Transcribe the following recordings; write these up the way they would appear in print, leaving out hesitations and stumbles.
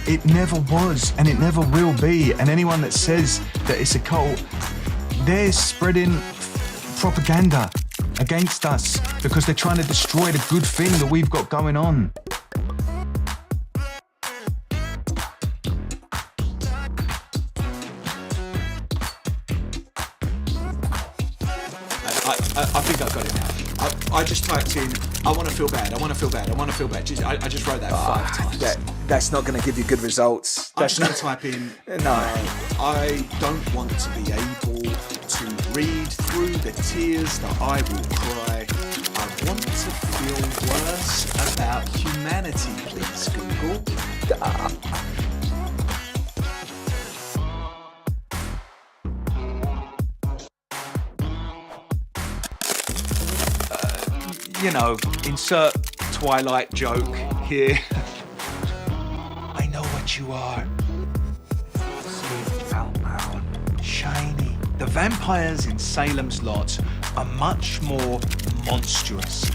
It never was, and it never will be. And anyone that says that it's a cult, they're spreading propaganda against us because they're trying to destroy the good thing that we've got going on. I think I've got it now. I just typed in, I want to feel bad, I want to feel bad, I want to feel bad. I just wrote that 5 times. That's not going to give you good results. I'm just going to type in, I don't want to be able to read through the tears that I will cry. I want to feel worse about humanity, please, Google. You know, insert Twilight joke here. I know what you are. Say it out loud. Shiny. The vampires in Salem's Lot are much more monstrous.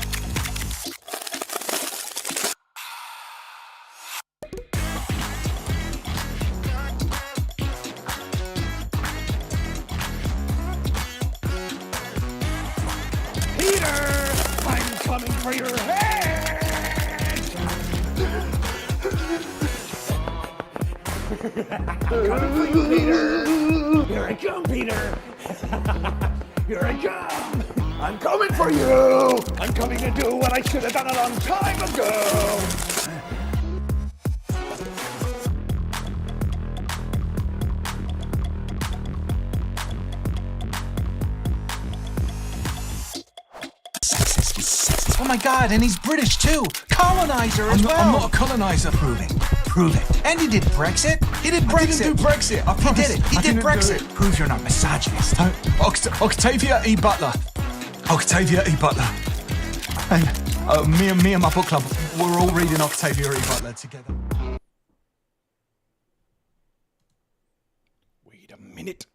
Coming for your head! I'm coming for you, Peter! Here I come, Peter! Here I come! I'm coming for you! I'm coming to do what I should have done a long time ago! Oh my God, and he's British too. Colonizer as well. I'm not a colonizer. Prove it. And he did Brexit. He did Brexit. I didn't do Brexit. I promise. He did it. He did Brexit. Prove you're not misogynist. Octavia E. Butler. And me and my book club, we're all reading Octavia E. Butler together. Wait a minute.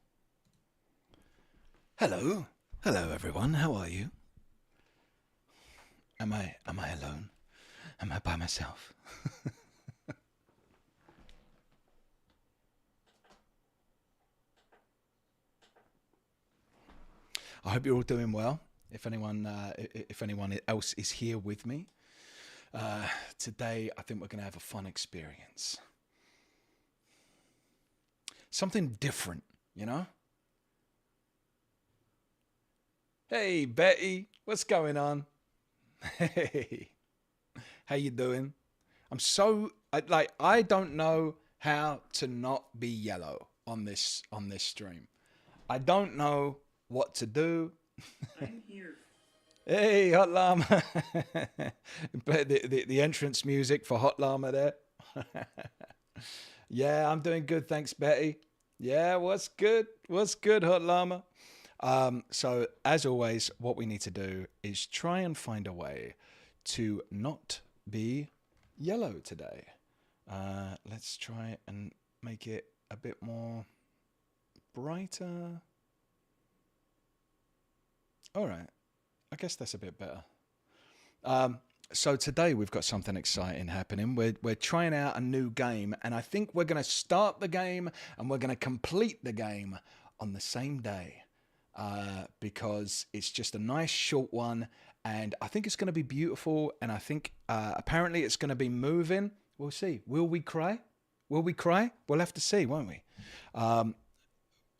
Hello everyone. How are you? Am I alone? Am I by myself? I hope you're all doing well. If anyone else is here with me, today I think we're going to have a fun experience. Something different, you know? Hey, Betty, what's going on? Hey, how you doing? I don't know how to not be yellow on this stream. I don't know what to do. I'm here. Hey, Hot Llama. the entrance music for Hot Llama there. Yeah, I'm doing good, thanks, Betty. Yeah, what's good, Hot Llama? So as always, what we need to do is try and find a way to not be yellow today. Let's try and make it a bit more brighter. All right, I guess that's a bit better. So today we've got something exciting happening. We're trying out a new game, and I think we're going to start the game and we're going to complete the game on the same day. Because it's just a nice short one, and I think it's going to be beautiful, and I think apparently it's going to be moving. We'll see. Will we cry? We'll have to see, won't we?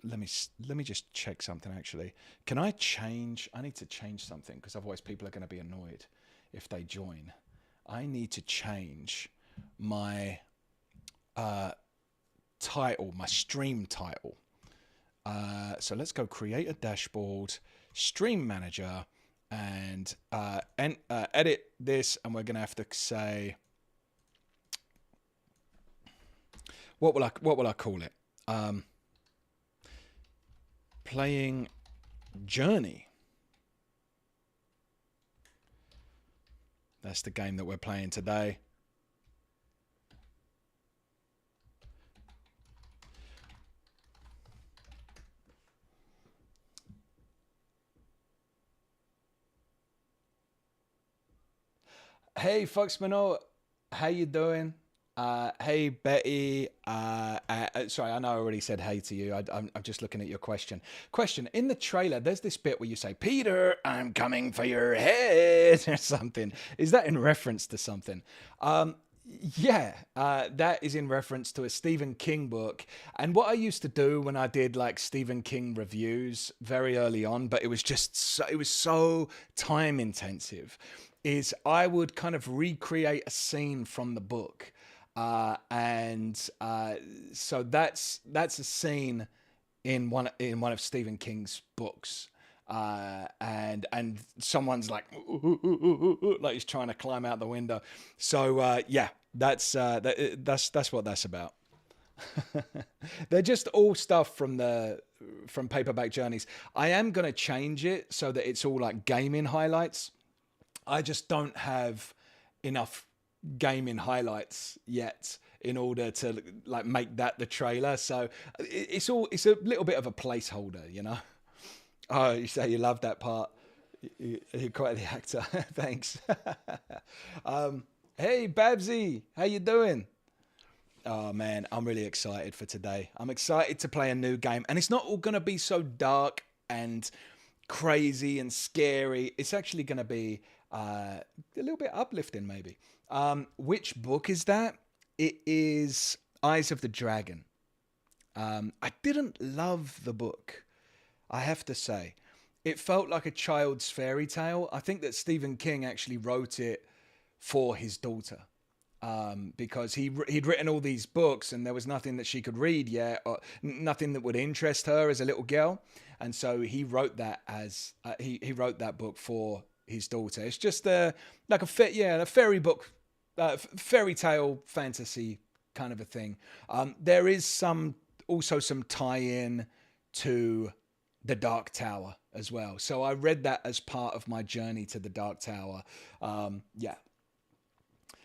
Let me just check something actually. Can I change? I need to change something because otherwise people are going to be annoyed if they join. I need to change my title, my stream title. So let's go create a dashboard, stream manager, and edit this. And we're going to have to say, what will I call it? Playing Journey. That's the game that we're playing today. Hey, Fox Mano, how you doing? Hey, Betty. Sorry, I know I already said hey to you. I'm just looking at your question. Question. In the trailer, there's this bit where you say, Peter, I'm coming for your head, or something. Is that in reference to something? Yeah, that is in reference to a Stephen King book. And what I used to do when I did like Stephen King reviews very early on, but it was just it was so time intensive, is I would kind of recreate a scene from the book. So that's a scene in one of Stephen King's books. And someone's like he's trying to climb out the window. So yeah, that's what that's about. They're just all stuff from Paperback Journeys. I am gonna change it so that it's all like gaming highlights. I just don't have enough gaming highlights yet in order to like make that the trailer. So it's a little bit of a placeholder, you know. Oh, you say you love that part. You're quite the actor. Thanks. Hey, Babsy, how you doing? Oh, man, I'm really excited for today. I'm excited to play a new game. And it's not all going to be so dark and crazy and scary. It's actually going to be a little bit uplifting, maybe. Which book is that? It is Eyes of the Dragon. I didn't love the book, I have to say. It felt like a child's fairy tale. I think that Stephen King actually wrote it for his daughter, because he'd written all these books and there was nothing that she could read yet, or nothing that would interest her as a little girl. And so he wrote that as he wrote that book for his daughter. It's just a fairy book, fairy tale fantasy kind of a thing. There is also some tie-in to the Dark Tower as well. So I read that as part of my journey to the Dark Tower.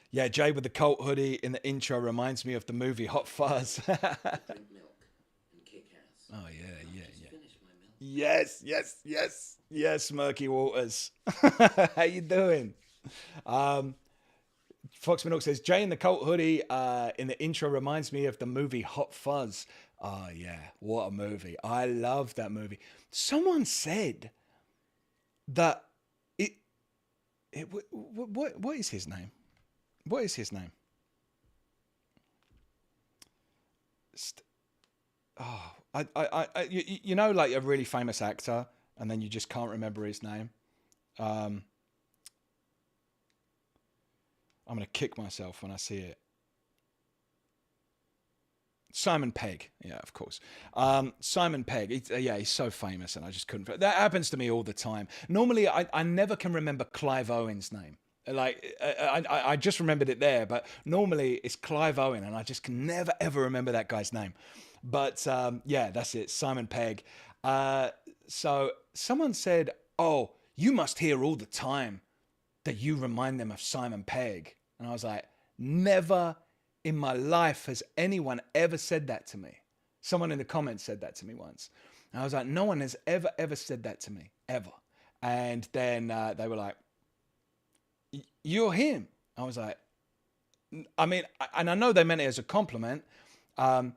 Yeah, Jay with the cult hoodie in the intro reminds me of the movie Hot Fuzz. Drink milk and kick ass. Oh, yeah. Finish my milk. Yes, Murky Waters. How you doing? Fox Minook says, Jay in the cult hoodie in the intro reminds me of the movie Hot Fuzz. Oh, yeah, what a movie. I love that movie. Someone said that what is his name? What is his name? You know, like a really famous actor, and then you just can't remember his name. I'm going to kick myself when I see it. Simon Pegg. Yeah, of course. Simon Pegg. He's so famous, and I just couldn't. That happens to me all the time. Normally, I never can remember Clive Owen's name. Like, I just remembered it there, but normally it's Clive Owen, and I just can never, ever remember that guy's name. But yeah, that's it, Simon Pegg. So someone said, oh, you must hear all the time that you remind them of Simon Pegg. And I was like, never in my life has anyone ever said that to me. Someone in the comments said that to me once. And I was like, no one has ever said that to me, ever. And then they were like, you're him. I was like, I mean, and I know they meant it as a compliment. And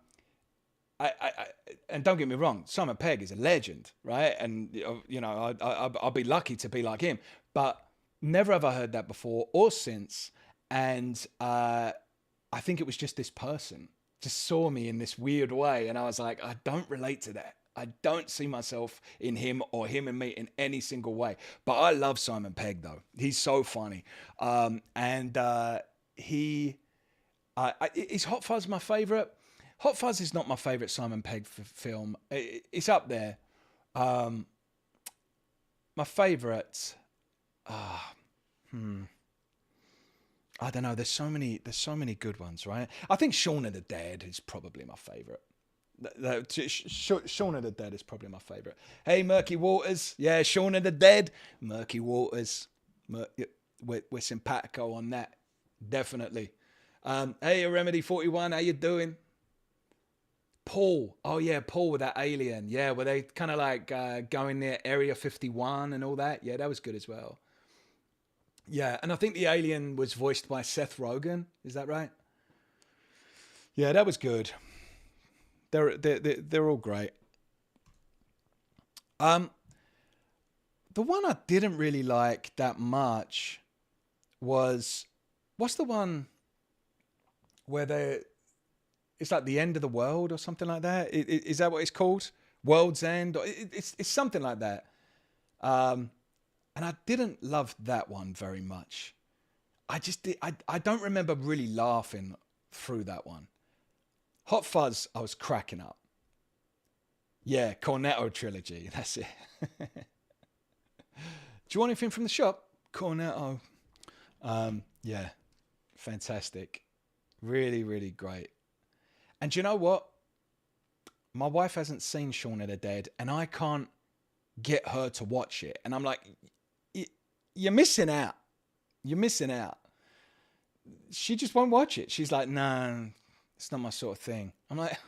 don't get me wrong, Simon Pegg is a legend, right? And you know, I'll be lucky to be like him. But never have I heard that before or since. And I think it was just this person just saw me in this weird way, and I was like, I don't relate to that. I don't see myself in him or him in me in any single way. But I love Simon Pegg, though. He's so funny. Is Hot Fuzz my favourite? Hot Fuzz is not my favourite Simon Pegg film. It's up there. My favourite... I don't know. There's so many good ones, right? I think Shaun of the Dead is probably my favourite. Shaun of the Dead is probably my favourite. Hey, Murky Waters. Yeah, Shaun of the Dead. Murky Waters. We're simpatico on that. Definitely. Hey, Remedy 41. How you doing? Paul. Oh, yeah, Paul with that alien. Yeah, were they kind of like going near Area 51 and all that? Yeah, that was good as well. Yeah, and I think the alien was voiced by Seth Rogen. Is that right? Yeah, that was good. They're all great. The one I didn't really like that much was, what's the one where it's like the end of the world or something like that? Is that what it's called? World's End? It's something like that. And I didn't love that one very much. I don't remember really laughing through that one. Hot Fuzz, I was cracking up. Yeah, Cornetto trilogy. That's it. Do you want anything from the shop? Cornetto. Yeah, fantastic. Really, really great. And do you know what? My wife hasn't seen Shaun of the Dead, and I can't get her to watch it. And I'm like, you're missing out. You're missing out. She just won't watch it. She's like, no, it's not my sort of thing. I'm like,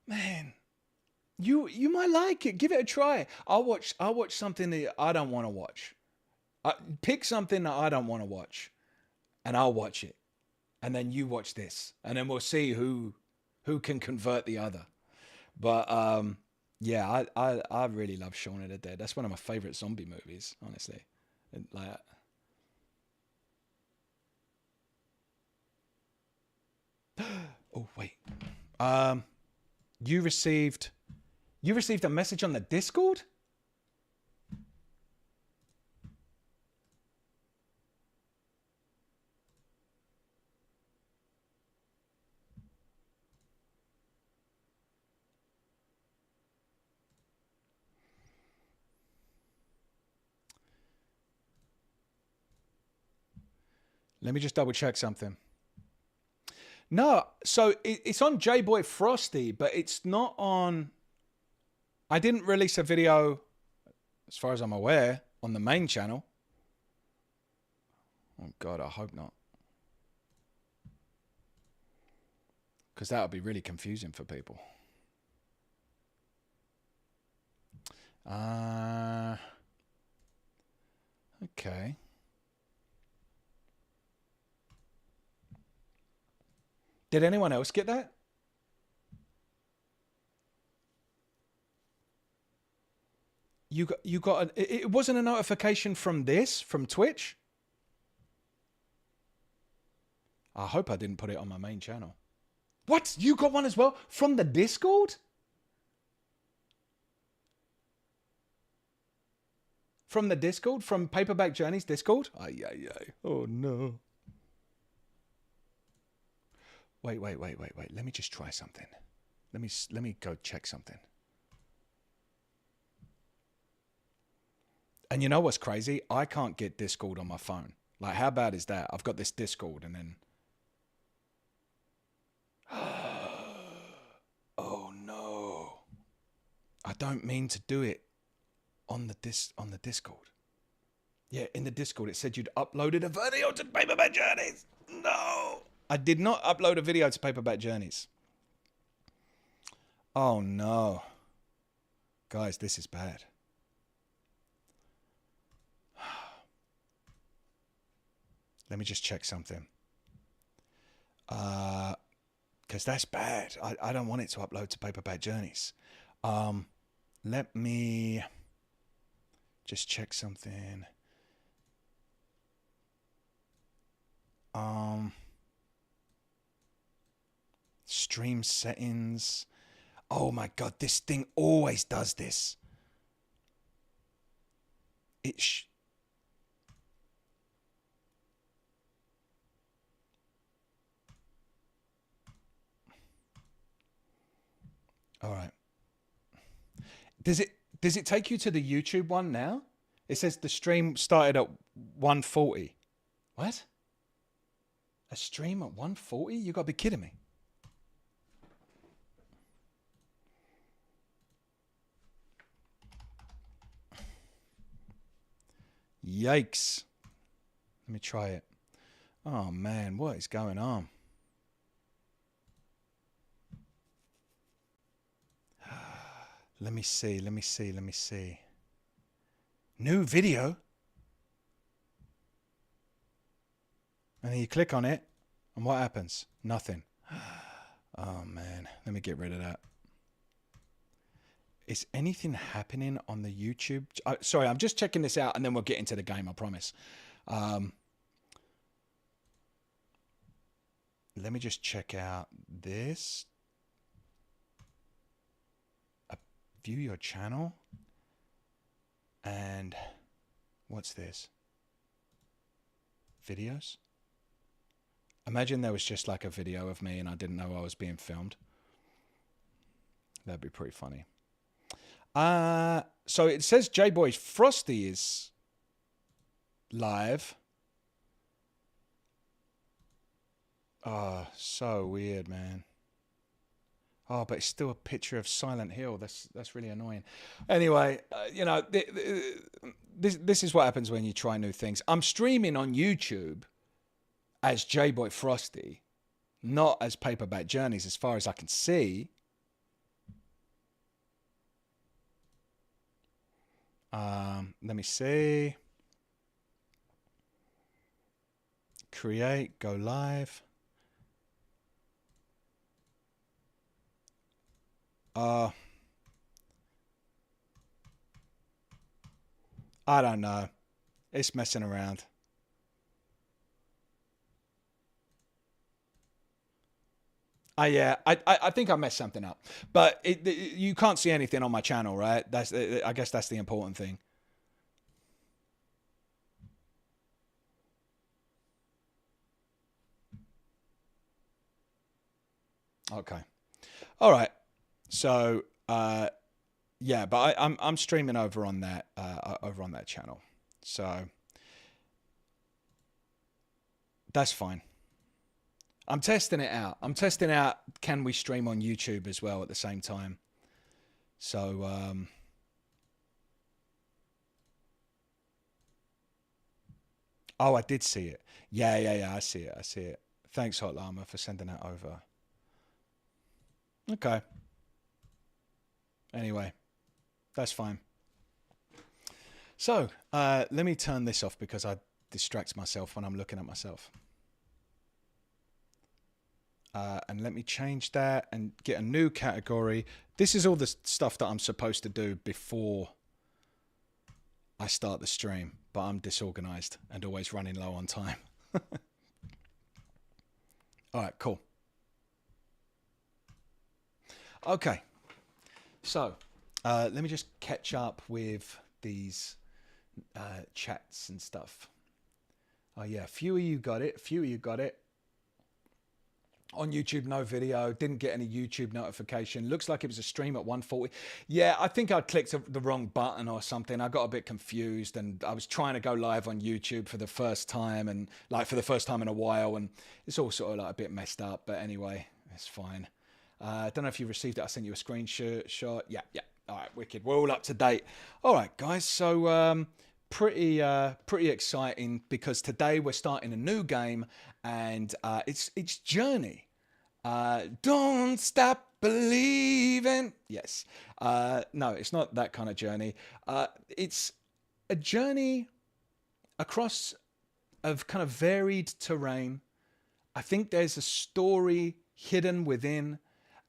man, you might like it. Give it a try. I'll watch something that I don't want to watch. Pick something that I don't want to watch, and I'll watch it. And then you watch this, and then we'll see who can convert the other. But yeah, I really love Shaun of the Dead. That's one of my favorite zombie movies, honestly. Like, oh wait, you received a message on the Discord? Let me just double check something. No, so it's on J-Boy Frosty, but it's not on... I didn't release a video, as far as I'm aware, on the main channel. Oh God, I hope not. Because that would be really confusing for people. Okay. Did anyone else get that? You got it wasn't a notification from Twitch? I hope I didn't put it on my main channel. What? You got one as well? From the Discord? From the Discord? From Paperback Journeys Discord? Ay. Oh no. Wait. Let me just try something. Let me go check something. And you know what's crazy? I can't get Discord on my phone. Like, how bad is that? I've got this Discord and then... Oh no. I don't mean to do it on the Discord. Yeah, in the Discord it said you'd uploaded a video to Paperback Journeys. No. I did not upload a video to Paperback Journeys. Oh no. Guys, this is bad. Let me just check something. Because that's bad. I don't want it to upload to Paperback Journeys. Let me just check something. Stream settings. Oh my God, this thing always does this. All right. Does it take you to the YouTube one now? It says the stream started at 1:40. What? A stream at 1:40? You gotta be kidding me. Yikes. Let me try it. Oh man, what is going on? Let me see. New video. And then you click on it, and what happens? Nothing. Oh man, let me get rid of that. Is anything happening on the YouTube? Sorry, I'm just checking this out and then we'll get into the game, I promise. Let me just check out this. View your channel. And what's this? Videos? Imagine there was just like a video of me and I didn't know I was being filmed. That'd be pretty funny. So it says J-Boy Frosty is live. Oh, so weird, man. Oh, but it's still a picture of Silent Hill. That's really annoying. Anyway, you know, this is what happens when you try new things. I'm streaming on YouTube as J-Boy Frosty, not as Paperback Journeys, as far as I can see. Let me see. Create, go live. I don't know. It's messing around. Yeah, I think I messed something up, but you can't see anything on my channel, right? I guess that's the important thing. Okay. All right. So, yeah, but I'm streaming over on that channel. So that's fine. I'm testing it out. I'm testing out, can we stream on YouTube as well at the same time? So, oh, I did see it. Yeah, I see it. Thanks, Hot Llama, for sending that over. Okay. Anyway, that's fine. So, let me turn this off because I distract myself when I'm looking at myself. And let me change that and get a new category. This is all the stuff that I'm supposed to do before I start the stream, but I'm disorganized and always running low on time. All right, cool. Okay. So, let me just catch up with these chats and stuff. Oh, yeah, a few of you got it. On YouTube, no video. Didn't get any YouTube notification. Looks like it was a stream at 1:40. Yeah, I think I clicked the wrong button or something. I got a bit confused, and I was trying to go live on YouTube for the first time, and like for the first time in a while, and it's all sort of like a bit messed up. But anyway, it's fine. I don't know if you received it. I sent you a screenshot. Yeah. All right, wicked. We're all up to date. All right, guys. So pretty exciting because today we're starting a new game, and it's Journey. Don't stop believing. Yes. No, it's not that kind of journey. It's a journey across of kind of varied terrain. I think there's a story hidden within,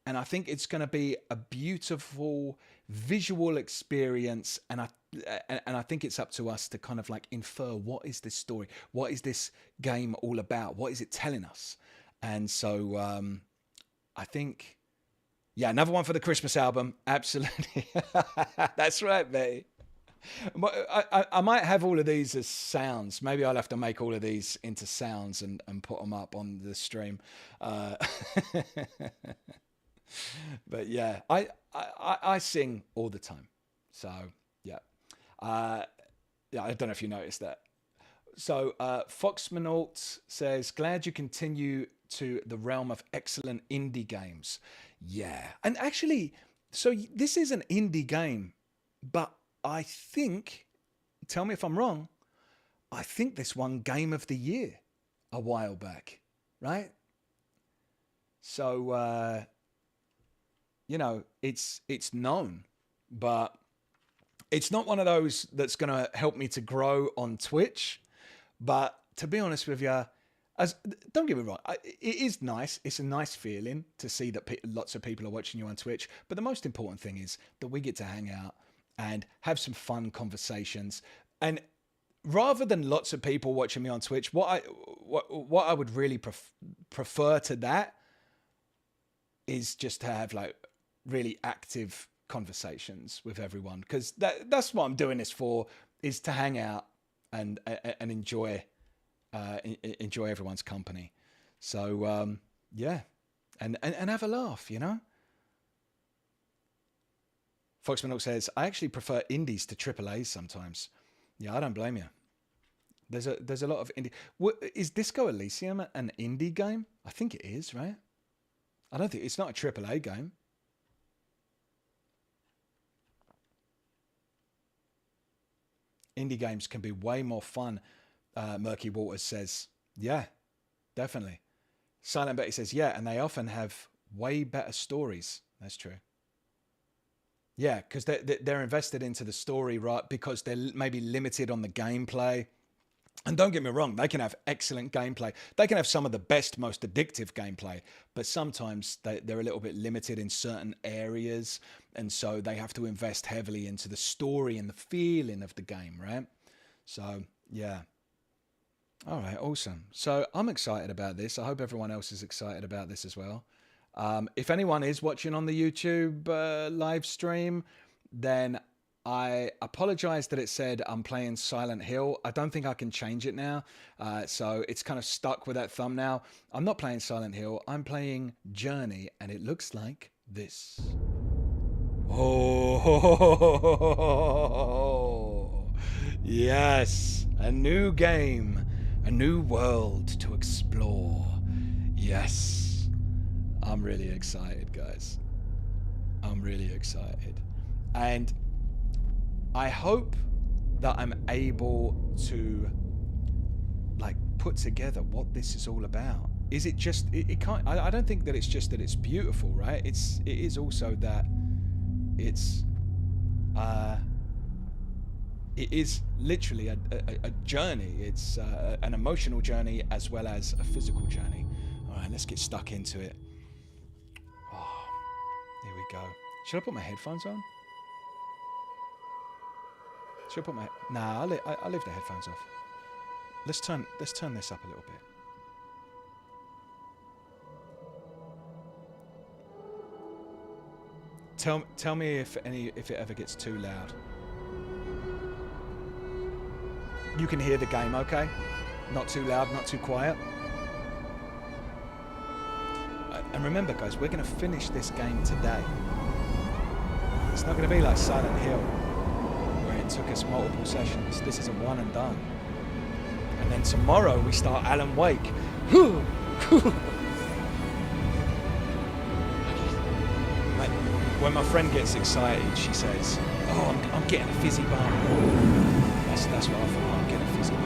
and I think it's going to be a beautiful visual experience. And I think it's up to us to kind of like infer, what is this story? What is this game all about? What is it telling us? And so I think, yeah, another one for the Christmas album. Absolutely. That's right, mate. I might have all of these as sounds. Maybe I'll have to make all of these into sounds and put them up on the stream. But yeah, I sing all the time. So yeah. Yeah, I don't know if you noticed that. So Foxmanault says, glad you continue to the realm of excellent indie games. Yeah. And actually, so this is an indie game, but I think, tell me if I'm wrong, I think this won Game of the Year a while back, right? So, you know, it's known, but it's not one of those that's going to help me to grow on Twitch. But to be honest with you, as don't get me wrong, it is nice. It's a nice feeling to see that lots of people are watching you on Twitch. But the most important thing is that we get to hang out and have some fun conversations. And rather than lots of people watching me on Twitch, what I would really prefer to that is just to have like really active conversations with everyone, because that's what I'm doing this for, is to hang out and enjoy everyone's company. So yeah, and have a laugh, you know. Foxman says, I actually prefer indies to AAAs sometimes. Yeah, I don't blame you. There's a lot of indie. Is Disco Elysium an indie game? I think it is, right? I don't think it's not a AAA game. Indie games can be way more fun. Murky Waters says, yeah, definitely. Silent Betty says, yeah, and they often have way better stories. That's true. Yeah, because they're invested into the story, right? Because they're maybe limited on the gameplay. And don't get me wrong, they can have excellent gameplay. They can have some of the best, most addictive gameplay, but sometimes they're a little bit limited in certain areas. And so they have to invest heavily into the story and the feeling of the game, right? So, yeah. All right, awesome. So I'm excited about this. I hope everyone else is excited about this as well. If anyone is watching on the YouTube live stream, then I apologize that it said I'm playing Silent Hill. I don't think I can change it now. So it's kind of stuck with that thumbnail. I'm not playing Silent Hill. I'm playing Journey, and it looks like this. Oh, yes. A new game. A new world to explore. Yes. I'm really excited, guys. I'm really excited. And I hope that I'm able to like put together what this is all about. Is it just it can't I don't think that it's just that it's beautiful, right? It is also that it is literally a journey. It's an emotional journey as well as a physical journey. All right, let's get stuck into it. Oh, here we go. Should I put my headphones on? Should I put my... Nah, I'll leave the headphones off. Let's turn this up a little bit. Tell me if it ever gets too loud. You can hear the game, okay? Not too loud, not too quiet. And remember, guys, we're going to finish this game today. It's not going to be like Silent Hill, where it took us multiple sessions. This is a one and done. And then tomorrow we start Alan Wake. When my friend gets excited, she says, "Oh, I'm getting a fizzy bar." That's what I thought. I'm getting a fizzy bar.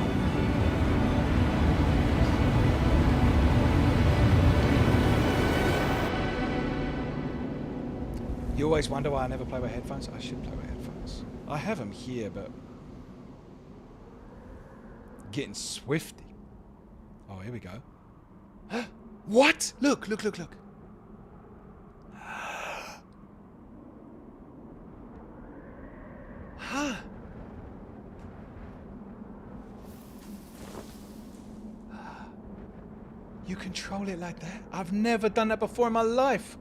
You always wonder why I never play with headphones? I should play with headphones. I have them here, but getting swifty. Oh, here we go. What? Look. You control it like that? I've never done that before in my life.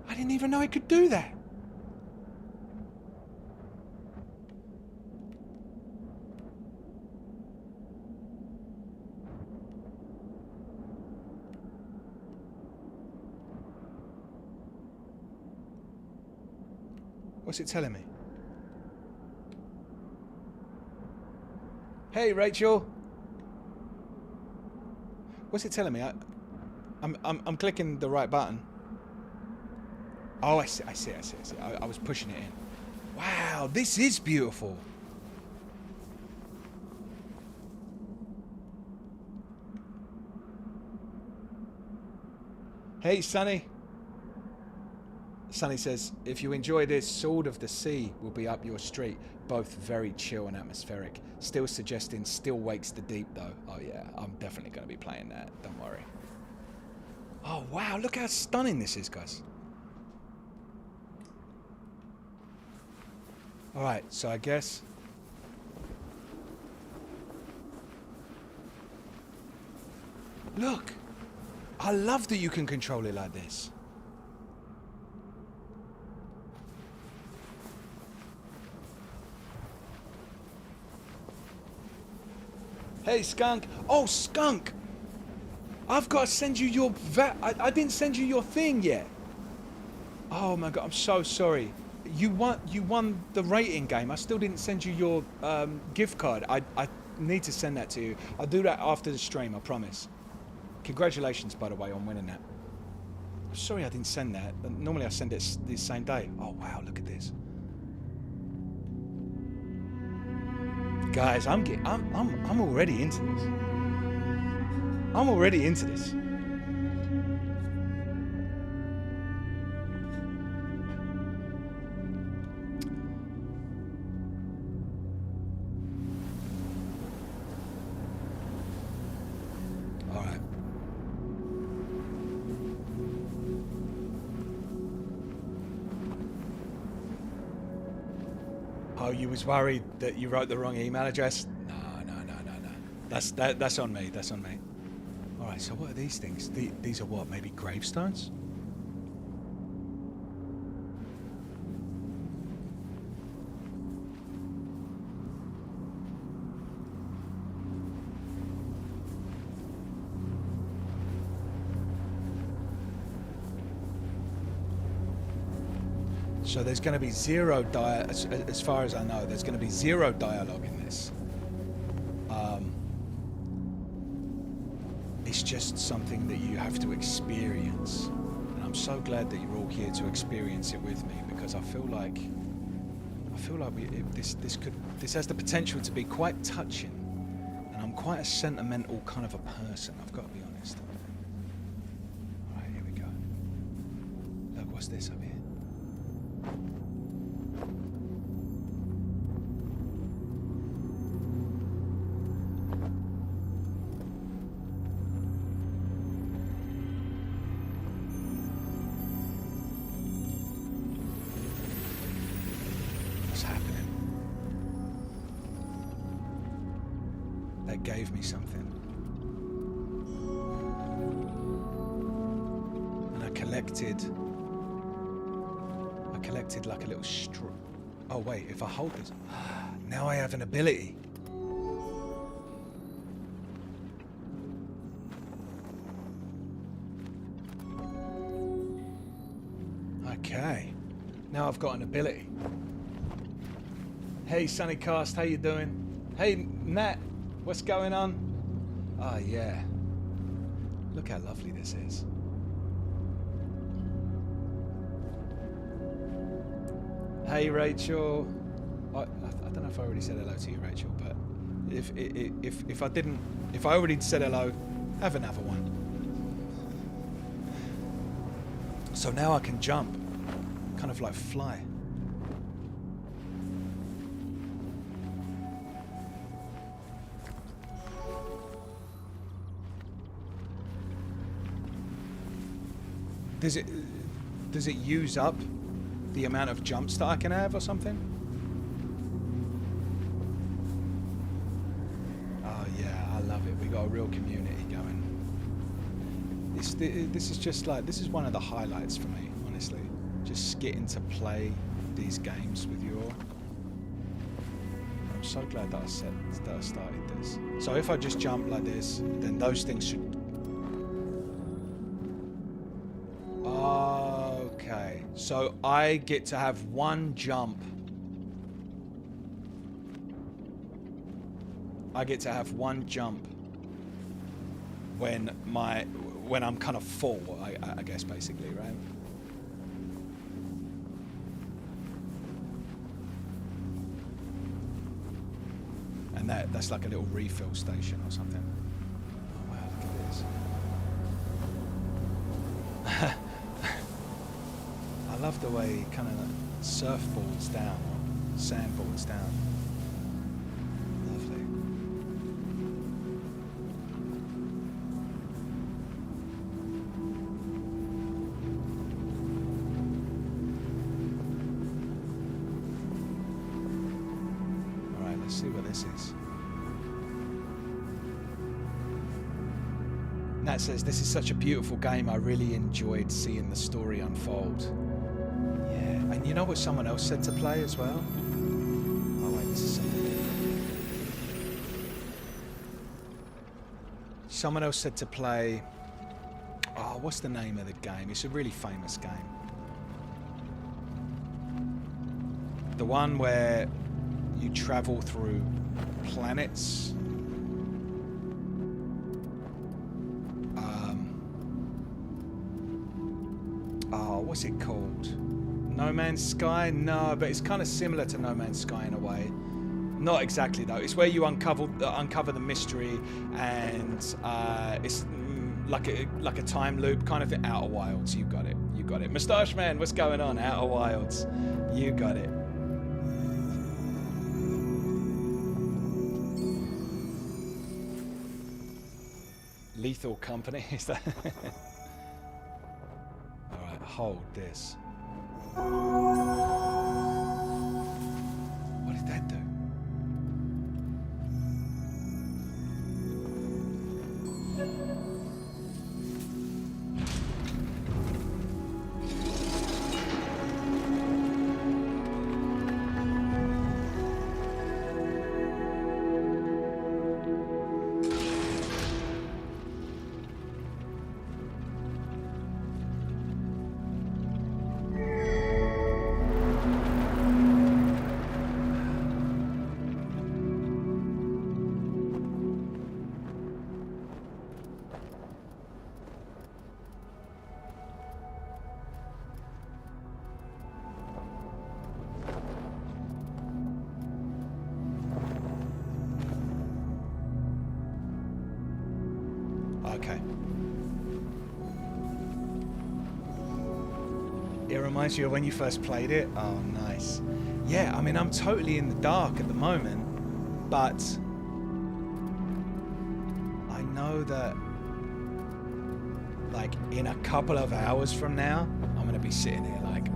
I didn't even know I could do that. What's it telling me? Hey, Rachel. What's it telling me? I'm clicking the right button. Oh, I see. I was pushing it in. Wow, this is beautiful. Hey, Sunny. Sonny says, if you enjoy this, Sword of the Sea will be up your street. Both very chill and atmospheric. Still suggesting Still Wakes the Deep, though. Oh, yeah, I'm definitely going to be playing that. Don't worry. Oh, wow, look how stunning this is, guys. Alright, so I guess... Look! I love that you can control it like this. Hey, Skunk. Oh, Skunk! I've got to send you your... I didn't send you your thing yet. Oh, my God. I'm so sorry. You won the rating game. I still didn't send you your gift card. I need to send that to you. I'll do that after the stream, I promise. Congratulations, by the way, on winning that. I'm sorry I didn't send that. Normally I send it the same day. Oh, wow. Look at this. Guys, I'm already into this. I'm already into this. All right. Oh, you was worried that you wrote the wrong email address? No. That's on me. That's on me. All right. So what are these things? These are what? Maybe gravestones? So there's going to be zero as far as I know, there's going to be zero dialogue in this. It's just something that you have to experience. And I'm so glad that you're all here to experience it with me, because I feel like this has the potential to be quite touching. And I'm quite a sentimental kind of a person, I've got to be honest. All right, here we go. Look, what's this up here? What's happening? That gave me something. And I collected like a little straw. Oh wait, if I hold this, now I have an ability. Okay, now I've got an ability. Hey Sunnycast, how you doing? Hey Nat, what's going on? Oh yeah, look how lovely this is. Hey Rachel, I don't know if I already said hello to you, Rachel, but if I didn't, if I already said hello, have another one. So now I can jump, kind of like fly. Does it use up the amount of jumps that I can have or something? Oh yeah, I love it. We got a real community going. This is just like, this is one of the highlights for me, honestly. Just getting to play these games with you all. I'm so glad that I started this. So if I just jump like this, then those things should... Okay, so I get to have one jump. I get to have one jump when I'm kind of full, I guess, basically, right? And that's like a little refill station or something. Oh wow, look at this. I love the way he kind of surfboards down, or sandboards down. Lovely. All right, let's see what this is. Nat says, this is such a beautiful game. I really enjoyed seeing the story unfold. Yeah, and you know what someone else said to play as well? Oh wait, this is something different. Someone else said to play... Oh, what's the name of the game? It's a really famous game. The one where you travel through planets. What's it called? No Man's Sky? No, but it's kind of similar to No Man's Sky in a way. Not exactly though. It's where you uncover the mystery, and it's like a time loop, kind of Outer Wilds. You got it. You got it. Moustache Man, what's going on? Outer Wilds. You got it. Lethal Company. Is that? Hold this. What did that do? Okay. It reminds you of when you first played it? Oh, nice. Yeah, I mean, I'm totally in the dark at the moment, but I know that, like, in a couple of hours from now, I'm going to be sitting here like,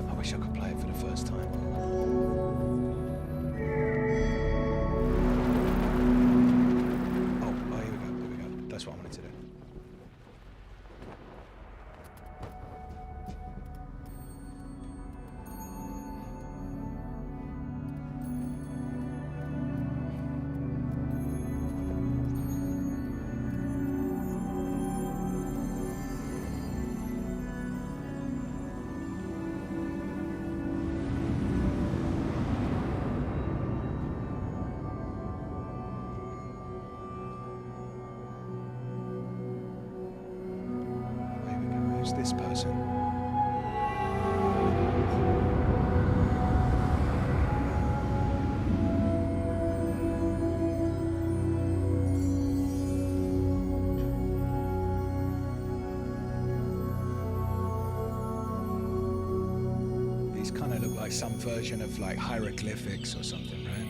I wish I could play it for the first time. That's what I wanted to do. This person. These kind of look like some version of like hieroglyphics or something, right?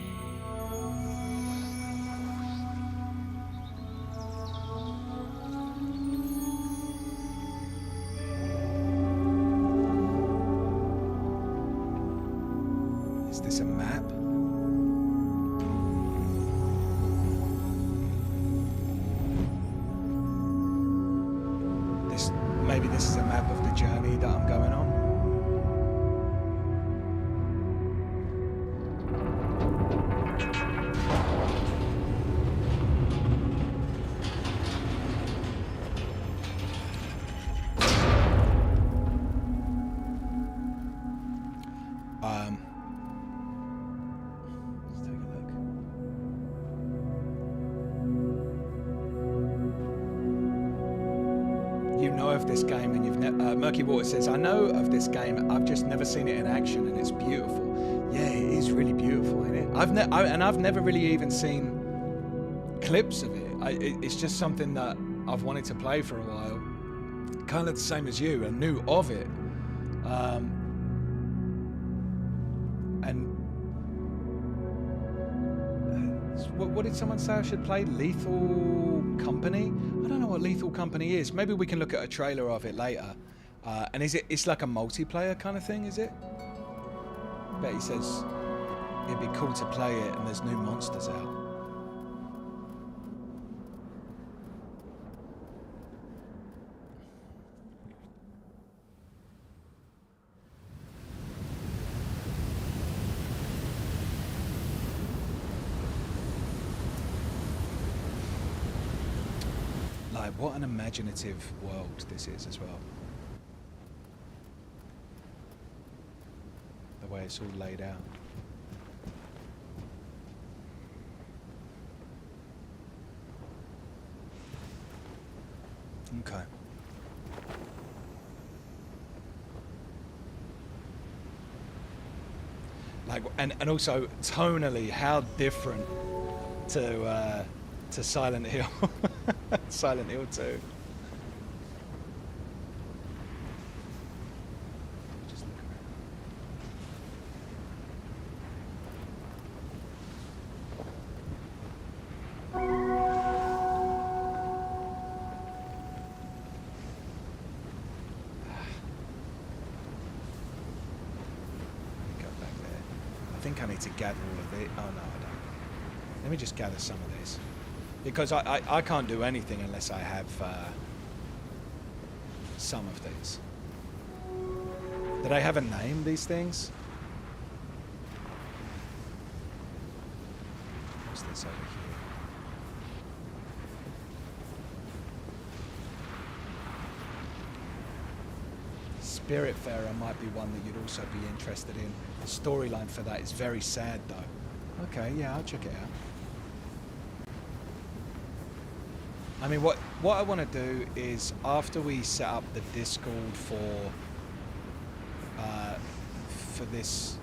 Is this a map? Maybe this is a map of the journey that I'm going on. Let's take a look. You know of this game, and you've Murky Water says, I know of this game, I've just never seen it in action, and it's beautiful. Yeah, it is really beautiful, isn't it? I've never really even seen clips of it. It's just something that I've wanted to play for a while. Kind of the same as you, and knew of it, And what did someone say I should play? Lethal Company? I don't know what Lethal Company is. Maybe we can look at a trailer of it later. And it's like a multiplayer kind of thing, is it? Bet he says it'd be cool to play it and there's new monsters out. Like, what an imaginative world this is as well. The way it's all laid out. Okay. Like, and also tonally, how different to Silent Hill. Silent Hill 2. Just look Go back there. I think I need to gather all of it. Oh no, I don't. Let me just gather some of these. Because I can't do anything unless I have some of these. Did I have a name, these things? What's this over here? Spiritfarer might be one that you'd also be interested in. The storyline for that is very sad, though. Okay, yeah, I'll check it out. I mean, what I want to do is, after we set up the Discord for this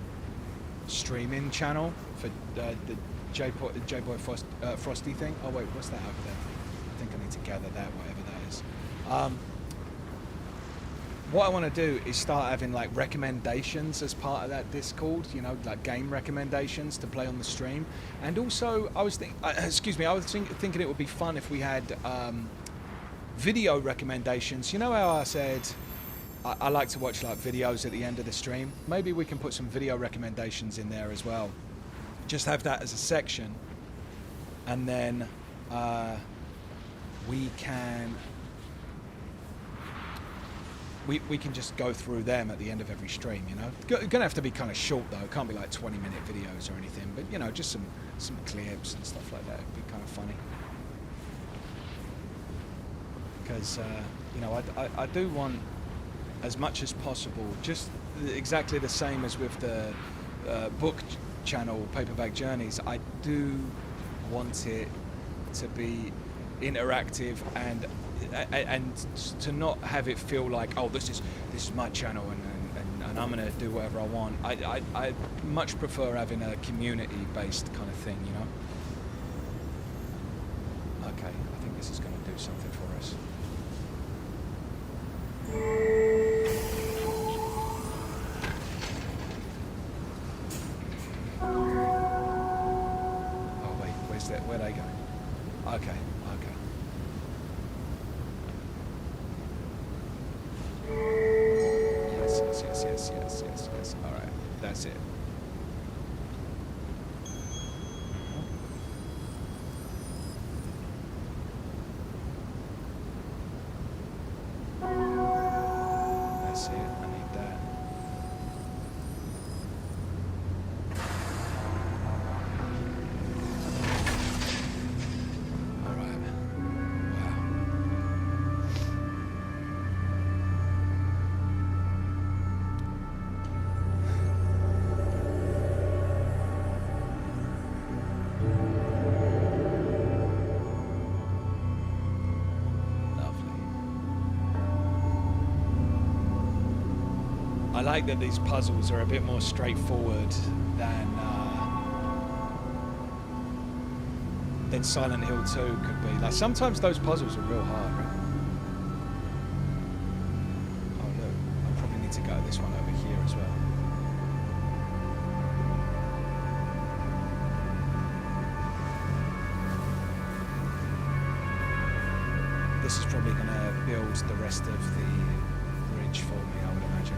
streaming channel for the J-Boy Frosty thing. Oh wait, what's that over there? I think I need to gather that, whatever that is. What I want to do is start having like recommendations as part of that Discord, you know, like game recommendations to play on the stream. And also, I was thinking it would be fun if we had video recommendations. You know how I said I like to watch like videos at the end of the stream? Maybe we can put some video recommendations in there as well. Just have that as a section, and then we can just go through them at the end of every stream, you know. Gonna have to be kind of short though. It can't be like 20-minute videos or anything, but you know, just some clips and stuff like that. It'd be kind of funny. Because you know, I do want as much as possible, just exactly the same as with the book channel, Paperback Journeys. I do want it to be interactive and to not have it feel like, oh, this is my channel and I'm gonna do whatever I want. I much prefer having a community-based kind of thing, you know. Okay, I think this is gonna do something for us. Oh wait, where are they going? Okay. Yes. All right, that's it. That's it. I need that. All right. Wow. I like that these puzzles are a bit more straightforward than Silent Hill 2 could be. Like, sometimes those puzzles are real hard, right? Oh look, I probably need to go this one over. this is probably going to build the rest of the bridge for me, I would imagine.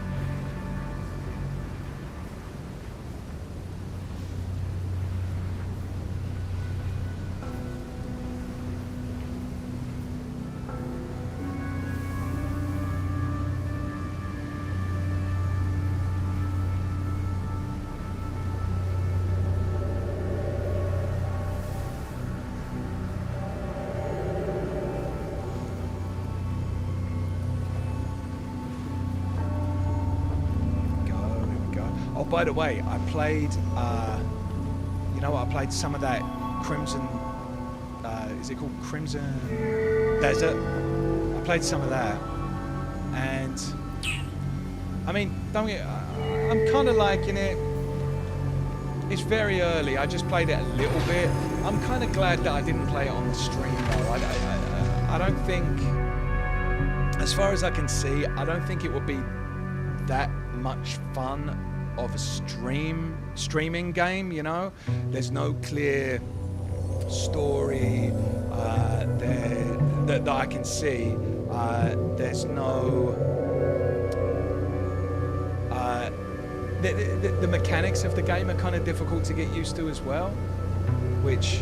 Oh, by the way, I played, you know what, I played some of that Crimson, is it called Crimson Desert? I played some of that, and, I mean, don't get, I'm kind of liking it. It's very early, I just played it a little bit. I'm kind of glad that I didn't play it on the stream, though. I don't think, as far as I can see, I don't think it would be that much fun of a streaming game, you know. There's no clear story there that I can see. There's no the mechanics of the game are kind of difficult to get used to as well, which,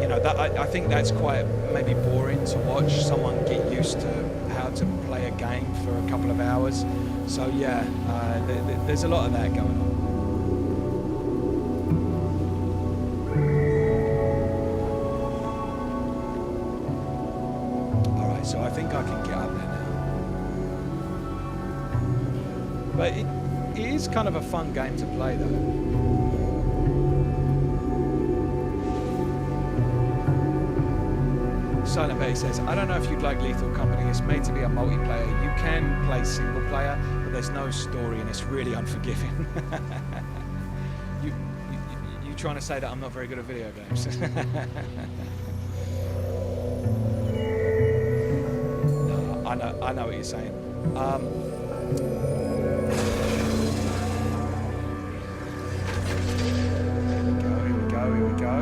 you know, that I think that's quite maybe boring to watch someone get used to how to play a game for a couple of hours. So yeah, there's a lot of that going on. All right, so I think I can get up there now. But it is kind of a fun game to play, though. Silent Betty says, I don't know if you'd like Lethal Company. It's made to be a multiplayer. You can play single player, but there's no story and it's really unforgiving. you trying to say that I'm not very good at video games? No, I know what you're saying. Here we go.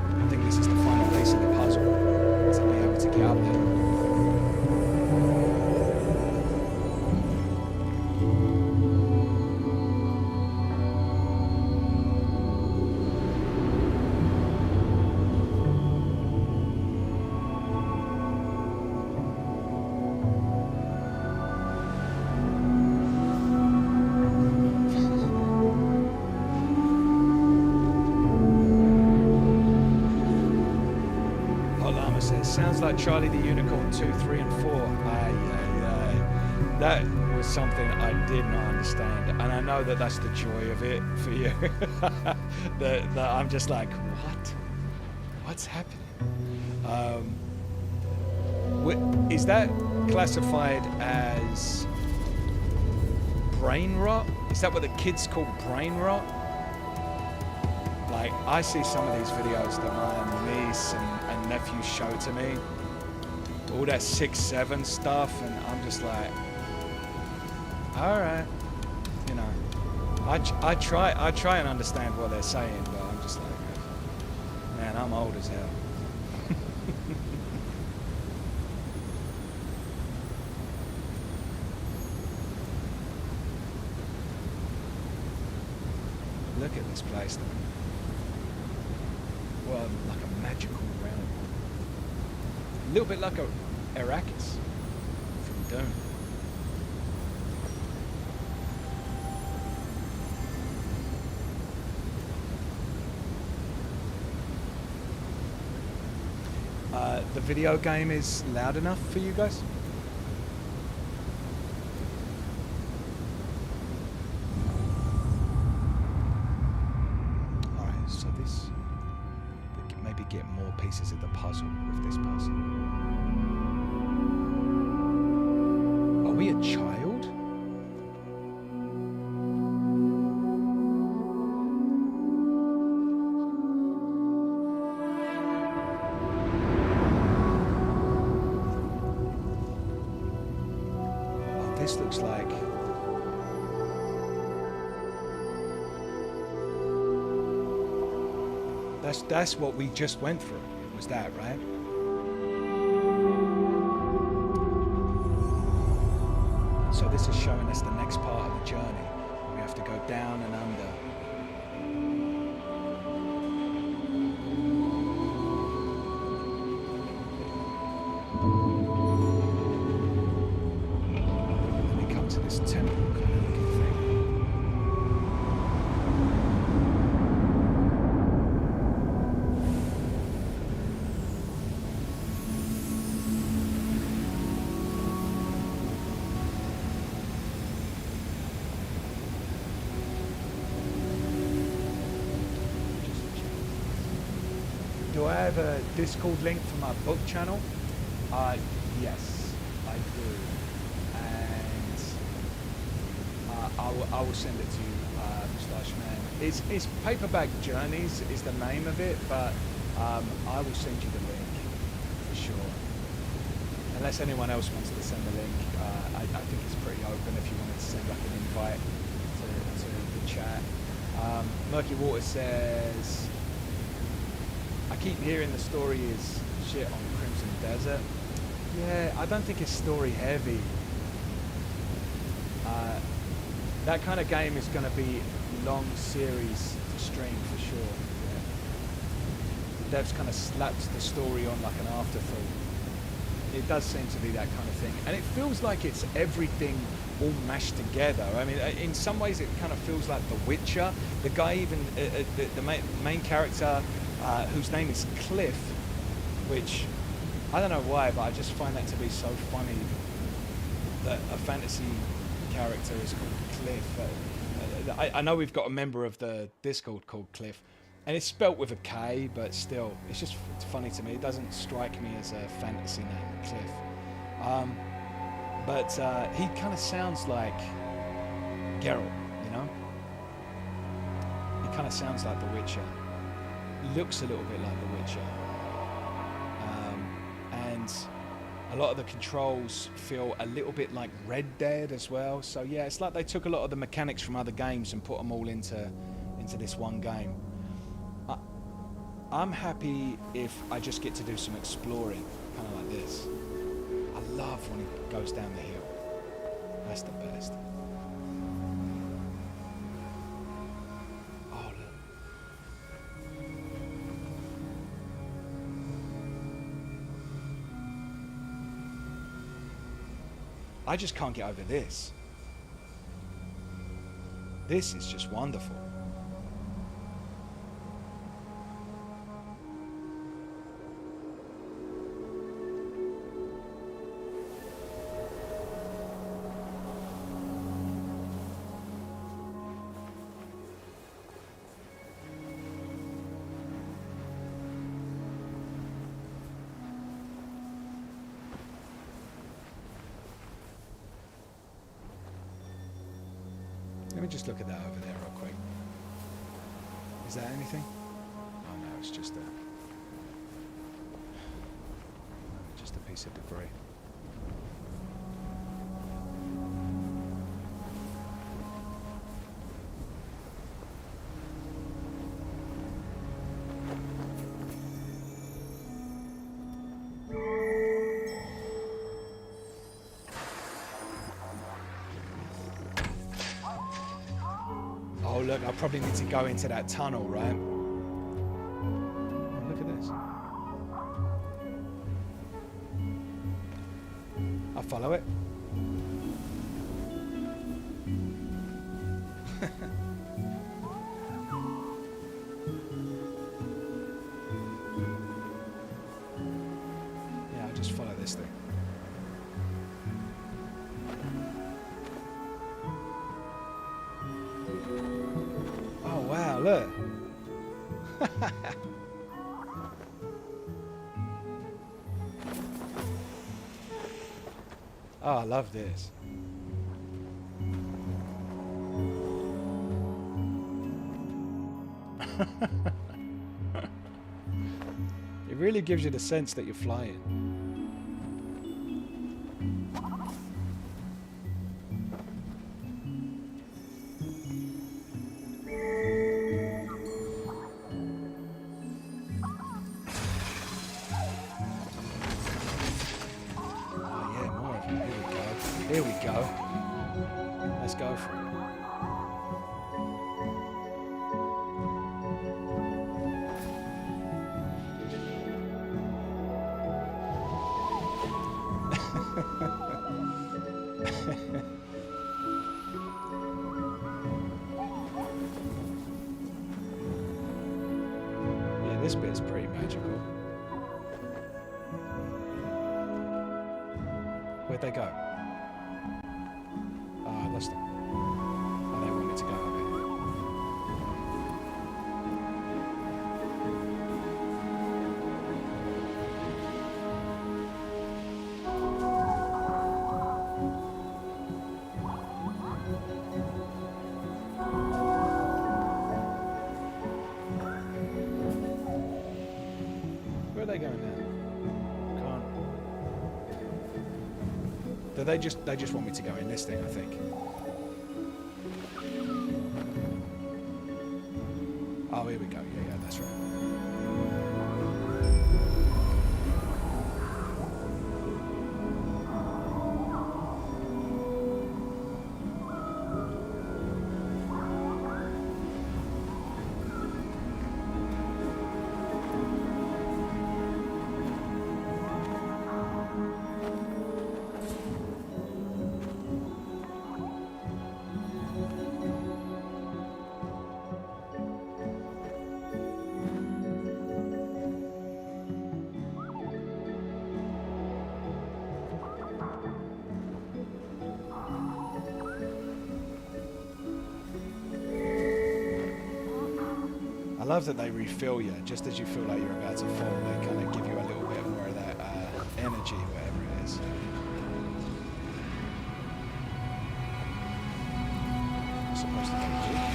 I think this is the final piece of the puzzle to be able to get up there. Sounds like Charlie the Unicorn 2, 3, and 4. That was something I did not understand, and I know that that's the joy of it for you. that I'm just like, what's happening? Is that classified as brain rot? Is that what the kids call brain rot? Like, I see some of these videos that my niece and nephew show to me, all that 6-7 stuff, and I'm just like, all right, you know, I try and understand what they're saying, but I'm just like, man, I'm old as hell. Look at this place, though. Well, like a magical realm. A little bit like a Arrakis from Dune. The video game is loud enough for you guys? Alright, so this... maybe get more pieces of the puzzle with this puzzle. Are we a child? Oh, this looks like... That's what we just went through. Was that, right? So this is showing us the next part of the journey. We have to go down and under. Then we come to this temple kind of looking thing. Do I have a Discord link for my book channel? Yes, I do. And I will send it to you, Moustache Man. It's Paperback Journeys is the name of it, but I will send you the link for sure. Unless anyone else wants to send the link, I think it's pretty open if you wanted to send like an invite to the chat. Murky Water says, I keep hearing the story is shit on Crimson Desert. Yeah, I don't think it's story heavy. That kind of game is going to be long series to stream for sure. Yeah. The devs kind of slapped the story on like an afterthought. It does seem to be that kind of thing. And it feels like it's everything all mashed together. I mean, in some ways it kind of feels like The Witcher. The guy even, the main character, whose name is Cliff, which I don't know why, but I just find that to be so funny that a fantasy character is called Cliff. I know we've got a member of the Discord called Cliff, and it's spelt with a K, but still, it's funny to me. It doesn't strike me as a fantasy name, Cliff. But he kind of sounds like Geralt, you know? He kind of sounds like The Witcher. Looks a little bit like The Witcher, and a lot of the controls feel a little bit like Red Dead as well. So yeah, it's like they took a lot of the mechanics from other games and put them all into this one game. I'm happy if I just get to do some exploring, kind of like this. I love when it goes down the hill. That's the best. I just can't get over this. This is just wonderful. Let me just look at that over there real quick. Is that anything? Oh no, it's just a piece of debris. Oh look, I probably need to go into that tunnel, right? Look at this. I'll follow it. Yeah, I'll just follow this thing. Oh wow, look. Oh, I love this. It really gives you the sense that you're flying. Here we go. Let's go for it. Yeah, this bit's pretty magical. Where'd they go? Oh, I lost them. Oh, they wanted to go over here. Where are they going now? Can't. They just want me to go in this thing, I think. Oh, here we go. Yeah, that's right. I love that they refill you just as you feel like you're about to fall. They kind of give you a little bit more of that energy, whatever it is. Supposed to be good.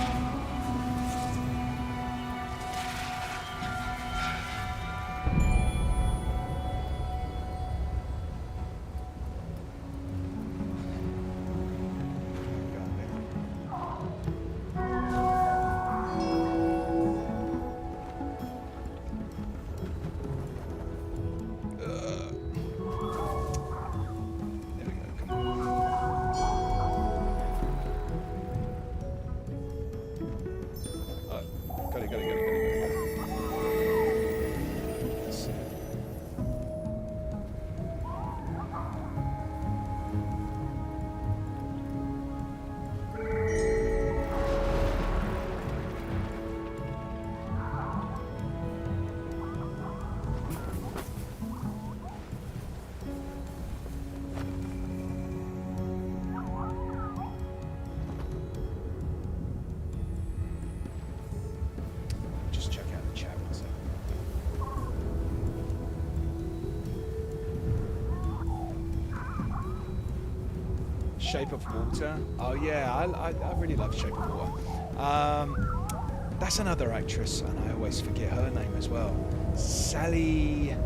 Shape of Water. Oh yeah, I really love Shape of Water. That's another actress, and I always forget her name as well. Sally.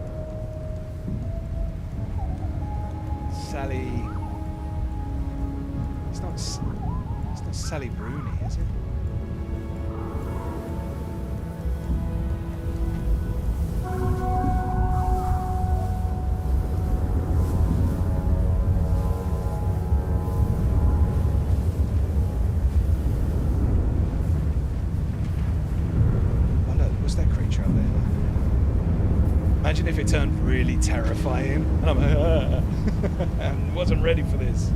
It's not Sally Rooney, is it? Imagine if it turned really terrifying, and I'm like, and wasn't ready for this.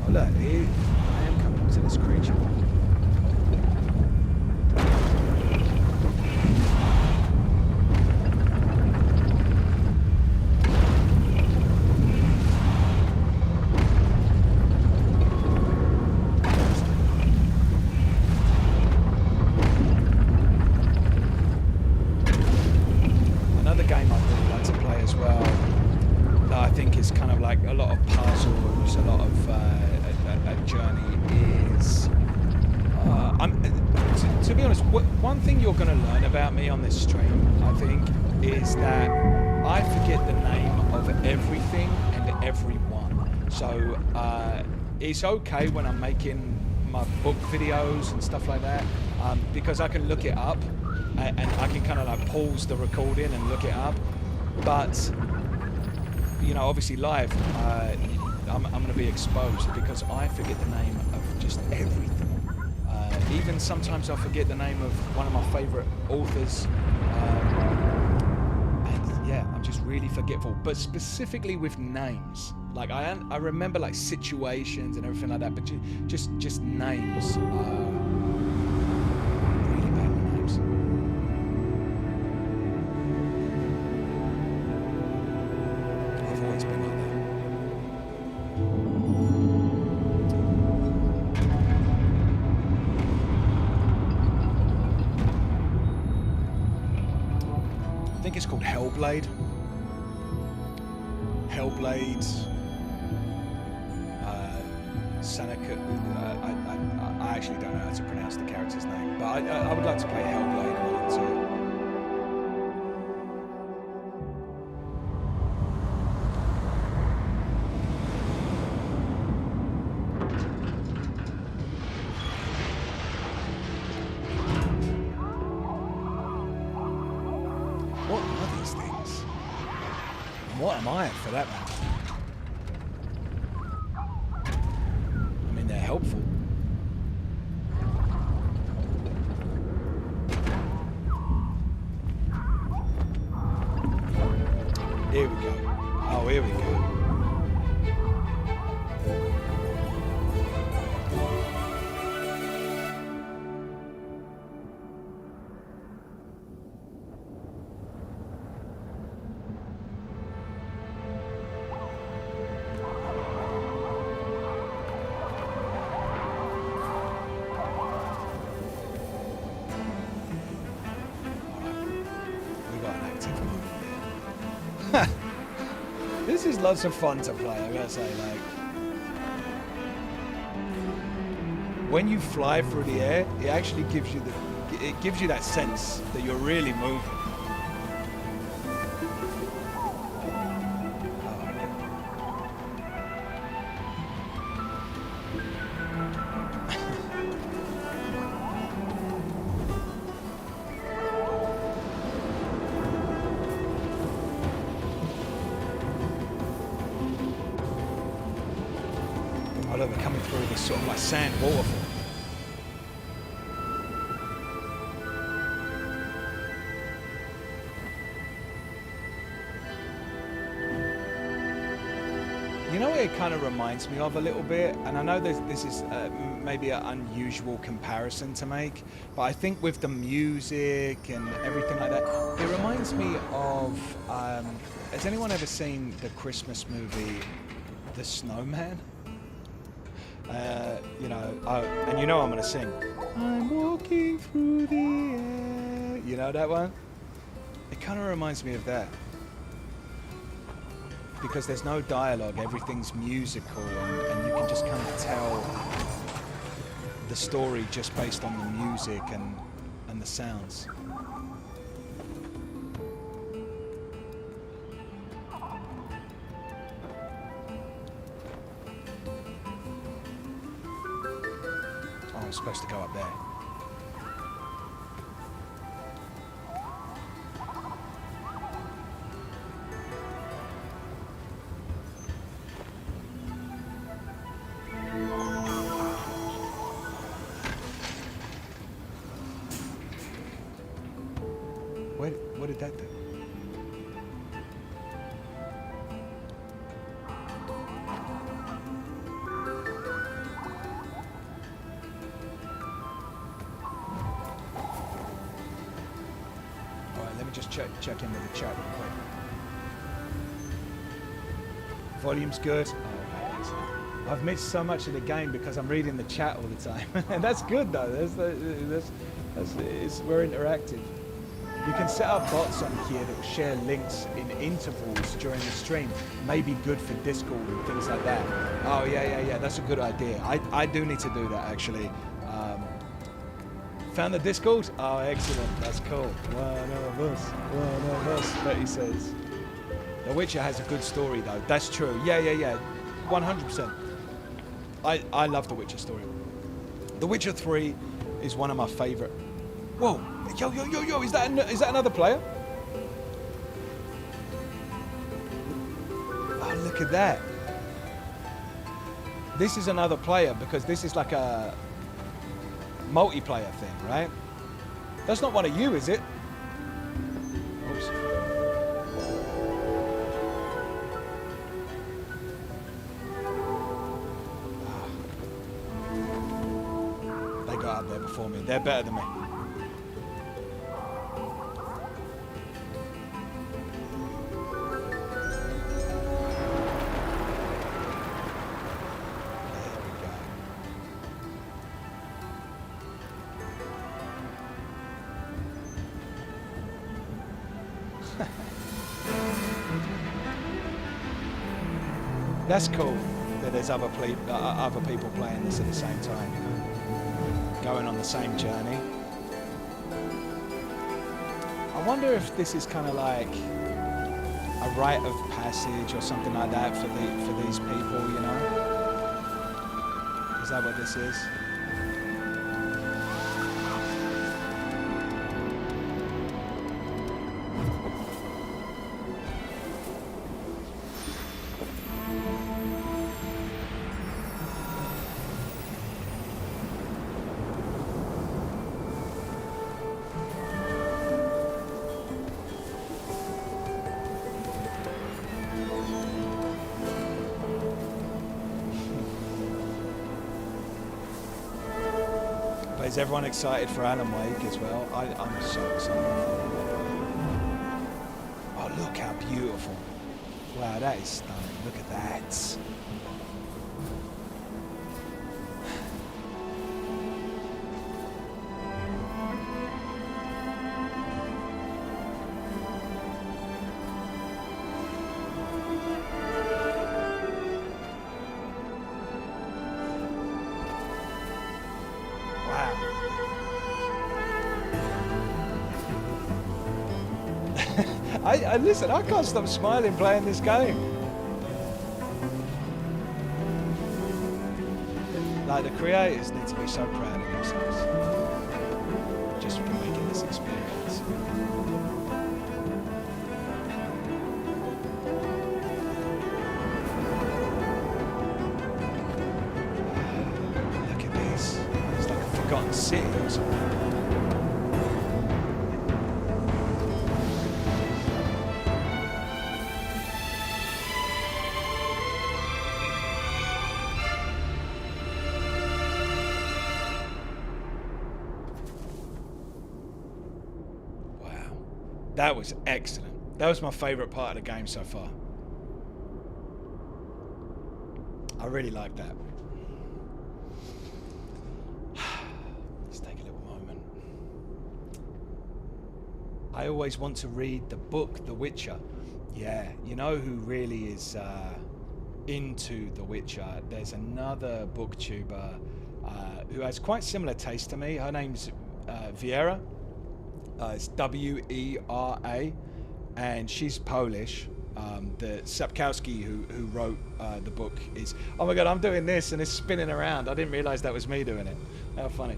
Look, I am coming to this creature. Another game One thing you're going to learn about me on this stream, I think, is that I forget the name of everything and everyone. So it's okay when I'm making my book videos and stuff like that, because I can look it up and I can kind of like pause the recording and look it up. But you know, obviously live, I'm going to be exposed because I forget the name of just everything. Even sometimes I forget the name of one of my favorite authors. And yeah, I'm just really forgetful. But specifically with names, like I remember like situations and everything like that, but just names. Really bad with names. I've always been like that. I think it's called Hellblade. Hellblade. Seneca. I actually don't know how to pronounce the character's name, but I would like to play Hellblade 1 and 2. What are these things? And what am I, for that matter? I mean, they're helpful. Here we go. Oh, here we go. This is lots of fun to play, I gotta say. Like, when you fly through the air, it actually gives you that sense that you're really moving. Oh look, they're coming through this sort of like sand waterfall. You know what it kind of reminds me of a little bit, and I know this is maybe an unusual comparison to make, but I think with the music and everything like that, it reminds me of, has anyone ever seen the Christmas movie, The Snowman? You know, and you know I'm gonna sing. I'm walking through the air. You know that one? It kind of reminds me of that. Because there's no dialogue, everything's musical, and you can just kind of tell the story just based on the music and the sounds. Oh, I'm supposed to go up there. What did that do? Alright, let me just check in with the chat real quick. Volume's good. Oh, okay, excellent. I've missed so much of the game because I'm reading the chat all the time. And that's good though. We're interactive. You can set up bots on here that will share links in intervals during the stream. Maybe good for Discord and things like that. Oh yeah. That's a good idea. I do need to do that actually. Found the Discord? Oh, excellent. That's cool. One of us. Betty says. The Witcher has a good story, though. That's true. Yeah. 100%. I love The Witcher story. The Witcher 3 is one of my favorite. Whoa. Yo. Is that another player? Oh, look at that. This is another player because this is like a multiplayer thing, right? That's not one of you, is it? Oops. They got up there before me. They're better than me. That's cool that there's other people playing this at the same time, you know, going on the same journey. I wonder if this is kind of like a rite of passage or something like that for these people, you know? Is that what this is? Is everyone excited for Alan Wake as well? I'm so excited. Oh, look how beautiful. Wow, that is stunning. Look at that. Listen, I can't stop smiling playing this game. Like, the creators need to be so proud of themselves just for making this experience. Look at this. It's like a forgotten city or something. That was excellent. That was my favourite part of the game so far. I really like that. Let's take a little moment. I always want to read the book, The Witcher. Yeah, you know who really is into The Witcher? There's another booktuber who has quite similar taste to me. Her name's Wiera. It's W-E-R-A, and she's Polish. The Sapkowski who wrote the book is... Oh my god, I'm doing this and it's spinning around. I didn't realize that was me doing it. How funny.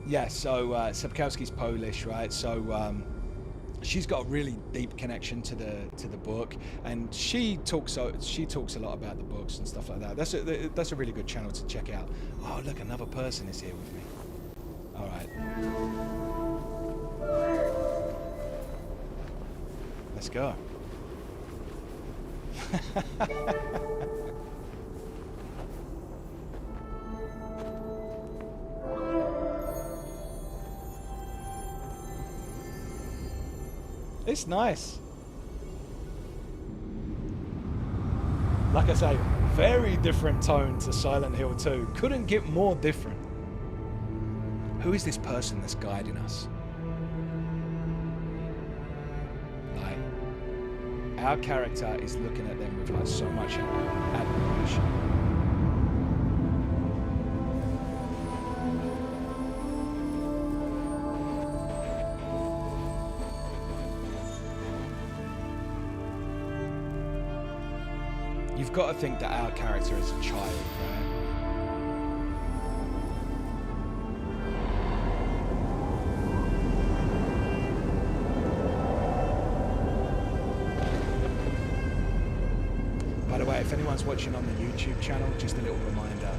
Yeah, so Sapkowski's Polish, right? So she's got a really deep connection to the book, and she talks a lot about the books and stuff like that. That's a really good channel to check out. Oh, look, another person is here with me. All right. Let's go. It's nice. Like I say, very different tone to Silent Hill 2. Couldn't get more different. Who is this person that's guiding us? Like, our character is looking at them with like so much admiration. I've got to think that our character is a child, right? By the way, if anyone's watching on the YouTube channel, just a little reminder,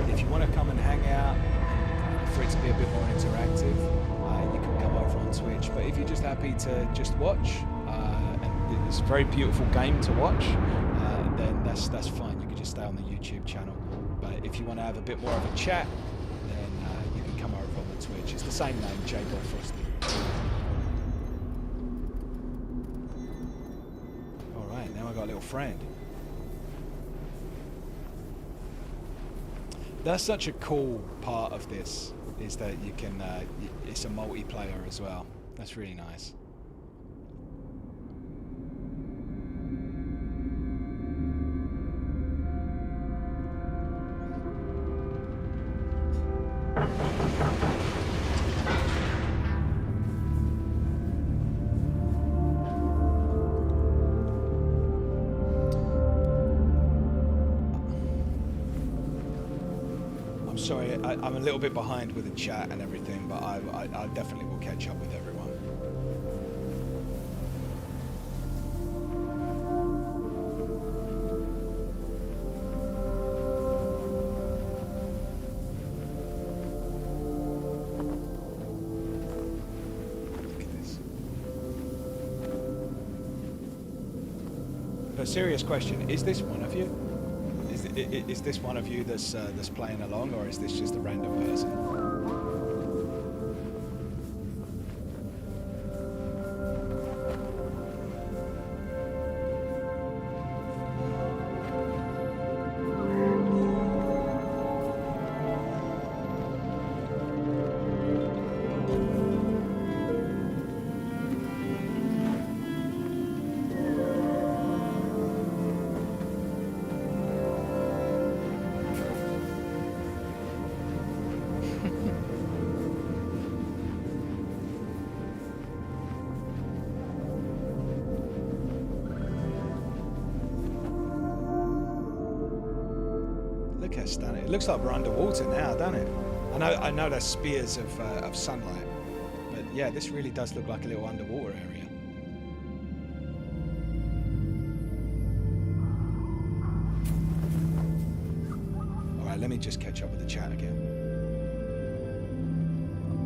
if you want to come and hang out, for it to be a bit more interactive, you can come over on Twitch. But if you're just happy to just watch, and it's a very beautiful game to watch, then that's fine. You can just stay on the YouTube channel. But if you want to have a bit more of a chat, then you can come over on the Twitch. It's the same name, J-Ball Frosty. All right, now I got a little friend. That's such a cool part of this, is that you can, it's a multiplayer as well. That's really nice. Sorry, I'm a little bit behind with the chat and everything, but I definitely will catch up with everyone. Look at this. But serious question, is this one of you? Is this one of you that's playing along, or is this just a random person? Look how stunning. It looks like we're underwater now, doesn't it? I know there's spears of sunlight, but yeah, this really does look like a little underwater area. Alright, let me just catch up with the chat again.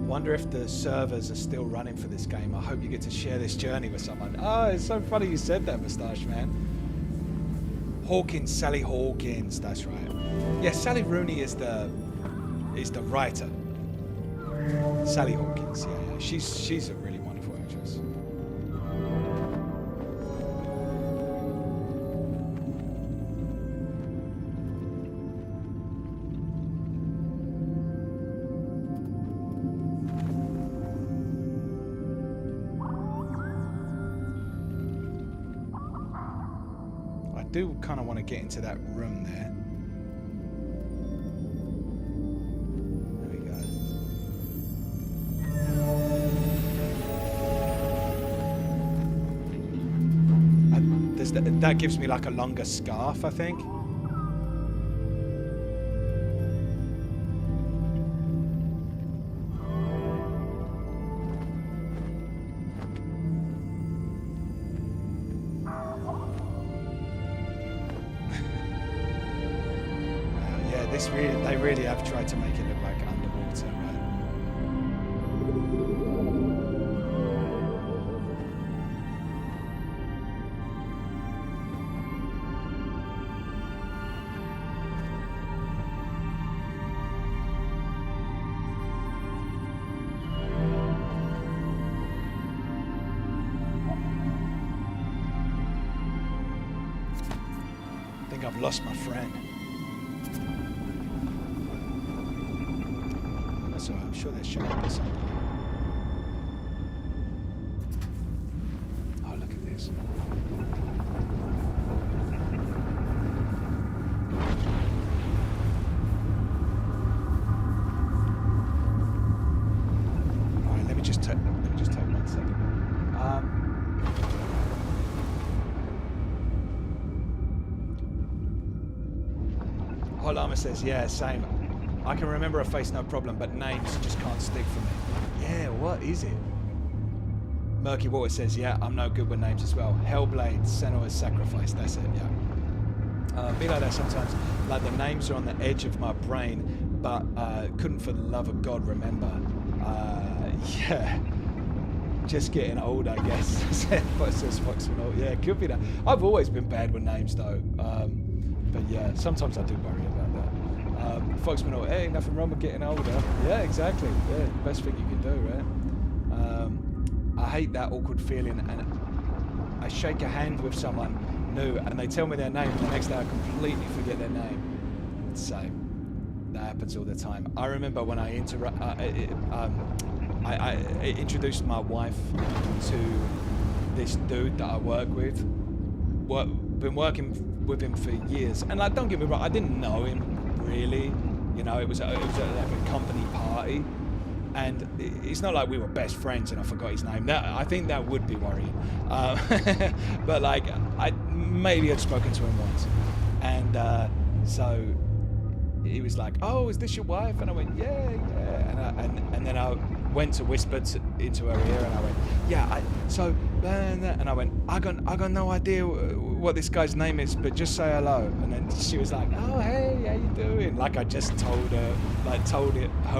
Wonder if the servers are still running for this game. I hope you get to share this journey with someone. Oh, it's so funny you said that, Moustache Man. Hawkins, Sally Hawkins, that's right. Yeah, Sally Rooney is the writer. Sally Hawkins, yeah. She's a really wonderful actress. I do kind of want to get into that room there. That gives me like a longer scarf, I think. Yeah, they really have tried to make it look like underwater, right? I've lost my friend. That's alright, I'm sure they're showing up at some point. Oh, look at this. Alright, let me just take 1 second. Summer says, yeah, same. I can remember a face no problem, but names just can't stick for me. Yeah, what is it? Murky Water says, yeah, I'm no good with names as well. Hellblade, Senua's Sacrifice, that's it, yeah. Be like that sometimes. Like the names are on the edge of my brain, but couldn't for the love of God remember. Yeah. Just getting old, I guess. Says Foxmanor. Yeah, it could be that. I've always been bad with names, though. But yeah, sometimes I do worry about that. Foxmanor, hey, nothing wrong with getting older. Yeah, exactly. Yeah, best thing you can do, right? I hate that awkward feeling, and I shake a hand with someone new, and they tell me their name, and the next day I completely forget their name. Same. That happens all the time. I remember when I introduced my wife to this dude that I work with. Been working with him for years, and like, don't get me wrong, I didn't know him really. You know, it was like a company party, and it's not like we were best friends and I forgot his name. I think that would be worrying. But like, I maybe had spoken to him once, and so he was like, "Oh, is this your wife?" And I went, "Yeah, yeah." And then I went to whisper into her ear, and I went, "Yeah." And I went, "I got no idea what this guy's name is, but just say hello." And then she was like, "Oh, hey, how you doing?" Like I just told her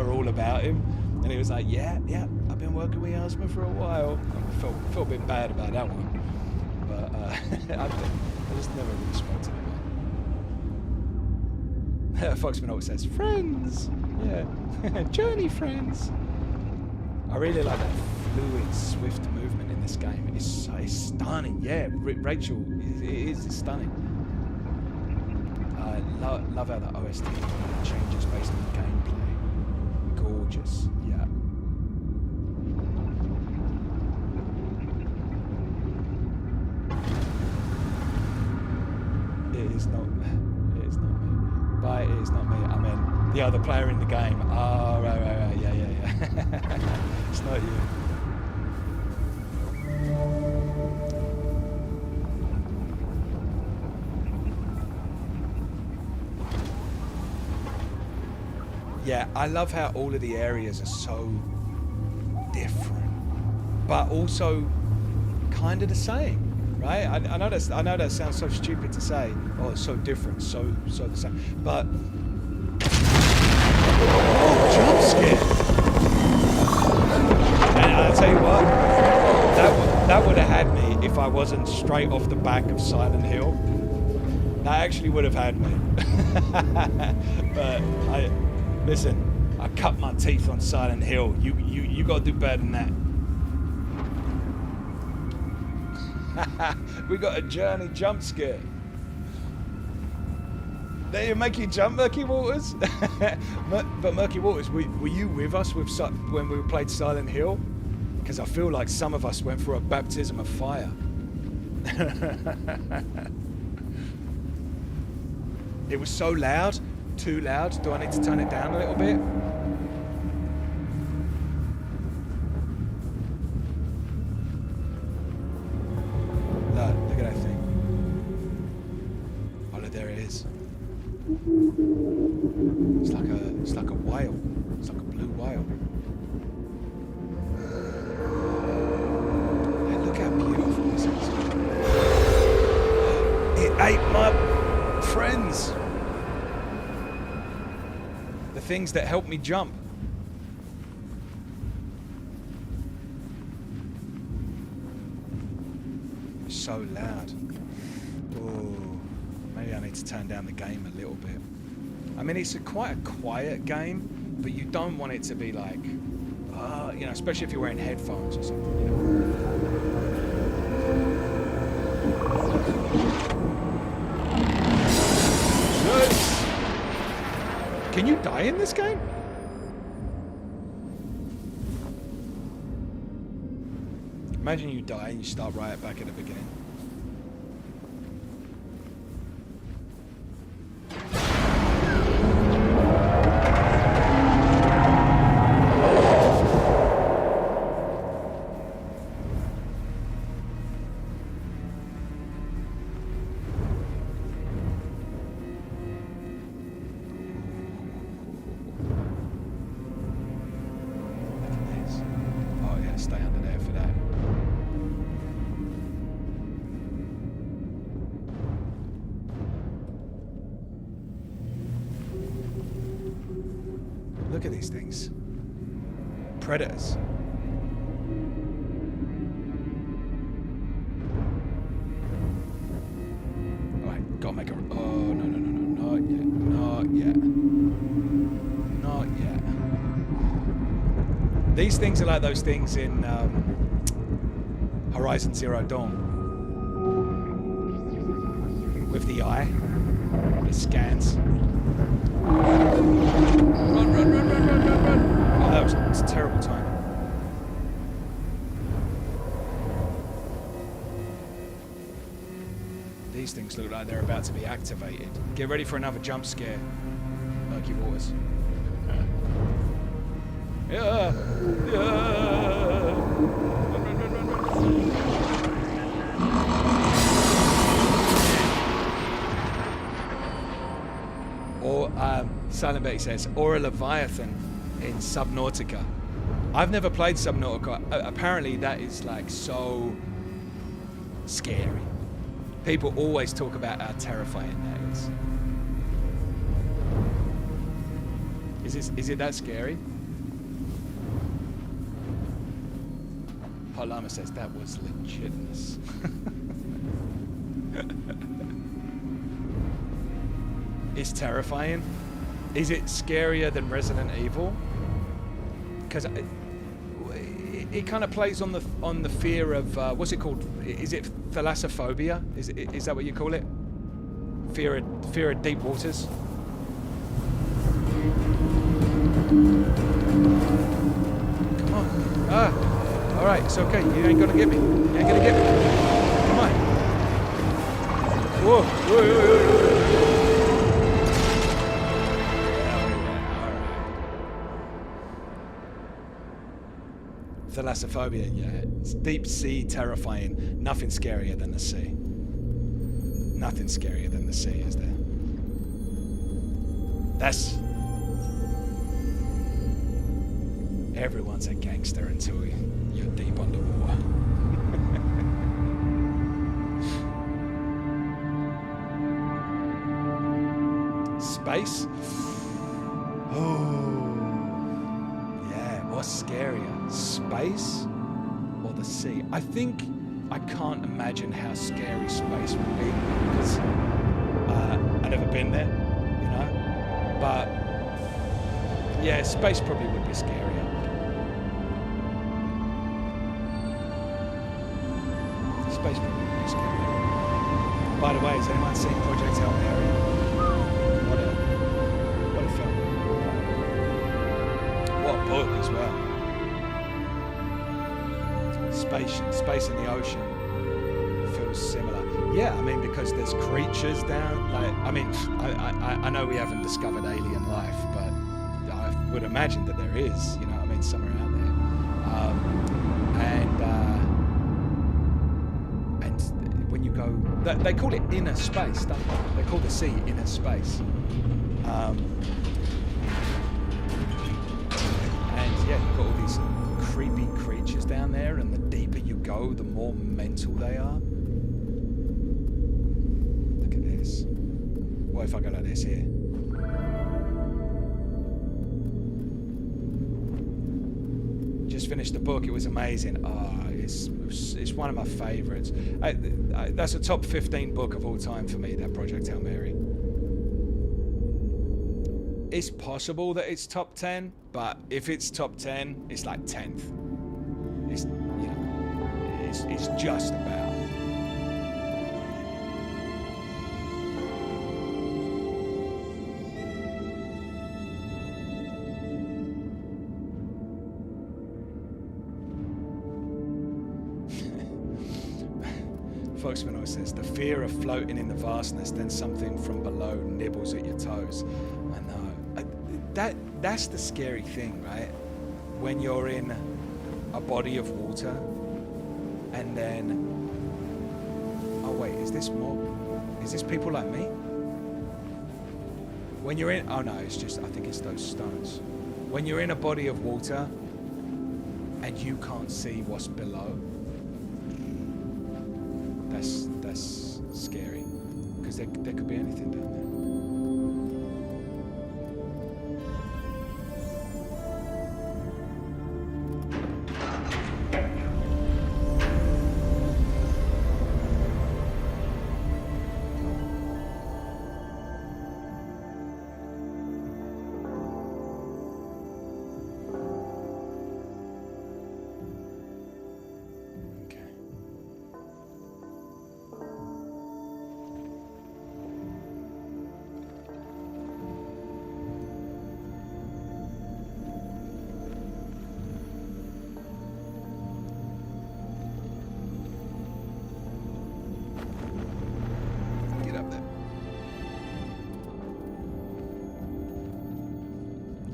all about him, and he was like, "Yeah, I've been working with your husband for a while." I felt a bit bad about that one, but I just never really spoke to him. Foxman always says, "Friends." Yeah. Journey friends. I really like that fluid, swift movement in this game. It's stunning. Yeah, Rachel, it is stunning. I love how the OST changes based on the gameplay. Gorgeous. Yeah. It is not me. But it is not me. I mean, the other player in the game. Oh, right. Yeah. It's not you. Yeah, I love how all of the areas are so different, but also kind of the same. Right? I know that sounds so stupid to say. Oh, it's so different, so the same. But jump scare. And I'll tell you what, that would have had me if I wasn't straight off the back of Silent Hill. That actually would have had me. But listen, I cut my teeth on Silent Hill. You got to do better than that. We got a Journey jump scare. They make you jump, Murky Waters. But Murky Waters, were you with us when we played Silent Hill? Because I feel like some of us went through a baptism of fire. It was so loud, too loud. Do I need to turn it down a little bit? Look at that thing. Oh, look, there it is. It's like a whale. It's like a blue whale. Hey, look how beautiful this is. It ate my friends. The things that help me jump. So loud. Oh, maybe I need to turn down the game a little bit. I mean, it's quite a quiet game, but you don't want it to be like, you know, especially if you're wearing headphones or something. You know? Yes. Can you die in this game? Imagine you die and you start right back at the beginning. Look at these things. Predators. Alright, gotta make a... Oh, no. Not yet. These things are like those things in Horizon Zero Dawn. With the eye. It scans. Run. Oh, that was terrible timing. These things look like they're about to be activated. Get ready for another jump scare, Murky Waters. Yeah. Run. Or, Silent Betty says, or a Leviathan in Subnautica. I've never played Subnautica. Apparently that is like so scary. People always talk about how terrifying that is. Is it that scary? Hot Llama says that was legitness. It's terrifying. Is it scarier than Resident Evil? Because it kind of plays on the fear of what's it called? Is it thalassophobia? Is that what you call it? Fear of deep waters. Come on. All right. It's okay. You ain't gonna get me. You ain't gonna get me. Come on. Whoa. Thalassophobia, yeah. It's deep sea terrifying. Nothing scarier than the sea. Nothing scarier than the sea, is there? That's... Everyone's a gangster until you're deep underwater. Space? Oh... What's scarier, space or the sea? I think I can't imagine how scary space would be because I've never been there, you know. But yeah, space probably would be scarier. Space probably would be scarier. By the way, has anyone seen Project Hail Mary? What a film. What a book as well. Space in the ocean feels similar. Yeah, I mean, because there's creatures down. Like, I mean, I know we haven't discovered alien life, but I would imagine that there is. You know, I mean, somewhere out there. And when you go, they call it inner space, don't they? They call the sea inner space. And yeah, you've got all these creepy creatures down there, and the deeper you go, the more mental they are. Look at this. What if I go like this here? Just finished the book. It was amazing. It's one of my favorites. That's a top 15 book of all time for me, that Project Hail Mary. It's possible that it's top 10, but if it's top 10, it's like 10th. It's, you know, it's just about. Foxman always says, the fear of floating in the vastness, then something from below nibbles at your toes. I know. That's the scary thing, right? When you're in a body of water and then... Oh wait, is this people like me? When you're in... Oh no, it's just, I think it's those stones. When you're in a body of water and you can't see what's below, that's scary. Because there could be anything down there.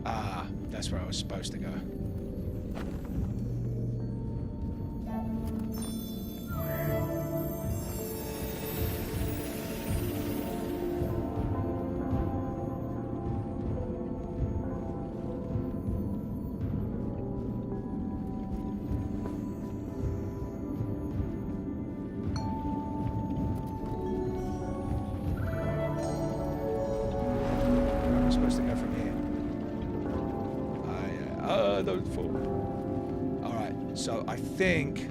Ah, that's where I was supposed to go. So I think,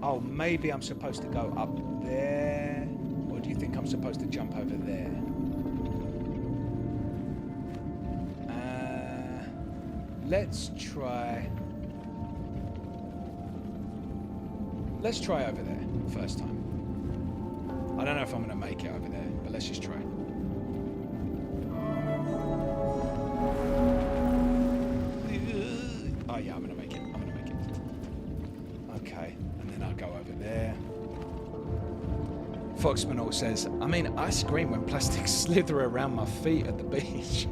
oh, maybe I'm supposed to go up there, or do you think I'm supposed to jump over there? Let's try over there first time. I don't know if I'm gonna make it over there, but let's just try. Oh yeah, I'm gonna make it. Okay, and then I'll go over there. Foxmanor says, I mean, I scream when plastics slither around my feet at the beach.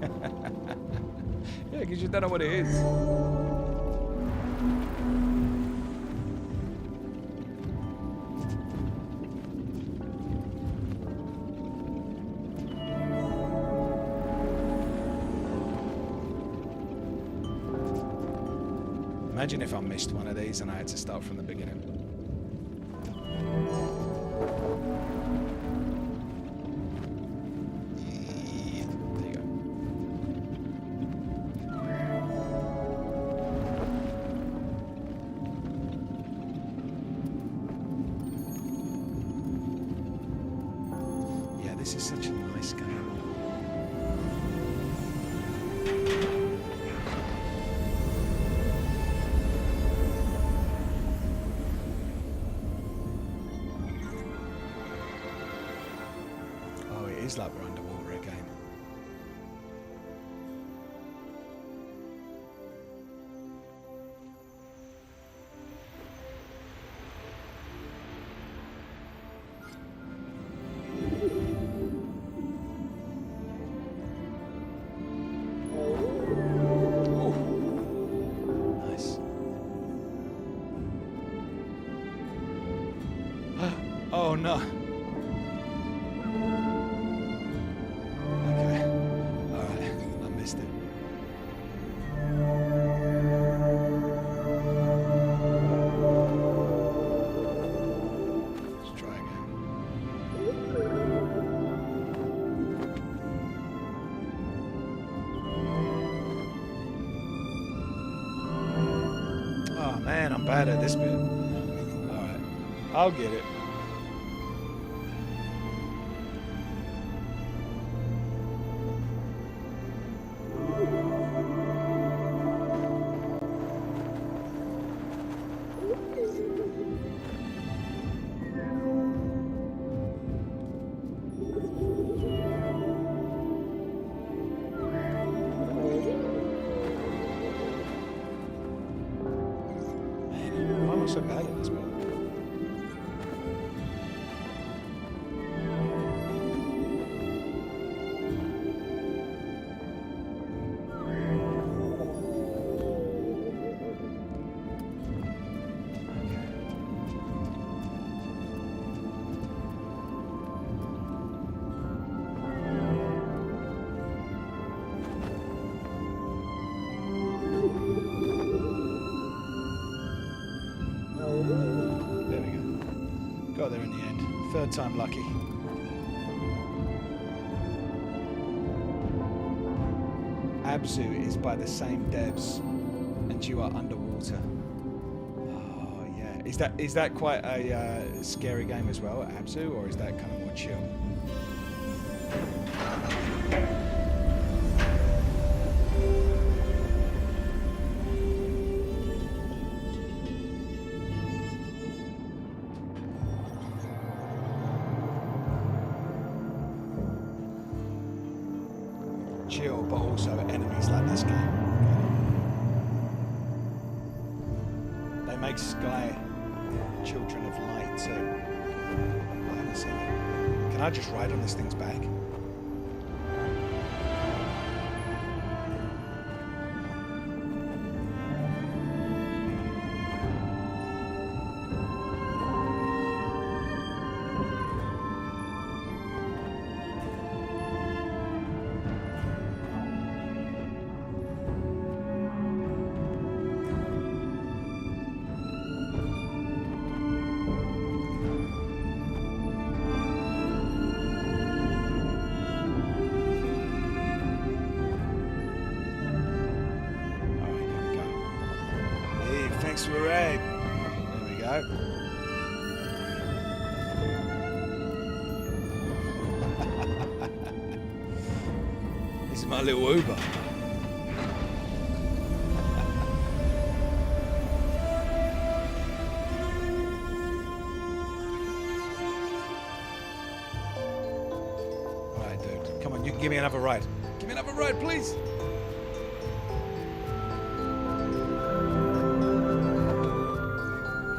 Yeah, because you don't know what it is. Imagine if I missed one of these and I had to start from the beginning. There you go. Yeah, this is such a nice game. It's like we're underwater again. Ooh. Nice. Oh no. Man, I'm bad at this bit. Alright. I'll get it. So bad at this bit. There we go. Got there in the end. Third time lucky. Abzu is by the same devs, and you are underwater. Oh yeah. Is that quite a scary game as well, Abzu, or is that kind of more chill? Chill, but also enemies like this game. They make Sky Children of Light too. I haven't seen it. Can I just ride on this thing's back? Thanks for the raid. There we go. This is my little Uber. Alright, dude. Come on, you can give me another ride. Give me another ride, please.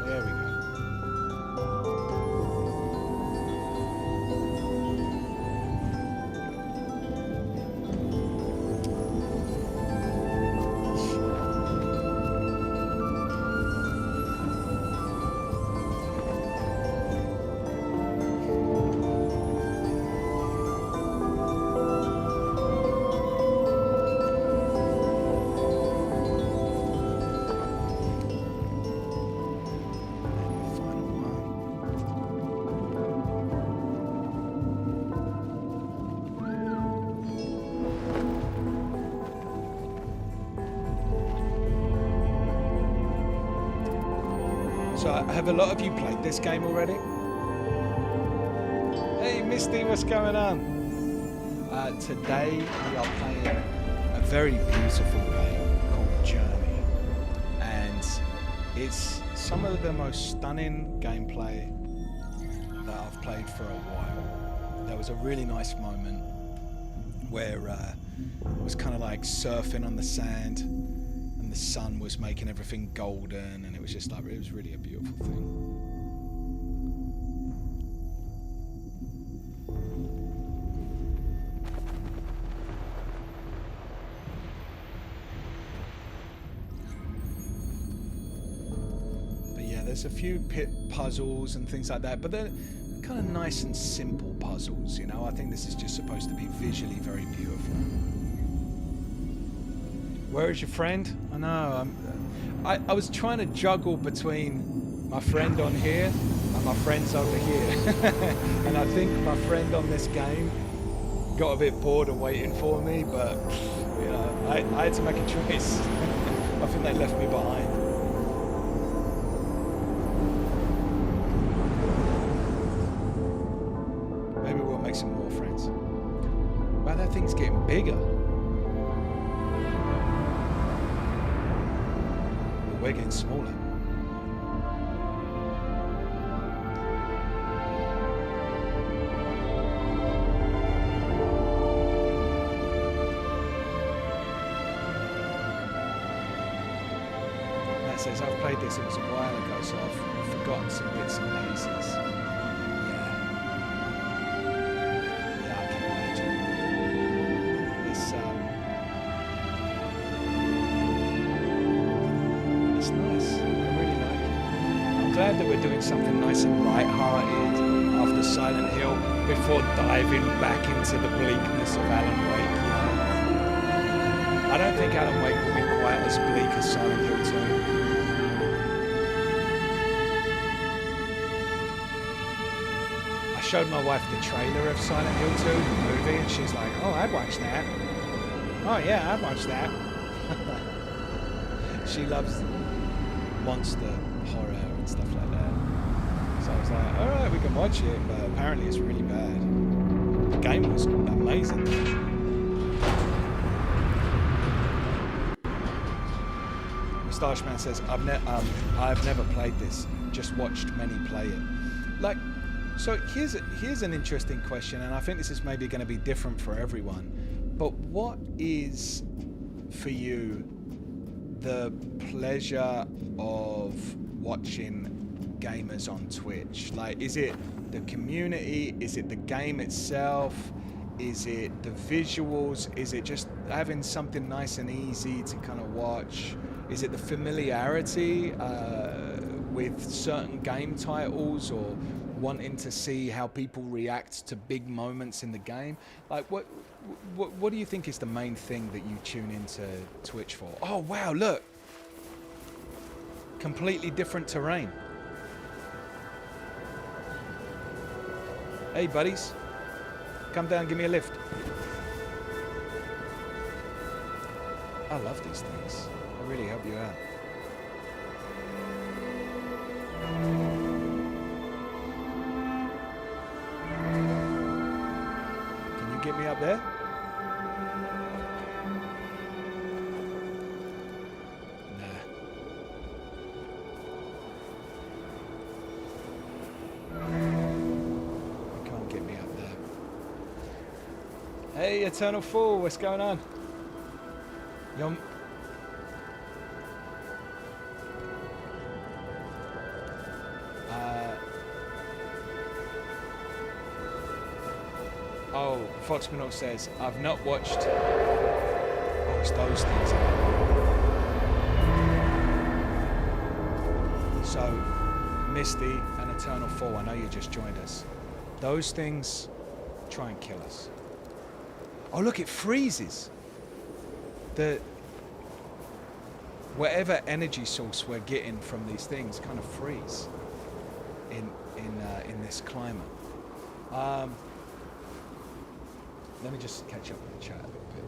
There we go. So have a lot of you played this game already? Hey Misty, what's going on? Today we are playing a very beautiful game called Journey, and it's some of the most stunning gameplay that I've played for a while. There was a really nice moment where it was kind of like surfing on the sand, and the sun was making everything golden, and it was just like, it was really a beautiful thing. But yeah, there's a few pit puzzles and things like that, but they're kind of nice and simple puzzles, you know. I think this is just supposed to be visually very beautiful. Where is your friend? I know, I was trying to juggle between my friend on here and my friends over here. And I think my friend on this game got a bit bored of waiting for me, but you know, I had to make a choice. I think they left me behind. Maybe we'll make some more friends. Wow, that thing's getting bigger. We're getting smaller. That says I've played this, it was a while ago, so I've forgotten some bits and pieces. Yeah, I can imagine. It's nice. I really like it. I'm glad that we're doing something nice and light-hearted after Silent Hill before diving back into the bleakness of Alan Wake. You know? I don't think Alan Wake will be quite as bleak as Silent Hill 2. I showed my wife the trailer of Silent Hill 2, the movie, and she's like, "Oh, I'd watch that. Oh yeah, I'd watch that." She loves monster horror and stuff like that. So I was like, alright, we can watch it, but apparently it's really bad. The game was amazing. Moustache Man says, I've never played this, just watched many play it. Like, so here's an interesting question, and I think this is maybe going to be different for everyone, but what is, for you, the pleasure of watching gamers on Twitch? Like, is it the community? Is it the game itself? Is it the visuals? Is it just having something nice and easy to kind of watch? Is it the familiarity with certain game titles, or wanting to see how people react to big moments in the game? Like, what do you think is the main thing that you tune into Twitch for? Oh wow, look, completely different terrain. Hey buddies, come down, give me a lift. I love these things. They really help you out. Can you get me up there? Hey, Eternal Fool, what's going on? You're... Oh, Foxmanor says, I've not watched... Oh, it's those things. So, Misty and Eternal Fool, I know you just joined us. Those things try and kill us. Oh, look, it freezes. Whatever energy source we're getting from these things kind of freeze in this climate. Let me just catch up with the chat a little bit.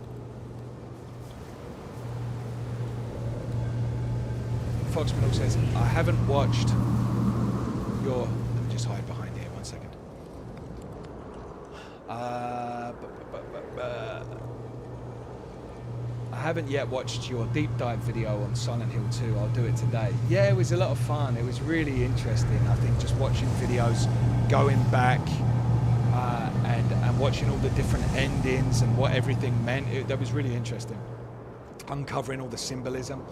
Foxmanor says, I haven't watched your... Let me just hide behind here 1 second. I haven't yet watched your deep dive video on Silent Hill 2. I'll do it today. Yeah, it was a lot of fun. It was really interesting. I think just watching videos, going back, and watching all the different endings and what everything meant. That was really interesting. Uncovering all the symbolism.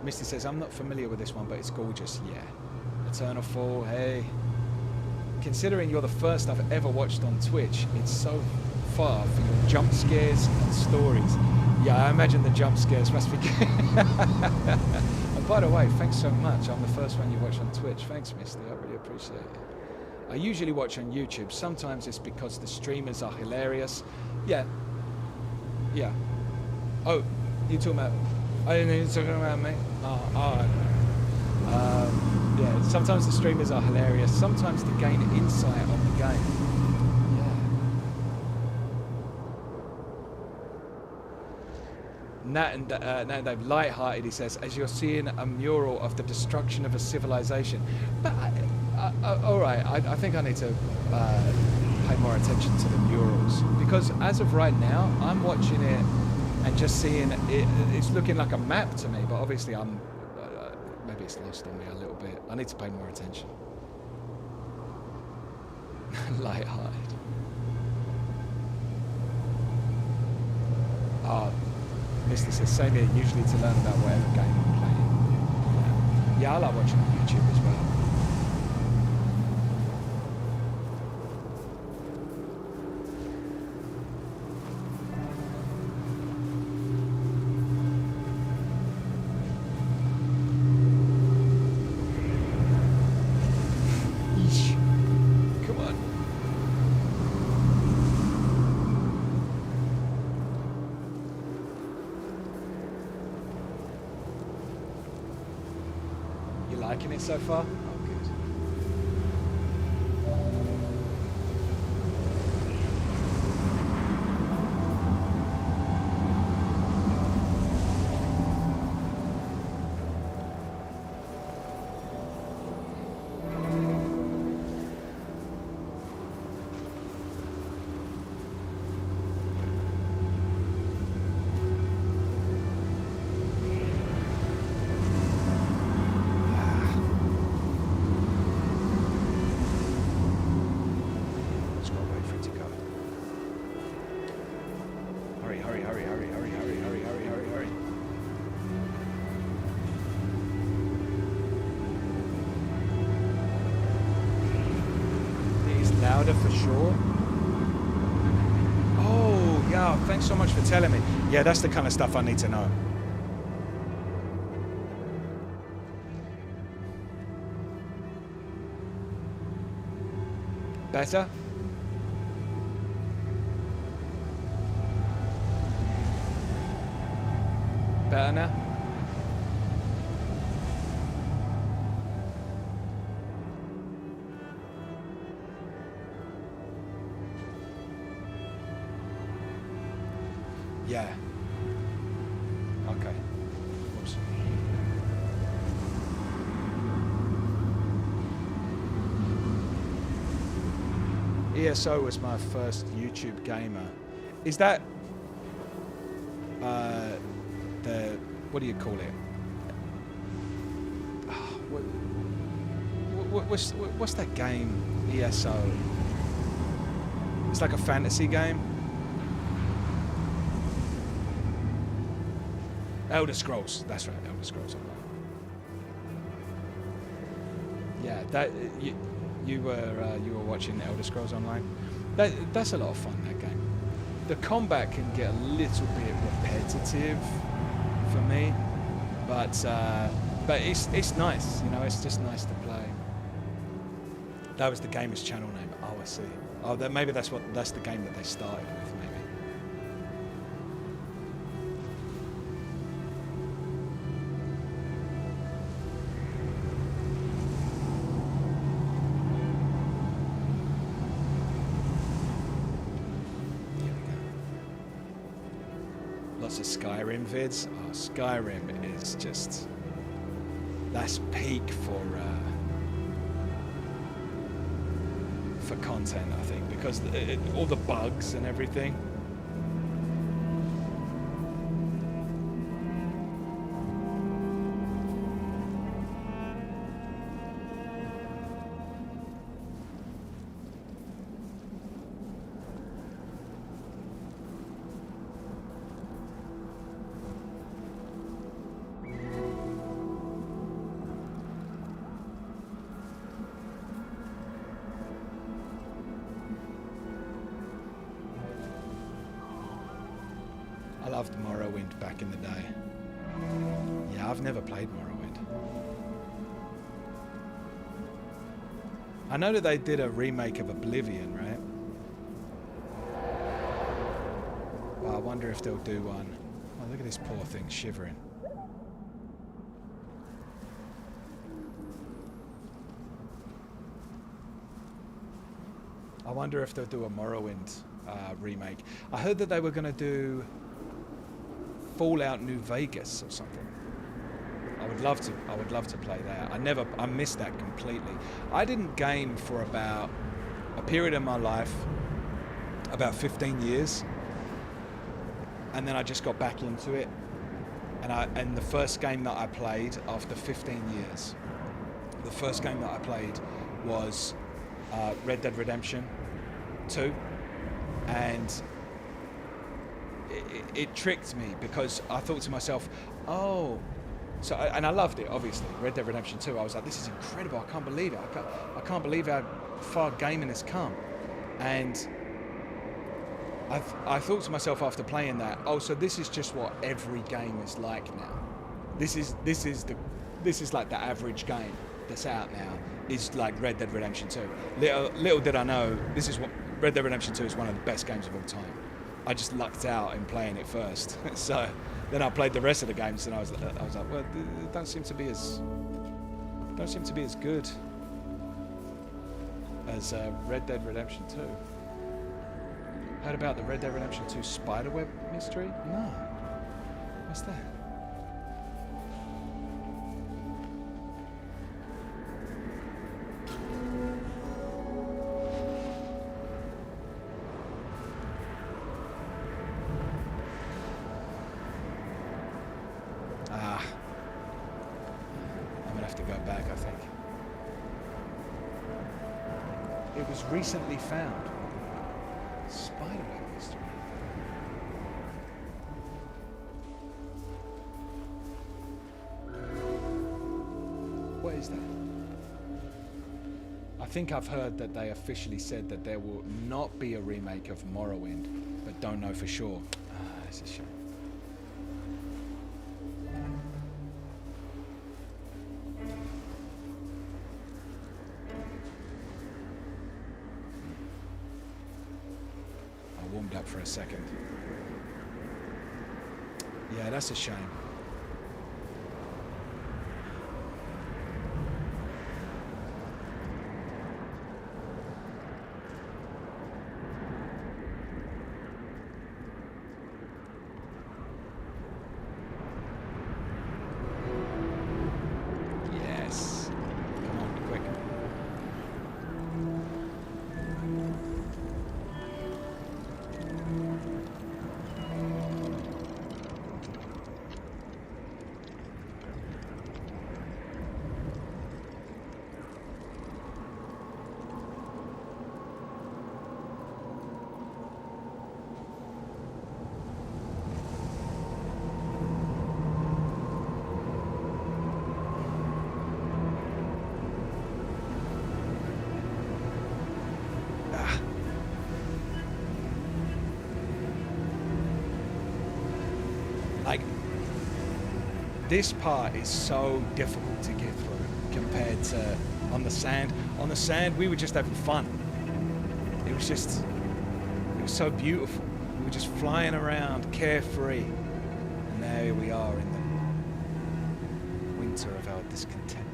Misty says, I'm not familiar with this one, but it's gorgeous. Yeah. Eternal Fall, hey. Considering you're the first I've ever watched on Twitch, it's so far for your jump scares and stories. Yeah, I imagine the jump scares must be good. And by the way, thanks so much. I'm the first one you watch on Twitch. Thanks, Misty. I really appreciate it. I usually watch on YouTube. Sometimes it's because the streamers are hilarious. Yeah. Yeah. Oh, you talking about... I didn't know you were talking about me. Yeah, sometimes the streamers are hilarious. Sometimes to gain insight on the game. Nat and Dave, light-hearted, he says, as you're seeing a mural of the destruction of a civilization. But, all right, I think I need to pay more attention to the murals. Because as of right now, I'm watching it and just seeing it, it's looking like a map to me, but obviously I'm, maybe it's lost on me a little bit. I need to pay more attention. Light-hearted. Misty says, same here, usually to learn about whatever game I'm playing. Yeah, I like watching on YouTube as well. Come on. Liking it so far? Oh, good. For sure. Oh, yeah, thanks so much for telling me. Yeah, that's the kind of stuff I need to know. Better? Better now? Yeah. Okay. Oops. ESO was my first YouTube gamer. Is that the what do you call it? What's that game? ESO. It's like a fantasy game. Elder Scrolls. That's right. Elder Scrolls Online. Yeah, that you were watching Elder Scrolls Online. That's a lot of fun. That game. The combat can get a little bit repetitive for me, but it's nice. You know, it's just nice to play. That was the gamer's channel name. Oh, I see. Oh, maybe that's the game that they started with. Maybe. Here we go. Lots of Skyrim vids. Oh, Skyrim is just, that's peak for content, I think, because all the bugs and everything. I loved Morrowind back in the day. Yeah, I've never played Morrowind. I know that they did a remake of Oblivion, right? Well, I wonder if they'll do one. Oh, look at this poor thing shivering. I wonder if they'll do a Morrowind remake. I heard that they were going to do Fallout New Vegas or something. I would love to play that. I missed that completely. I didn't game for about a period of my life, about 15 years, and then I just got back into it. And the first game that I played after 15 years, the first game that I played was Red Dead Redemption 2, and it tricked me because I thought to myself, oh, and I loved it, obviously, Red Dead Redemption 2. I was like, this is incredible, I can't believe it. I can't believe how far gaming has come. And I thought to myself after playing that, oh, so this is just what every game is like now. This is like the average game that's out now is like Red Dead Redemption 2. Little did I know, this is what Red Dead Redemption 2 is one of the best games of all time. I just lucked out in playing it first. So then I played the rest of the games, and I was like, well, it don't seem to be as good as Red Dead Redemption 2. Heard about the Red Dead Redemption 2 Spiderweb mystery? No. What's that? Recently found. Spiderweb mystery. What is that? I think I've heard that they officially said that there will not be a remake of Morrowind, but don't know for sure. That's a shame. Up for a second. Yeah, that's a shame. Yes. Come on, quick. Like, this part is so difficult to get through compared to on the sand. On the sand, we were just having fun. It was so beautiful. We were just flying around, carefree. And there we are in the winter of our discontent.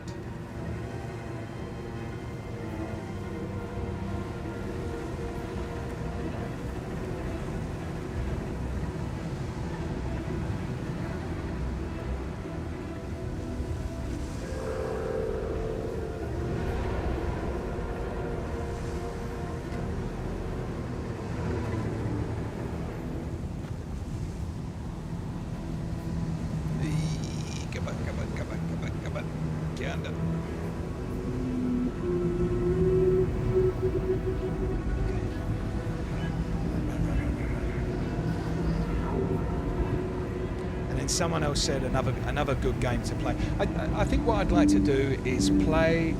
Come on. Get under. And then someone else said another good game to play. I think what I'd like to do is play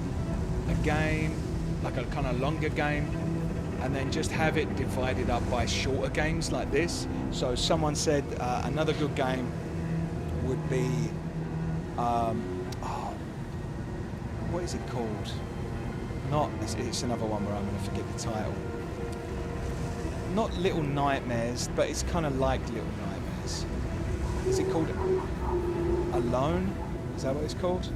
a game, like a kind of longer game, and then just have it divided up by shorter games like this. So someone said another good game would be, what is it called? It's another one where I'm going to forget the title. Not Little Nightmares, but it's kind of like Little Nightmares. Is it called Alone? Is that what it's called?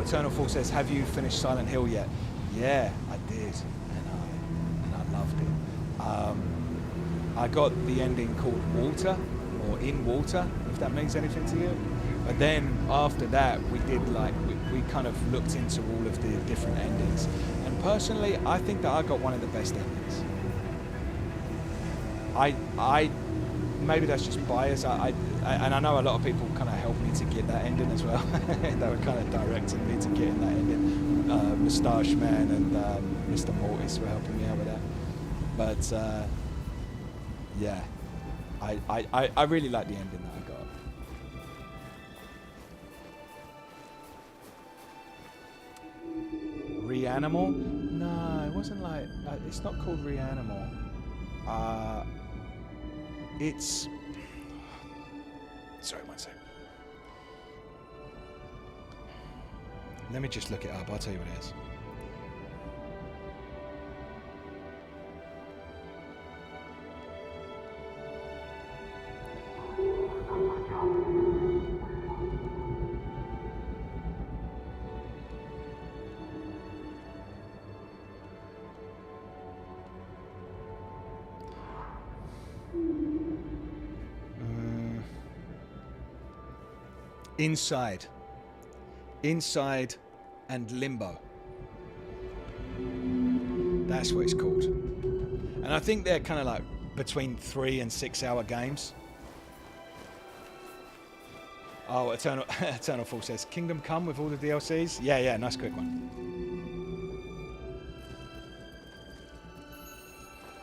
Eternal Fall says, have you finished Silent Hill yet? Yeah, I did, and I loved it. I got the ending called Water, or In Water, if that means anything to you. But then after that, we did we kind of looked into all of the different endings. And personally, I think that I got one of the best endings. I maybe that's just bias. And I know a lot of people kind of helped me to get that ending as well. They were kind of directing me to getting that ending. Moustache Man and Mr. Mortis were helping me out with that. But yeah, I really like the ending that I got. Reanimal? No, it wasn't like. It's not called Reanimal. It's. Sorry, one second. Let me just look it up. I'll tell you what it is. Inside and Limbo. That's what it's called. And I think they're kind of like between 3 and 6 hour games. Oh, Eternal Fall says, Kingdom Come with all the DLCs? Yeah, nice quick one.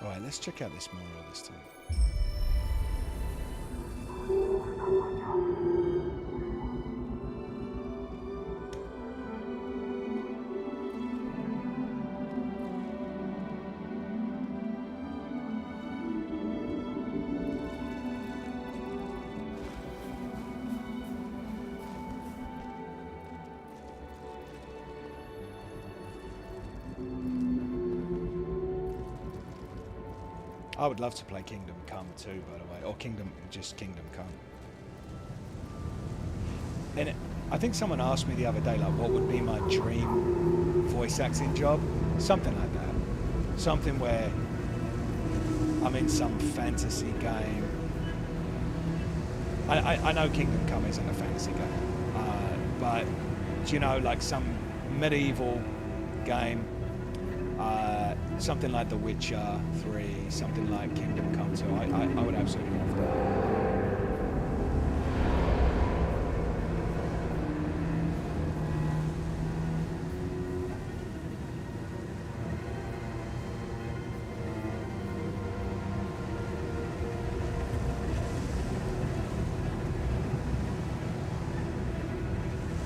Alright, let's check out this more of this time. I would love to play Kingdom Come too, by the way, or Kingdom Come. And I think someone asked me the other day, like, what would be my dream voice acting job? Something like that. Something where I'm in some fantasy game. I know Kingdom Come isn't a fantasy game, but you know, like some medieval game. Something like The Witcher 3, something like Kingdom Come 2. I would absolutely love that.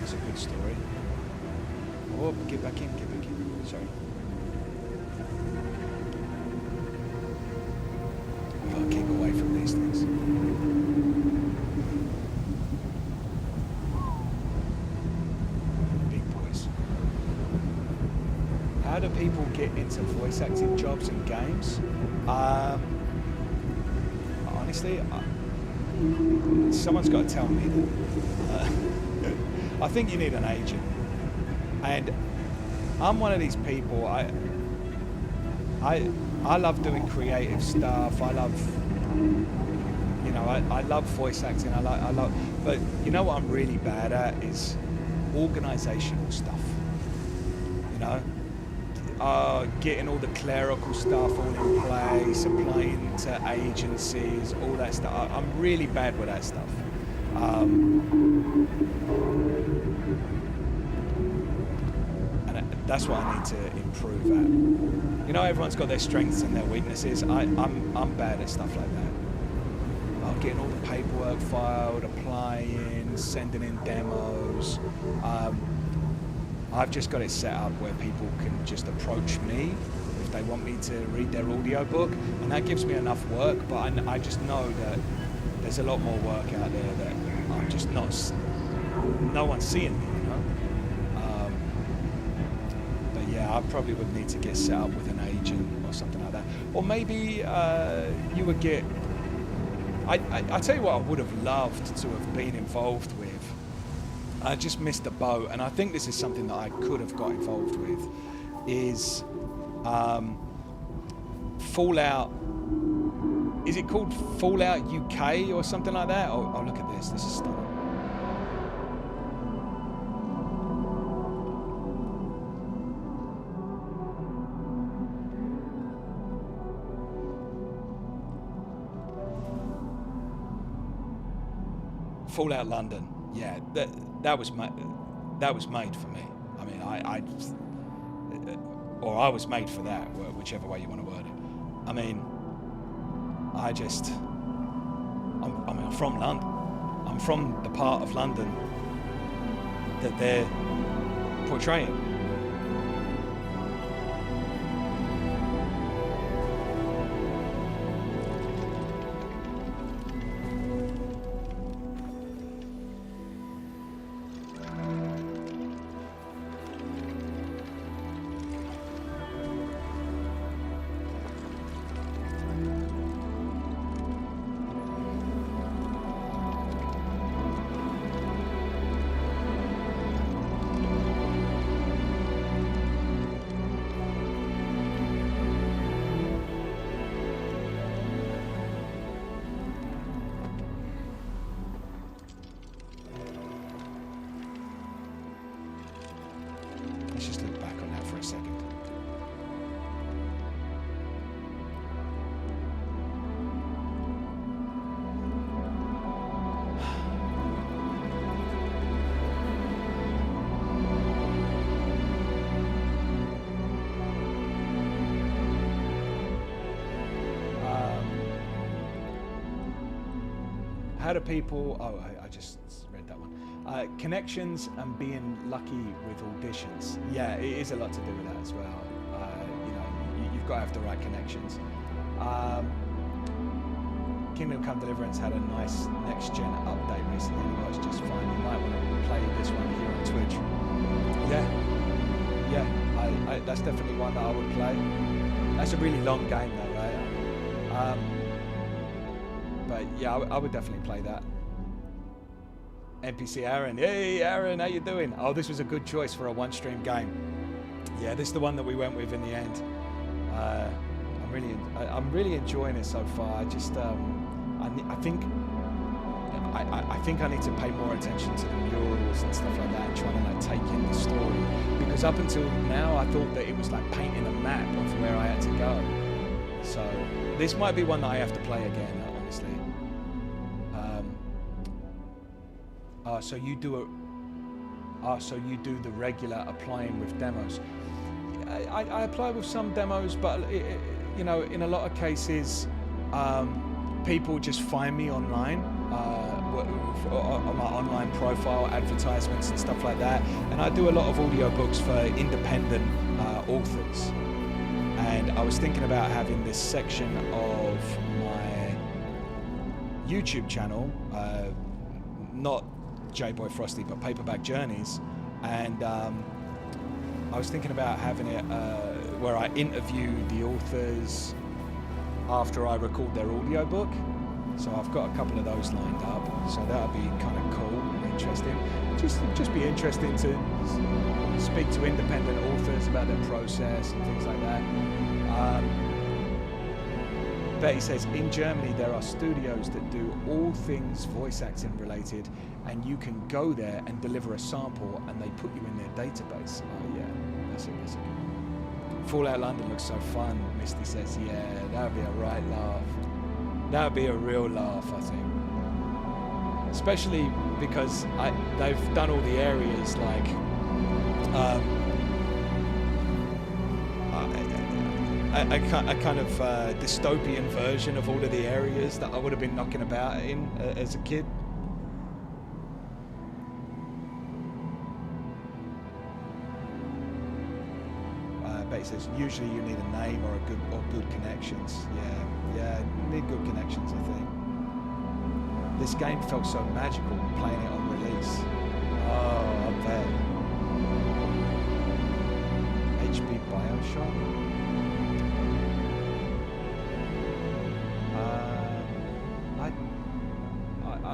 It's a good story. Oh, get back in. Sorry. how do people get into voice acting jobs in games? Honestly, someone's got to tell me that. I think you need an agent, and I'm one of these people. I love doing creative stuff. I love, you know, I love voice acting. I love, but you know what I'm really bad at is organizational stuff. You know, getting all the clerical stuff all in place, applying to agencies, all that stuff. I'm really bad with that stuff. And that's what I need to improve at. You know, everyone's got their strengths and their weaknesses. I'm bad at stuff like that. Getting all the paperwork filed, applying, sending in demos. I've just got it set up where people can just approach me if they want me to read their audiobook, and that gives me enough work, but I just know that there's a lot more work out there that I'm just no one's seeing me, you know? But yeah, I probably would need to get set up with an agent or something like that. Or maybe you would get... I tell you what I would have loved to have been involved with. I just missed the boat, and I think this is something that I could have got involved with, is Fallout. Is it called Fallout UK or something like that? Oh, look at this. This is stunning. Fallout London. Yeah, that was made for me. I mean, I was made for that, whichever way you want to word it. I mean, I'm from London. I'm from the part of London that they're portraying. Let's just look back on that for a second. How do people... Oh, I just read that one. Connections and being lucky with auditions. Yeah, it is a lot to do with that as well. You know, you've got to have the right connections. Kingdom Come Deliverance had a nice next-gen update recently. It works just fine. You might want to play this one here on Twitch. Yeah, that's definitely one that I would play. That's a really long game though, right? But yeah, I would definitely play that. NPC Aaron, hey Aaron, how you doing? Oh, this was a good choice for a one-stream game. Yeah, this is the one that we went with in the end. I'm really enjoying it so far. I just, I think I need to pay more attention to the murals and stuff like that, and trying to like take in the story. Because up until now, I thought that it was like painting a map of where I had to go. So this might be one that I have to play again, honestly. So you do the regular applying with demos. I apply with some demos, but you know, in a lot of cases, people just find me online on my online profile, advertisements and stuff like that. And I do a lot of audiobooks for independent authors. And I was thinking about having this section of my YouTube channel, not J-Boy Frosty, but Paperback Journeys, and I I was thinking about having it where I interview the authors after I record their audiobook. So I've got a couple of those lined up. So that would be kind of cool and interesting. Just be interesting to speak to independent authors about their process and things like that. Betty says, in Germany there are studios that do all things voice acting related, and you can go there and deliver a sample and they put you in their database. Oh yeah, that's a good. Fallout London looks so fun, Misty says. Yeah, that would be a right laugh. That would be a real laugh, I think. Especially because they've done all the areas like a kind of dystopian version of all of the areas that I would have been knocking about in as a kid. Betty says usually you need a name or good connections. Yeah, you need good connections, I think. This game felt so magical playing it on release. Oh, I bet. HP Bioshock.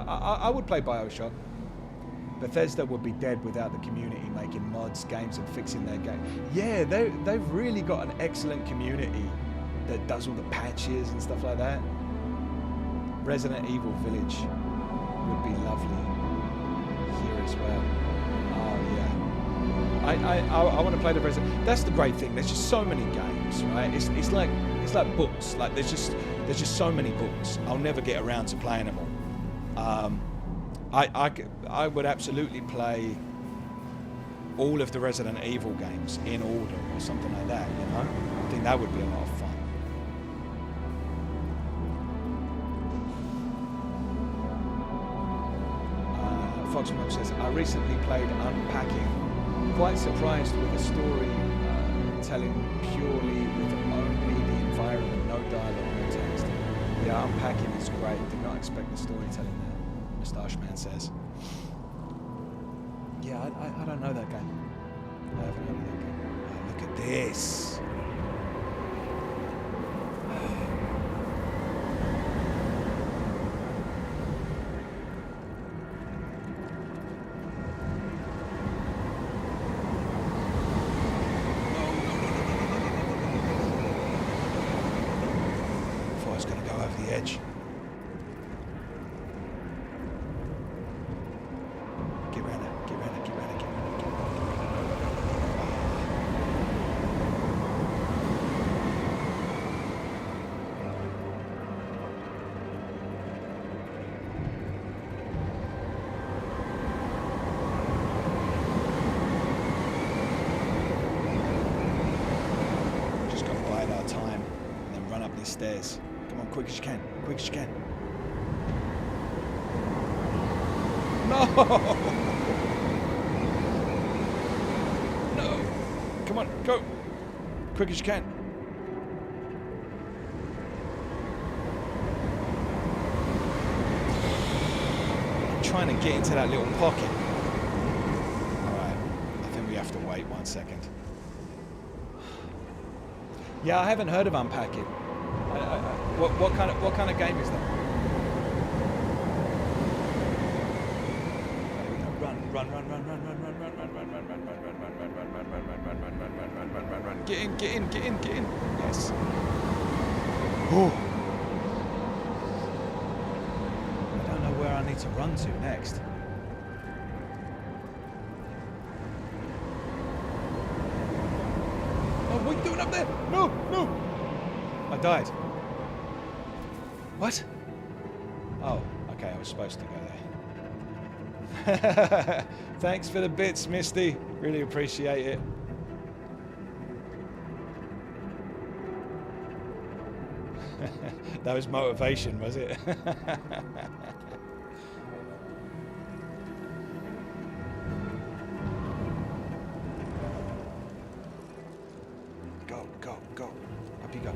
I would play Bioshock. Bethesda would be dead without the community making mods, games, and fixing their game. Yeah, they've really got an excellent community that does all the patches and stuff like that. Resident Evil Village would be lovely here as well. Oh yeah. I want to play the Resident. That's the great thing. There's just so many games, right? It's like books. Like there's just so many books. I'll never get around to playing them all. I would absolutely play all of the Resident Evil games in order or something like that, you know? I think that would be a lot of fun. Foxmilk says, I recently played Unpacking. Quite surprised with the story telling purely with only the environment, no dialogue, no text. Yeah, Unpacking is great. Did not expect the storytelling there. Moustache Man says. Yeah, I don't know that game. I haven't heard of that game. Oh, look at this. Thought I was going to go over the edge. Stairs. Come on, quick as you can. Quick as you can. No! No! Come on, go! Quick as you can. I'm trying to get into that little pocket. Alright, I think we have to wait 1 second. Yeah, I haven't heard of Unpacking. What kind of game is that? Run. Get in. Yes. Oh. I don't know where I need to run to next. Oh, what are you doing up there? No. I died. What? Oh, okay, I was supposed to go there. Thanks for the bits, Misty. Really appreciate it. That was motivation, was it? Go. Up you go.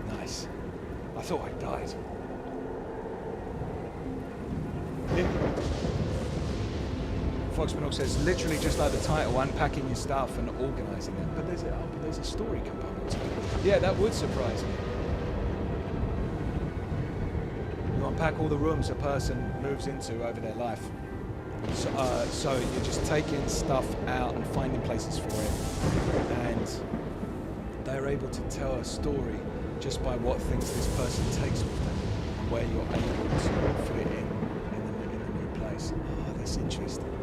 Nice. I thought I died. Fox Minnock says, literally just like the title, unpacking your stuff and organising it. But there's a story component to it. Yeah, that would surprise me. You unpack all the rooms a person moves into over their life. So you're just taking stuff out and finding places for it. And they're able to tell a story just by what things this person takes with them and where you're able to fit it in the new place. Oh, that's interesting.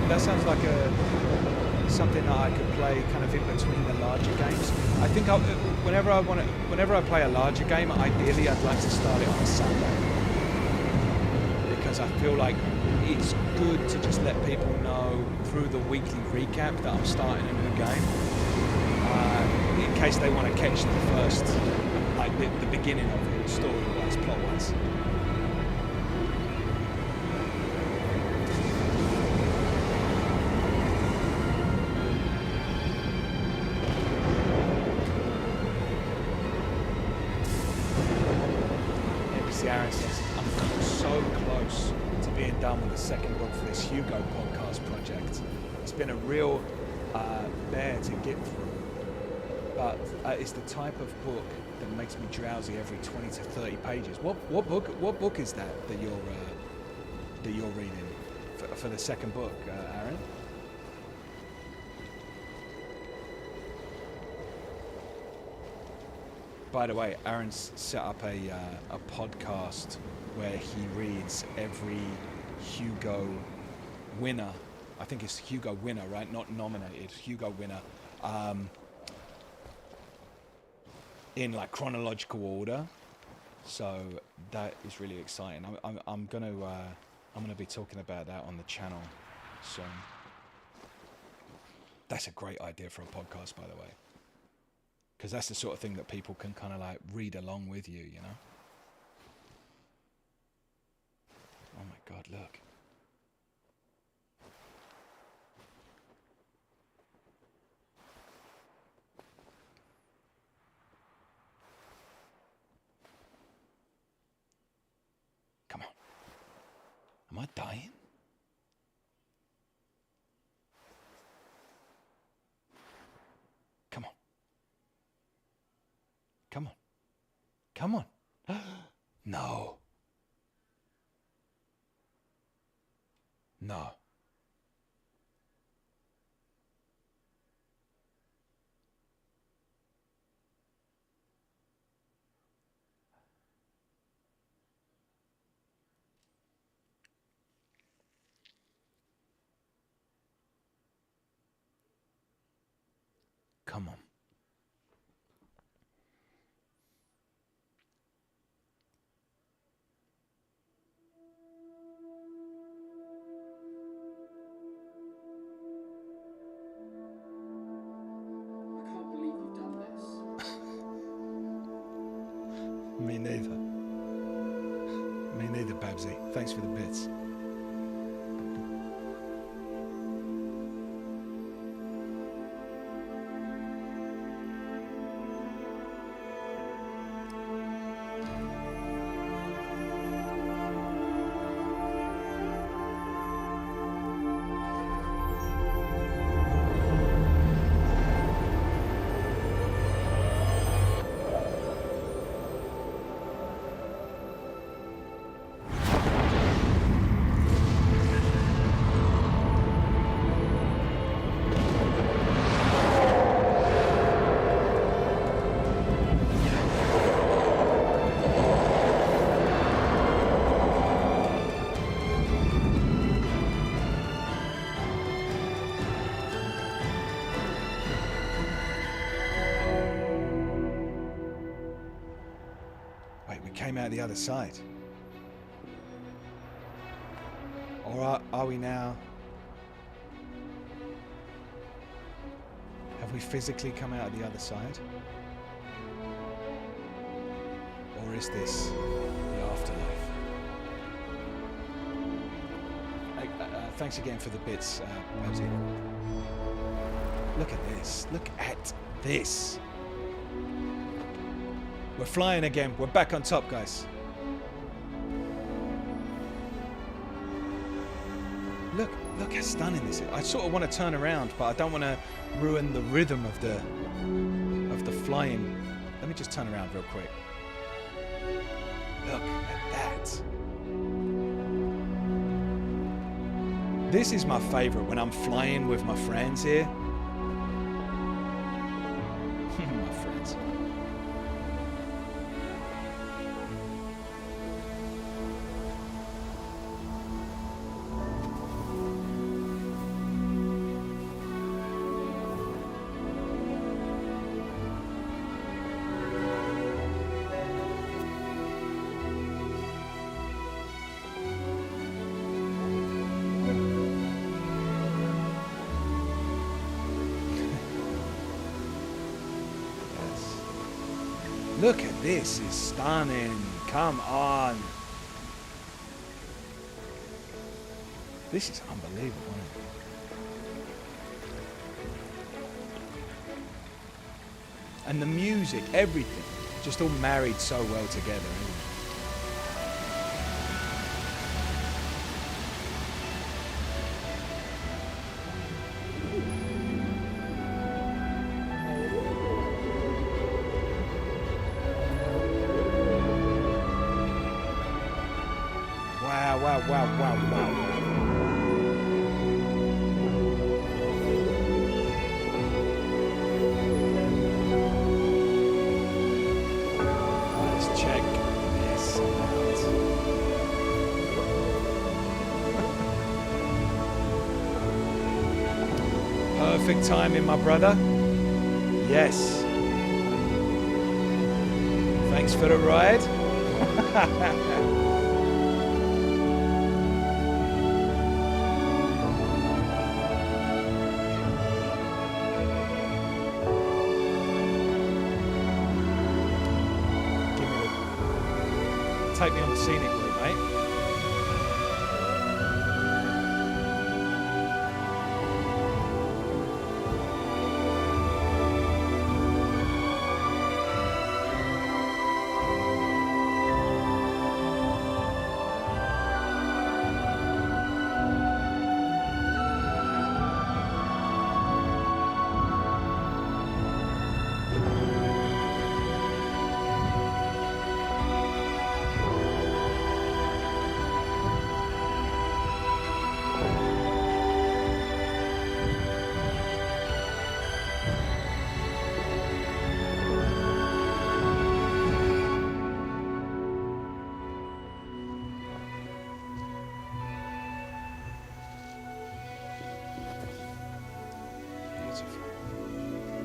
That sounds like something that I could play kind of in between the larger games. I think whenever I play a larger game, ideally I'd like to start it on a Sunday, because I feel like it's good to just let people know through the weekly recap that I'm starting a new game, in case they want to catch the first, like the beginning of it, story-wise, plot-wise. Aaron says, I'm so close to being done with the second book for this Hugo podcast project. It's been a real bear to get through, but it's the type of book that makes me drowsy every 20 to 30 pages. What book is that you're reading for the second book, Aaron? By the way, Aaron's set up a podcast where he reads every Hugo winner. I think it's Hugo winner, right? Not nominated, Hugo winner. In like chronological order. So that is really exciting. I'm gonna be talking about that on the channel soon. That's a great idea for a podcast, by the way. Because that's the sort of thing that people can kind of like read along with you, you know? Oh my God, look. Come on. Am I dying? Come on. Come on. Come on. No. No. Come on. Me neither. Me neither, Babsy. Thanks for the bits. came out the other side. Or are we now? Have we physically come out of the other side? Or is this the afterlife? Thanks again for the bits, Posey. Look at this. Look at this. We're flying again. We're back on top, guys. Look how stunning this is. I sort of want to turn around, but I don't want to ruin the rhythm of the flying. Let me just turn around real quick. Look at that. This is my favorite when I'm flying with my friends here. My friends. Look at this, it's stunning. Come on. This is unbelievable, isn't it? And the music, everything, just all married so well together, isn't it? Wow. Let's check this out. Perfect timing, my brother. Yes. Thanks for the ride. Take me on the scenic route, mate.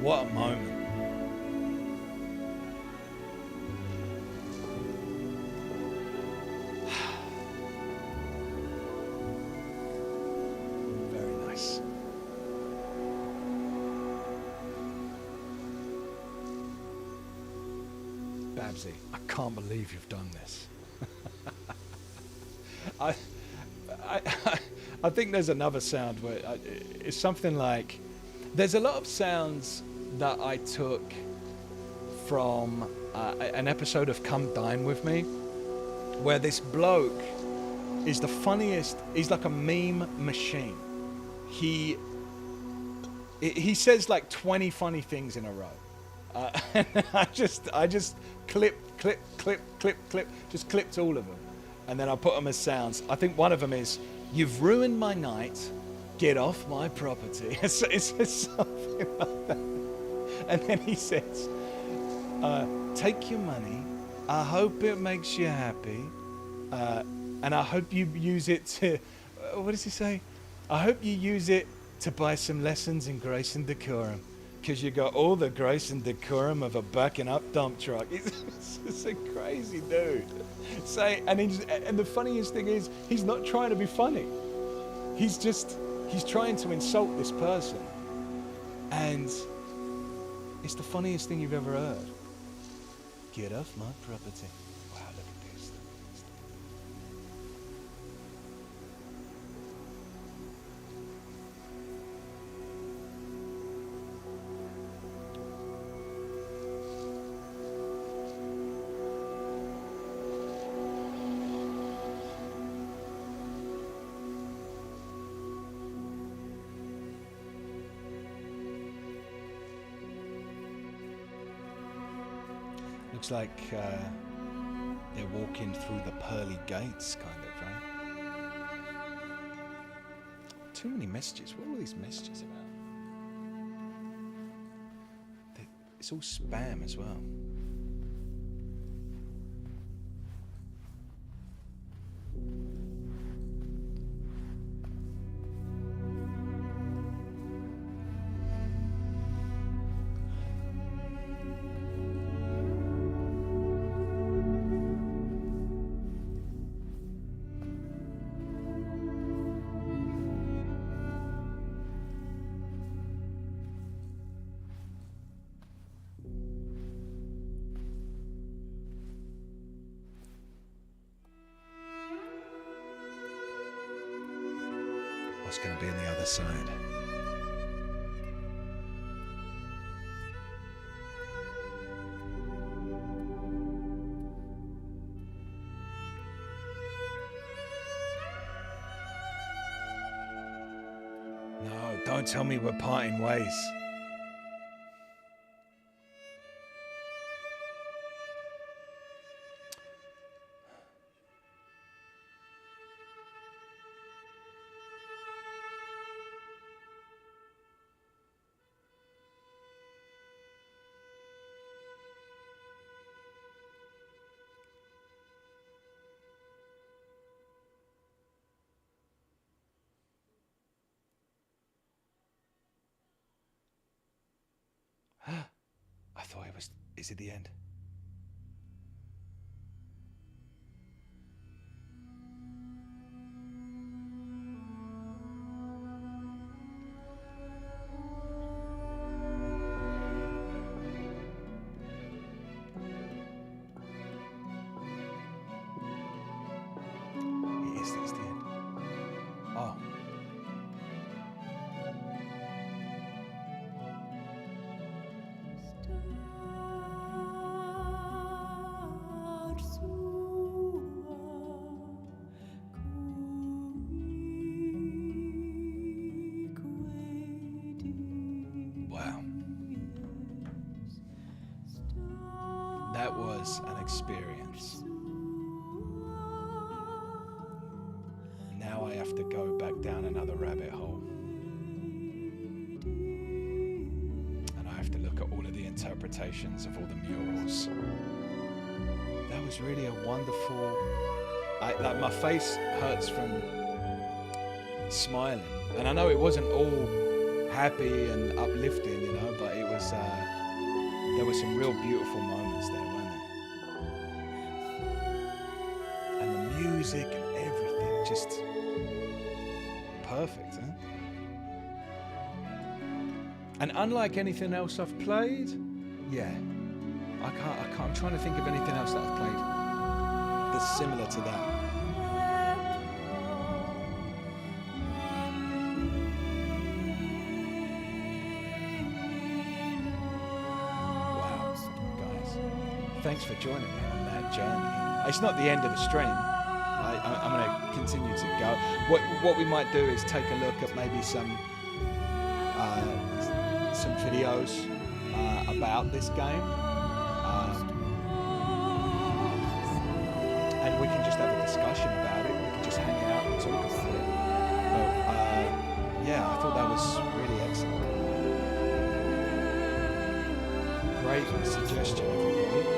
What a moment. Very nice. Babsy, I can't believe you've done this. I think there's another sound where it's something like, there's a lot of sounds that I took from an episode of Come Dine With Me, where this bloke is the funniest. He's like a meme machine. He says like 20 funny things in a row. And I just clip, just clipped all of them. And then I put them as sounds. I think one of them is, "You've ruined my night. Get off my property." It's something like that. And then he says, "Take your money. I hope it makes you happy. And I hope you use it to," what does he say? "I hope you use it to buy some lessons in grace and decorum. because you got all the grace and decorum of a backing up dump truck. He's just a crazy dude. And the funniest thing is, he's not trying to be funny. He's trying to insult this person. And it's the funniest thing you've ever heard. Get off my property. Wow, look at this. Looks like they're walking through the pearly gates, kind of, right? Too many messages. What are all these messages about? It's all spam as well. What's going to be on the other side? No, don't tell me we're parting ways. I thought it was... Is it the end? It is, that's the end. Oh. Wow. That was an experience. Now I have to go back down another rabbit hole. And I have to look at all of the interpretations of all the murals. That was really a wonderful... like my face hurts from smiling. And I know it wasn't all happy and uplifting, you know, but it was... there were some real beautiful moments there, weren't there? And the music and everything, just perfect, huh? And unlike anything else I've played, yeah, I'm trying to think of anything else that I've played that's similar to that. Thanks for joining me on that journey. It's not the end of the stream. I'm going to continue to go. What we might do is take a look at maybe some videos about this game, and we can just have a discussion about it. We can just hang out and talk about it. But yeah, I thought that was really excellent. Great suggestion, everybody.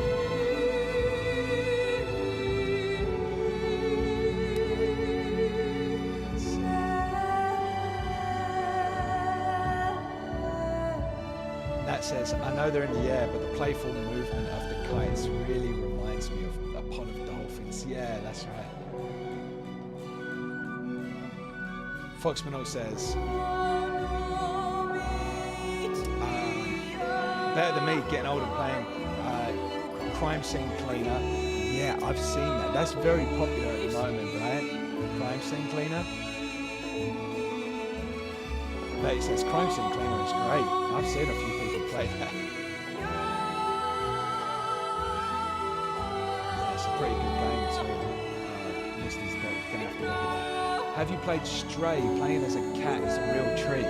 says, I know they're in the air, but the playful movement of the kites really reminds me of a pod of dolphins. Yeah, that's right. Foxmanor says, better than me getting old and playing Crime Scene Cleaner. Yeah, I've seen that. That's very popular at the moment, right? Crime Scene Cleaner. Betty says Crime Scene Cleaner is great. I've seen a few people play that. Yeah, it's a pretty good game too. Misty's gonna have to look at that. Have you played Stray? Playing as a cat is a real treat.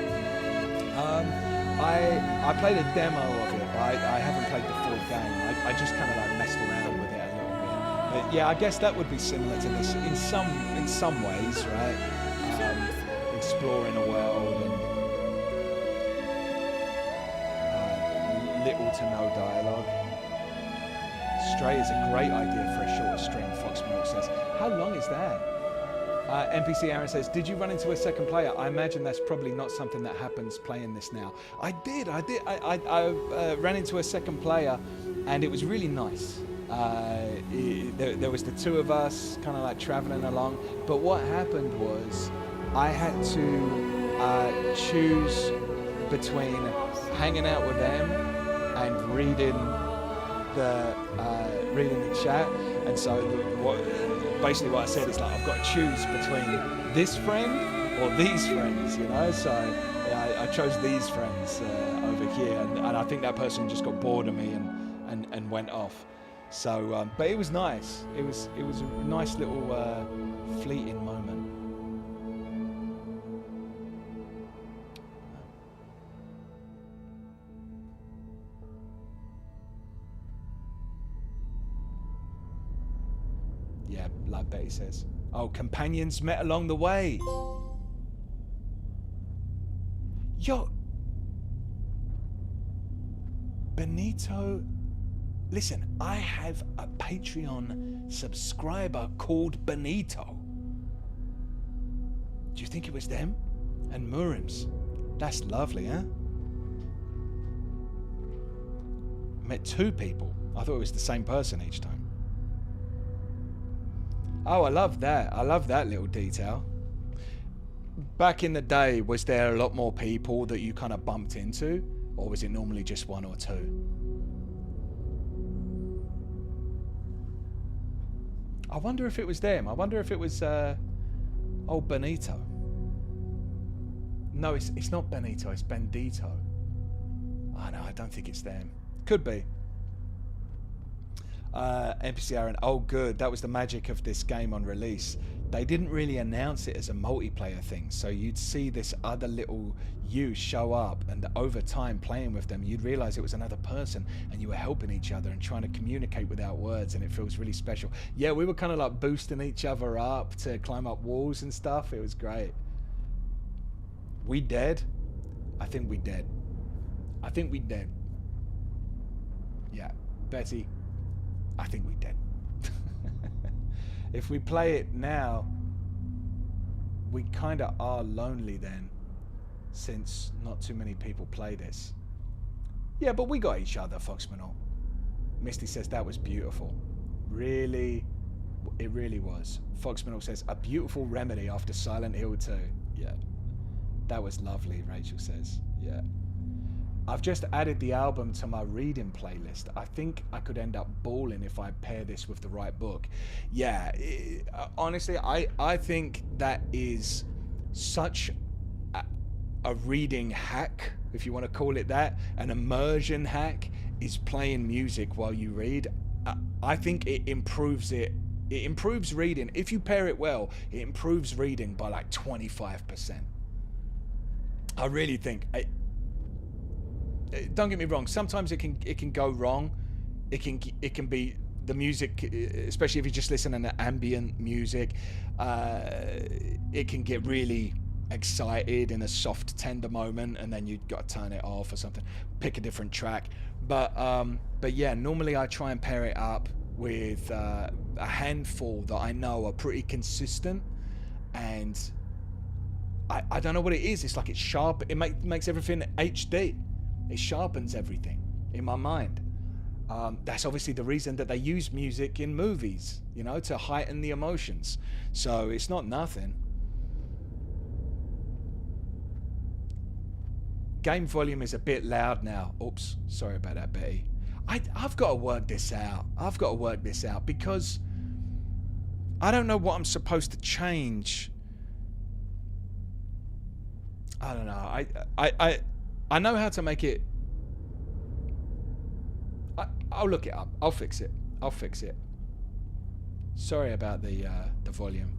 I played a demo of it, but I haven't played the full game. I just kind of like messed around with it a little bit. But yeah, I guess that would be similar to this in some ways, right? Exploring a world and little to no dialogue. Stray is a great idea for a shorter stream, Foxmore says. How long is that? NPC Aaron says, did you run into a second player? I imagine that's probably not something that happens playing this now. I did. I ran into a second player and it was really nice. There was the two of us kind of like traveling along. But what happened was I had to choose between hanging out with them and reading the chat. And so basically what I said is like, I've got to choose between this friend or these friends, you know? So yeah, I chose these friends over here, and I think that person just got bored of me and went off. So, but it was nice. It was a nice little fleeting moment. Yeah, like Betty says. Oh, companions met along the way. Yo. Benito. Listen, I have a Patreon subscriber called Benito. Do you think it was them? And Murims. That's lovely, huh? I met two people. I thought it was the same person each time. Oh, I love that. I love that little detail. Back in the day, was there a lot more people that you kind of bumped into? Or was it normally just one or two? I wonder if it was them. I wonder if it was old Benito. No, it's not Benito. It's Bendito. Oh, no, I don't think it's them. Could be. NPC Aaron, oh good, that was the magic of this game on release. They didn't really announce it as a multiplayer thing, so you'd see this other little you show up, and over time playing with them you'd realize it was another person and you were helping each other and trying to communicate without words, and it feels really special. Yeah, we were kind of like boosting each other up to climb up walls and stuff. It was great. We dead? I think we dead. I think we dead. Yeah, Betty, I think we dead. If we play it now, we kind of are lonely then, since not too many people play this. Yeah, but we got each other, Foxmanor. Misty says that was beautiful. Really, it really was. Foxmanor says, a beautiful remedy after Silent Hill 2. Yeah, that was lovely, Rachel says. Yeah. I've just added the album to my reading playlist. I think I could end up bawling if I pair this with the right book. Yeah, honestly, I think that is such a reading hack, if you want to call it that. An immersion hack is playing music while you read. I think it improves it. It improves reading. If you pair it well, it improves reading by like 25%. I really think... Don't get me wrong, sometimes it can go wrong. It can be the music, especially if you're just listening to ambient music, it can get really excited in a soft, tender moment, and then you've got to turn it off or something, pick a different track. But yeah, normally I try and pair it up with a handful that I know are pretty consistent, and I don't know what it is. It's like it's sharp. It makes everything HD. It sharpens everything in my mind. That's obviously the reason that they use music in movies, you know, to heighten the emotions. So it's not nothing. Game volume is a bit loud now. Oops, sorry about that, Betty. I've got to work this out. I've got to work this out because I don't know what I'm supposed to change. I don't know. I know how to make it. I'll look it up. I'll fix it. I'll fix it. Sorry about the volume.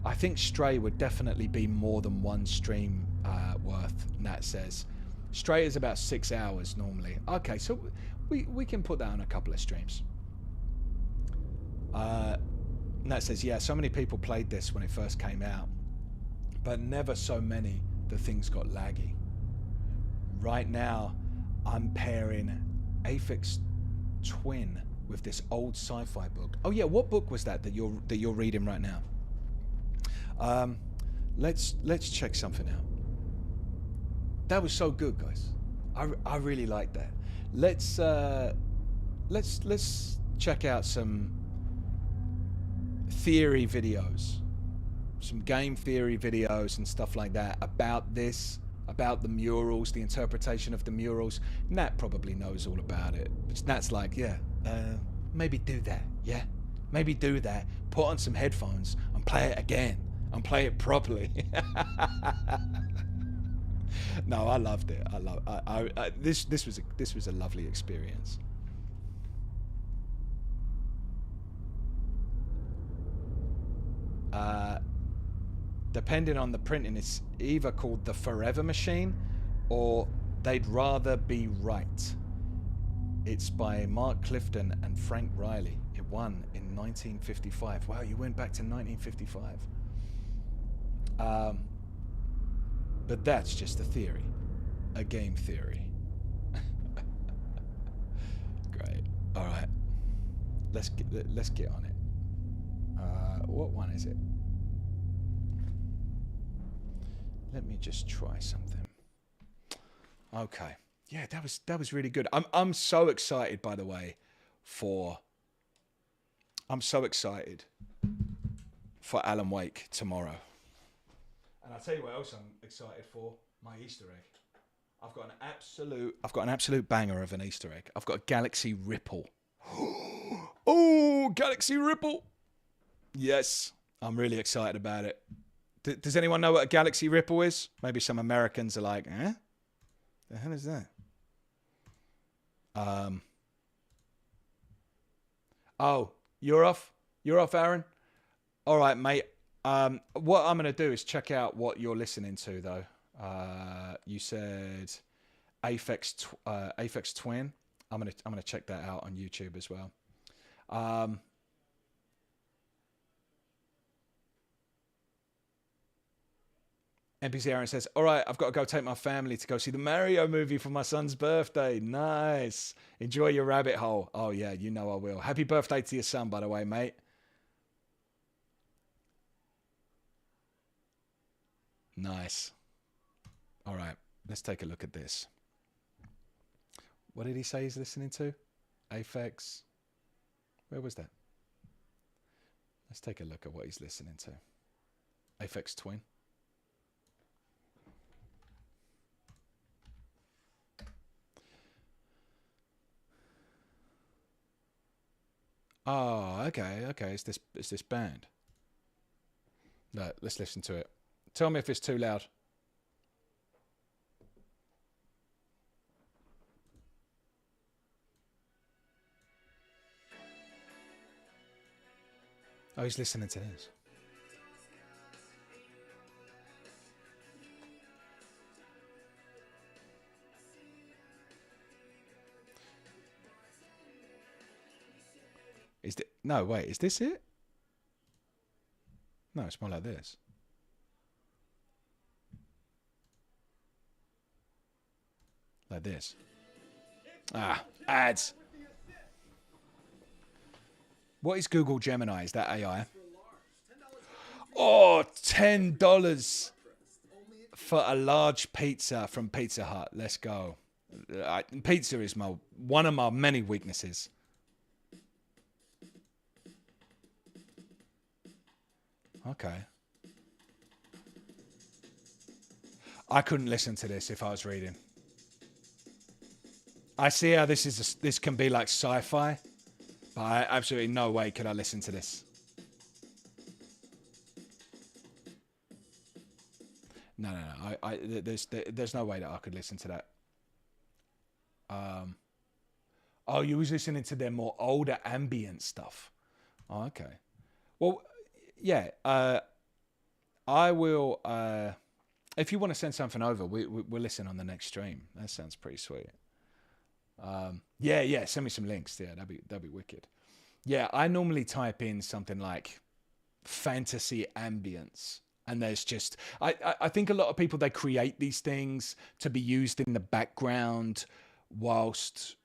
I think Stray would definitely be more than one stream worth, Nat says. Stray is about 6 hours normally. Okay, so we can put that on a couple of streams. Nat says, yeah, so many people played this when it first came out, but never so many that things got laggy. Right now, I'm pairing Aphex Twin with this old sci-fi book. Oh yeah, what book was that you're reading right now? Let's check something out. That was so good, guys. I really liked that. Let's check out some theory videos, some game theory videos and stuff like that about this, about the murals, the interpretation of the murals. Nat probably knows all about it. Nat's like, yeah, maybe do that, yeah? Maybe do that. Put on some headphones and play it again and play it properly. No, I loved it. This was a lovely experience. Depending on the printing, it's either called the Forever Machine or They'd Rather Be Right. It's by Mark Clifton and Frank Riley. It won in 1955. Wow, you went back to 1955. But that's just a theory, a game theory. Great. All right, let's get on it. What one is it? Let me just try something. Okay. Yeah, that was really good. I'm so excited, by the way, I'm so excited for Alan Wake tomorrow. And I'll tell you what else I'm excited for, my Easter egg. I've got an absolute banger of an Easter egg. I've got a Galaxy Ripple. Oh, Galaxy Ripple. Yes, I'm really excited about it. Does anyone know what a Galaxy Ripple is? Maybe some Americans are like, eh? The hell is that? Oh, you're off? You're off, Aaron? All right, mate. What I'm going to do is check out what you're listening to, though. You said Aphex Twin. I'm gonna check that out on YouTube as well. NPC Aaron says, all right, I've got to go take my family to go see the Mario movie for my son's birthday. Nice. Enjoy your rabbit hole. Oh, yeah, you know I will. Happy birthday to your son, by the way, mate. Nice. All right, let's take a look at this. What did he say he's listening to? Aphex. Where was that? Let's take a look at what he's listening to. Aphex Twin. Oh, okay. It's this band. No, let's listen to it. Tell me if it's too loud. Oh, he's listening to this. No, wait, is this it? No, it's more like this. Like this. Ah, ads. What is Google Gemini? Is that AI? Oh, $10 for a large pizza from Pizza Hut. Let's go. Pizza is one of my many weaknesses. Okay. I couldn't listen to this if I was reading. I see how this can be like sci-fi, but I absolutely no way could I listen to this. No. There's no way that I could listen to that. Oh, you was listening to their more older ambient stuff. Oh, okay. Well, yeah. I will. If you want to send something over, we'll listen on the next stream. That sounds pretty sweet. Yeah. Send me some links. Yeah, that'd be wicked. Yeah, I normally type in something like fantasy ambience. And there's just, I think a lot of people, they create these things to be used in the background whilst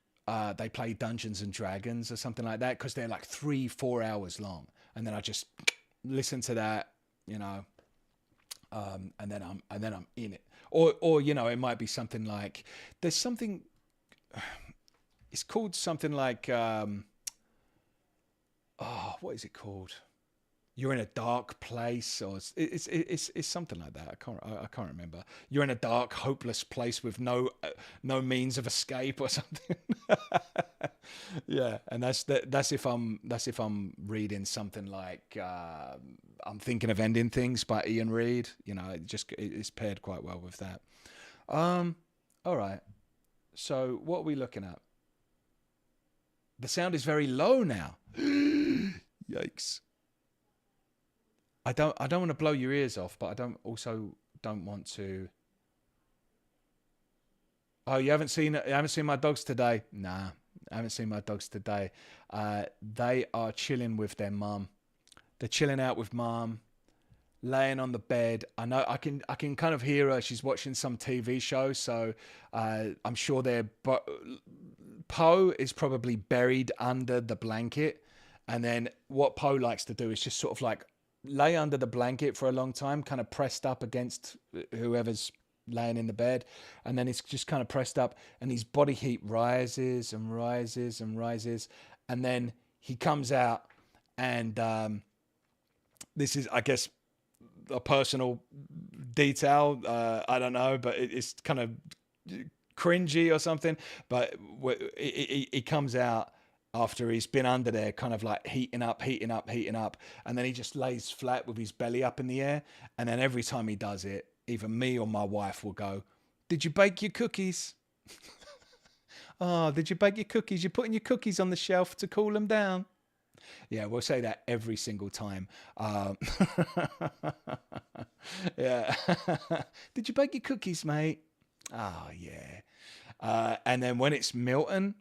they play Dungeons and Dragons or something like that, because they're like 3-4 hours long. And then I just listen to that, you know, and then I'm in it. Or you know, it might be something like, there's something, it's called something like, what is it called? You're in a dark place, or it's something like that. I can't remember. You're in a dark, hopeless place with no means of escape or something. Yeah, and that's if I'm reading something like I'm Thinking of Ending Things by Ian Reid. You know, it's paired quite well with that. All right. So what are we looking at? The sound is very low now. Yikes. I don't want to blow your ears off, but I don't want to. Oh, you haven't seen my dogs today? Nah, I haven't seen my dogs today. They are chilling with their mum. They're chilling out with mum, laying on the bed. I know I can kind of hear her. She's watching some TV show, so I'm sure Poe is probably buried under the blanket, and then what Poe likes to do is just sort of like lay under the blanket for a long time, kind of pressed up against whoever's laying in the bed, and then it's just kind of pressed up, and his body heat rises and rises and rises, and then he comes out, and this is, I guess, a personal detail. I don't know, but it's kind of cringy or something. But he comes out after he's been under there, kind of like heating up, and then he just lays flat with his belly up in the air. And then every time he does it, either me or my wife will go, "Did you bake your cookies?" "Oh, did you bake your cookies? You're putting your cookies on the shelf to cool them down." Yeah, we'll say that every single time. Yeah. "Did you bake your cookies, mate?" "Oh, yeah." And then when it's Milton,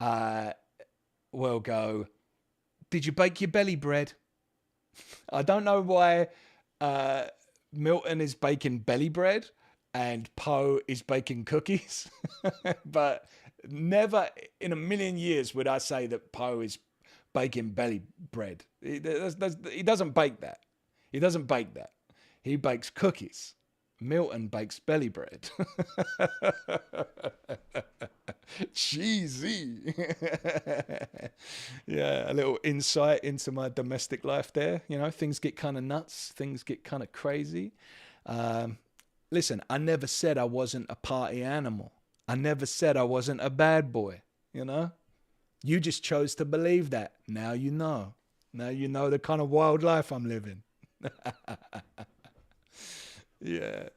we'll go, "Did you bake your belly bread?" I don't know why Milton is baking belly bread and Poe is baking cookies, but never in a million years would I say that Poe is baking belly bread. He doesn't bake that. He doesn't bake that. He bakes cookies. Milton bakes belly bread. Cheesy. Yeah, a little insight into my domestic life there. You know, things get kind of nuts. Things get kind of crazy. Listen, I never said I wasn't a party animal. I never said I wasn't a bad boy, you know? You just chose to believe that. Now you know. Now you know the kind of wild life I'm living. Yeah.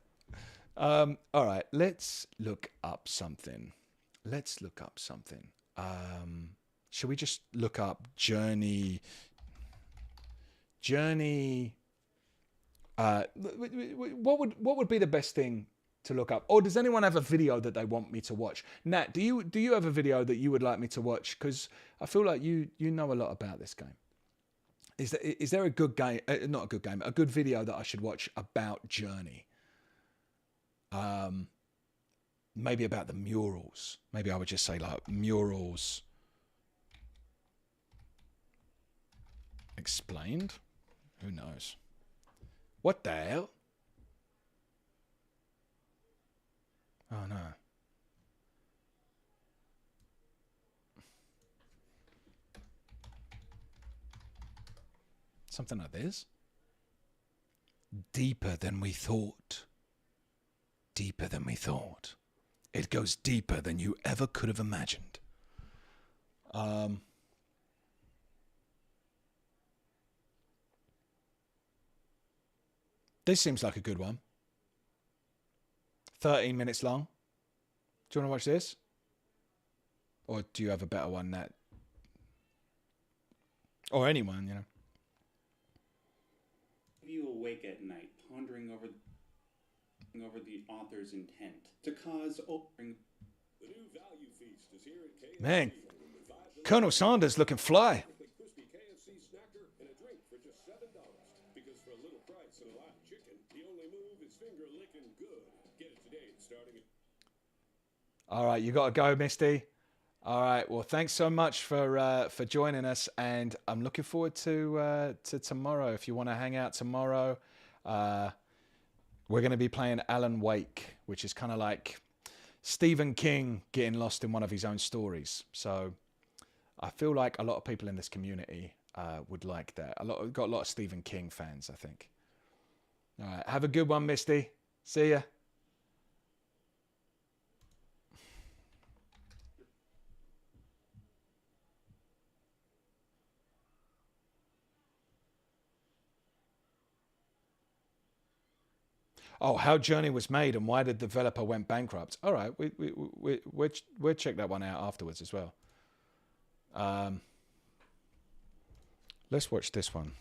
All right, let's look up something. Should we just look up Journey? What would be the best thing to look up? Or does anyone have a video that they want me to watch? Nat, do you have a video that you would like me to watch? Because I feel like you know a lot about this game. Is there a good game? Not a good game. A good video that I should watch about Journey? Maybe about the murals. Maybe I would just say like murals explained. Who knows? What the hell? Oh no. Something like this. Deeper than we thought. Deeper than we thought. It goes deeper than you ever could have imagined. This seems like a good one. 13 minutes long. Do you want to watch this? Or do you have a better one that... Or anyone, you know. You awake at night, pondering over the author's intent to cause opening. The new value feast is here at KFC. Man, Colonel Sanders looking fly. Crispy KFC snacker and a drink for just $7. Because for a little price and a lot of chicken, the only move is finger licking good. Get it today, starting at... All right, you got to go, Misty. All right, well, thanks so much for joining us, and I'm looking forward to tomorrow. If you want to hang out tomorrow, we're going to be playing Alan Wake, which is kind of like Stephen King getting lost in one of his own stories. So I feel like a lot of people in this community would like that. We've got a lot of Stephen King fans, I think. All right, have a good one, Misty. See ya. Oh, how Journey was made and why the developer went bankrupt. All right, we'll check that one out afterwards as well. Let's watch this one.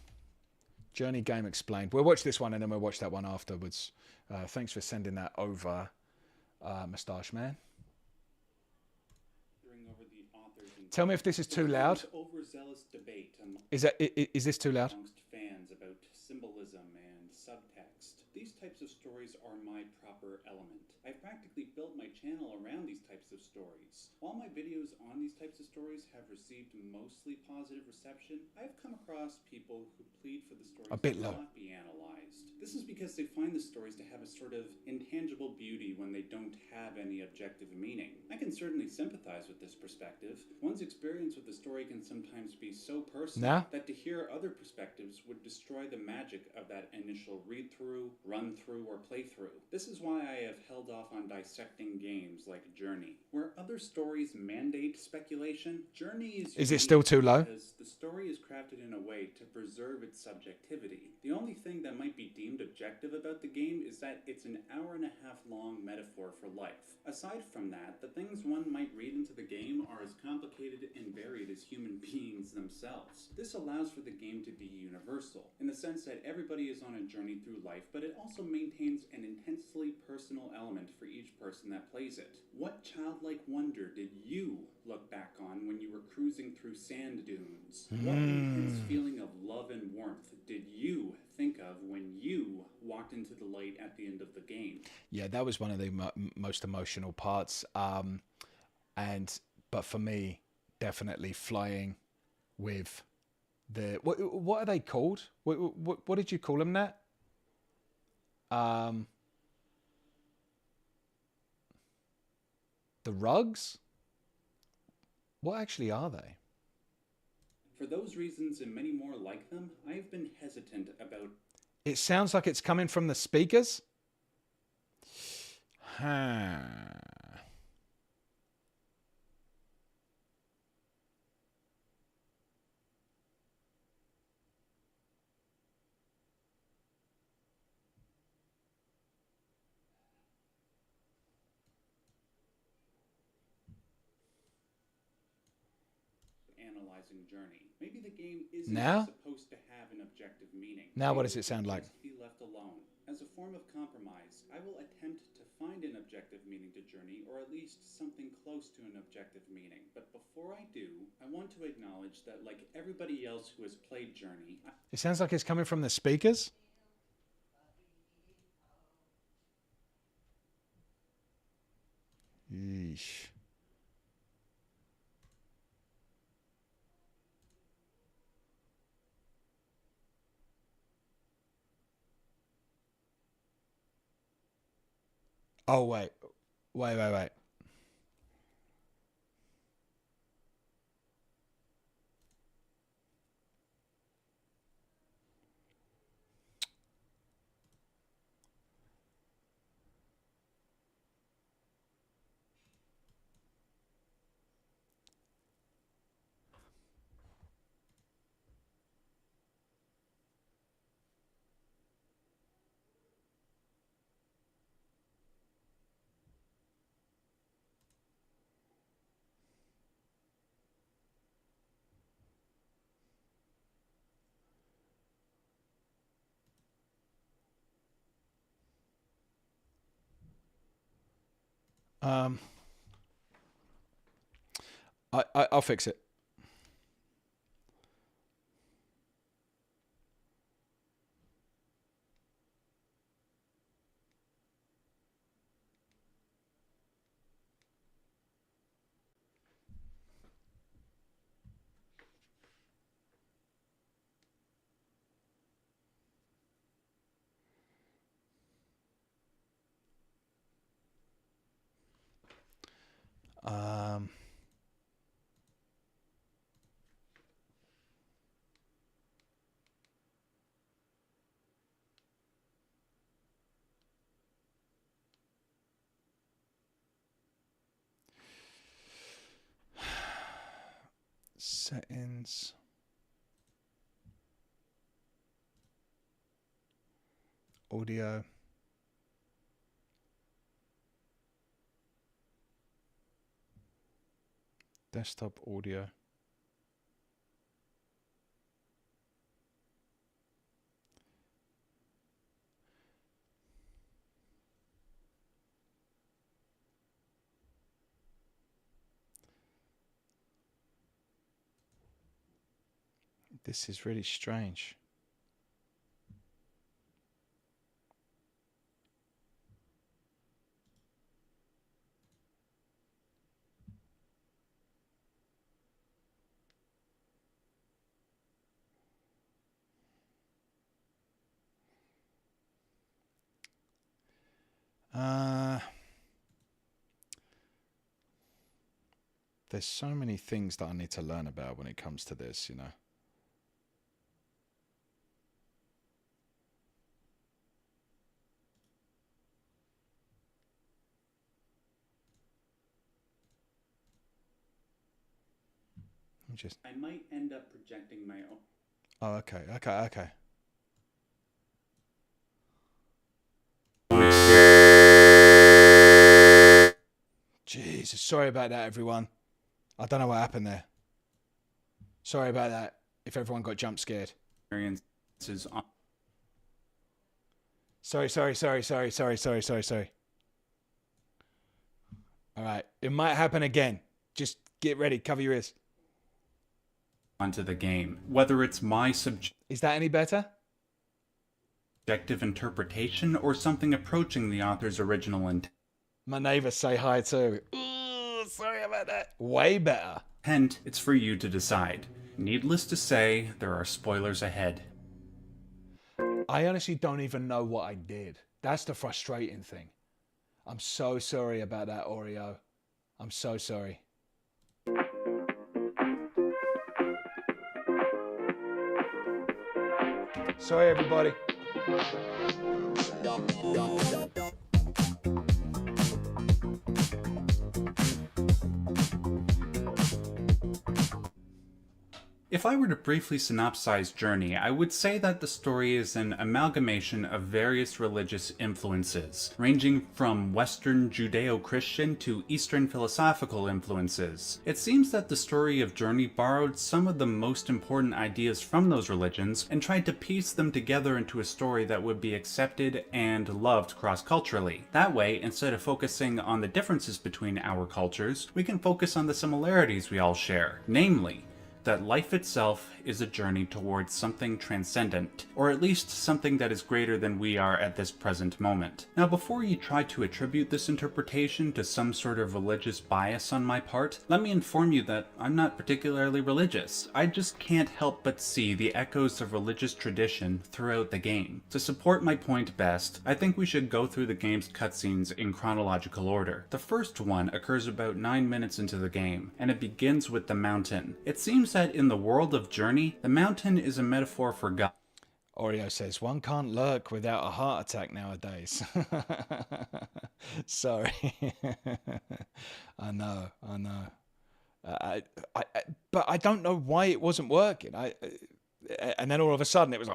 Journey Game Explained. We'll watch this one and then we'll watch that one afterwards. Thanks for sending that over, Moustache Man. Tell me if this is too loud. Overzealous debate Is this too loud? amongst fans about symbolism and subtext. These types of stories are my proper element. I've practically built my channel around these types of stories. While my videos on these types of stories have received mostly positive reception, I've come across people who plead for the stories A bit to low. not be analyzed. This is because they find the stories to have a sort of intangible beauty when they don't have any objective meaning. I can certainly sympathize with this perspective. One's experience with the story can sometimes be so personal that to hear other perspectives would destroy the magic of that initial read-through, run-through, or playthrough. This is why I have held off on dissecting games like Journey. Where other stories mandate speculation, Journey Is it still too low? because the story is crafted in a way to preserve its subjectivity. The only thing that might be deemed objective about the game is that it's an hour-and-a-half long metaphor for life. Aside from that, the things one might read into the game are as complicated and varied as human beings themselves. This allows for the game to be universal, in the sense that everybody is on a journey through life, but it also maintains an intensely personal element for each person that plays it. What childlike wonder did you look back on when you were cruising through sand dunes? What intense feeling of love and warmth did you think of when you walked into the light at the end of the game? Yeah, that was one of the most emotional parts. But for me, definitely flying with the what are they called? What did you call them? That the rugs. What actually are they? For those reasons and many more like them, I've been hesitant about... It sounds like it's coming from the speakers. analyzing Journey. Maybe the game isn't Now? supposed to have an objective meaning. Now what Maybe does it sound like? just be left alone. As a form of compromise, I will attempt to find an objective meaning to Journey, or at least something close to an objective meaning. But before I do, I want to acknowledge that, like everybody else who has played Journey, It sounds like it's coming from the speakers. Yeesh. Oh, wait. Wait. I'll fix it. Settings. Audio. Desktop audio. This is really strange. There's so many things that I need to learn about when it comes to this, you know. I might end up projecting my own. Oh, okay. Jesus, sorry about that, everyone. I don't know what happened there. Sorry about that, if everyone got jump scared. Experiences on. Sorry. All right, it might happen again. Just get ready, cover your ears. Onto the game, whether it's my Is that any better? subjective interpretation or something approaching the author's original My neighbors say hi too. Ooh, sorry about that. Way better. intent, it's for you to decide. Needless to say, there are spoilers ahead. I honestly don't even know what I did. That's the frustrating thing. I'm so sorry about that, Oreo. I'm so sorry. Sorry, everybody. If I were to briefly synopsize Journey, I would say that the story is an amalgamation of various religious influences, ranging from Western Judeo-Christian to Eastern philosophical influences. It seems that the story of Journey borrowed some of the most important ideas from those religions and tried to piece them together into a story that would be accepted and loved cross-culturally. That way, instead of focusing on the differences between our cultures, we can focus on the similarities we all share, namely, that life itself is a journey towards something transcendent, or at least something that is greater than we are at this present moment. Now, before you try to attribute this interpretation to some sort of religious bias on my part, let me inform you that I'm not particularly religious. I just can't help but see the echoes of religious tradition throughout the game. To support my point best, I think we should go through the game's cutscenes in chronological order. The first one occurs about 9 minutes into the game, and it begins with the mountain. It seems that in the world of Journey, the mountain is a metaphor for God. Oreo says, one can't lurk without a heart attack nowadays. Sorry. I know. But I don't know why it wasn't working. And then all of a sudden it was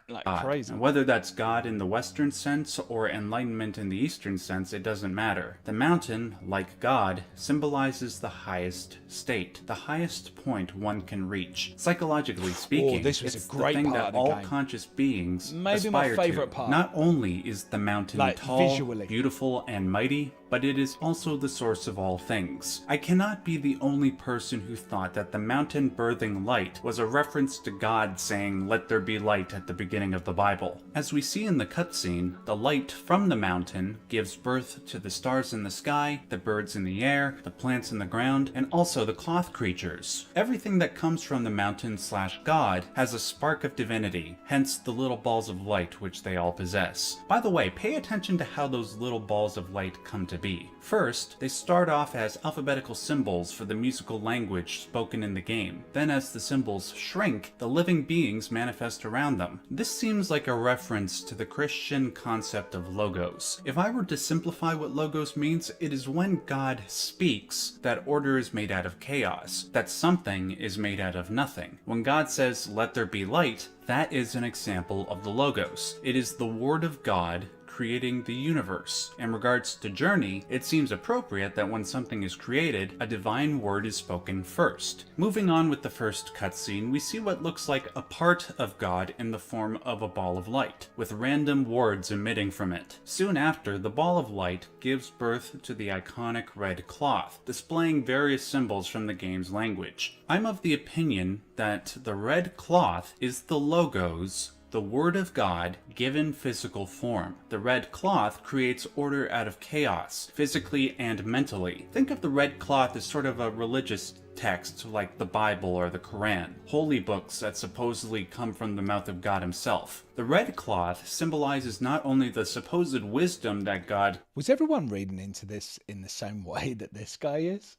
like crazy. And whether that's God in the Western sense or enlightenment in the Eastern sense, it doesn't matter. The mountain, like God, symbolizes the highest state, the highest point one can reach. Psychologically speaking, this was it's a great the thing part that of the all game. conscious beings Maybe my aspire favorite to. part. Not only is the mountain Like, tall, visually. beautiful, and mighty, but it is also the source of all things. I cannot be the only person who thought that the mountain birthing light was a reference to God saying, "Let there be light" at the beginning of the Bible. As we see in the cutscene, the light from the mountain gives birth to the stars in the sky, the birds in the air, the plants in the ground, and also the cloth creatures. Everything that comes from the mountain/God has a spark of divinity, hence the little balls of light which they all possess. By the way, pay attention to how those little balls of light come to be. First, they start off as alphabetical symbols for the musical language spoken in the game. Then as the symbols shrink, the living beings manifest around them. This seems like a reference to the Christian concept of logos. If I were to simplify what logos means, it is when God speaks that order is made out of chaos, that something is made out of nothing. When God says, "Let there be light," that is an example of the logos. It is the word of God creating the universe. In regards to Journey, it seems appropriate that when something is created, a divine word is spoken first. Moving on with the first cutscene, we see what looks like a part of God in the form of a ball of light, with random words emitting from it. Soon after, the ball of light gives birth to the iconic red cloth, displaying various symbols from the game's language. I'm of the opinion that the red cloth is the logos, the Word of God given physical form. The red cloth creates order out of chaos, physically and mentally. Think of the red cloth as sort of a religious text like the Bible or the Quran, holy books that supposedly come from the mouth of God himself. The red cloth symbolizes not only the supposed wisdom that God... Was everyone reading into this in the same way that this guy is?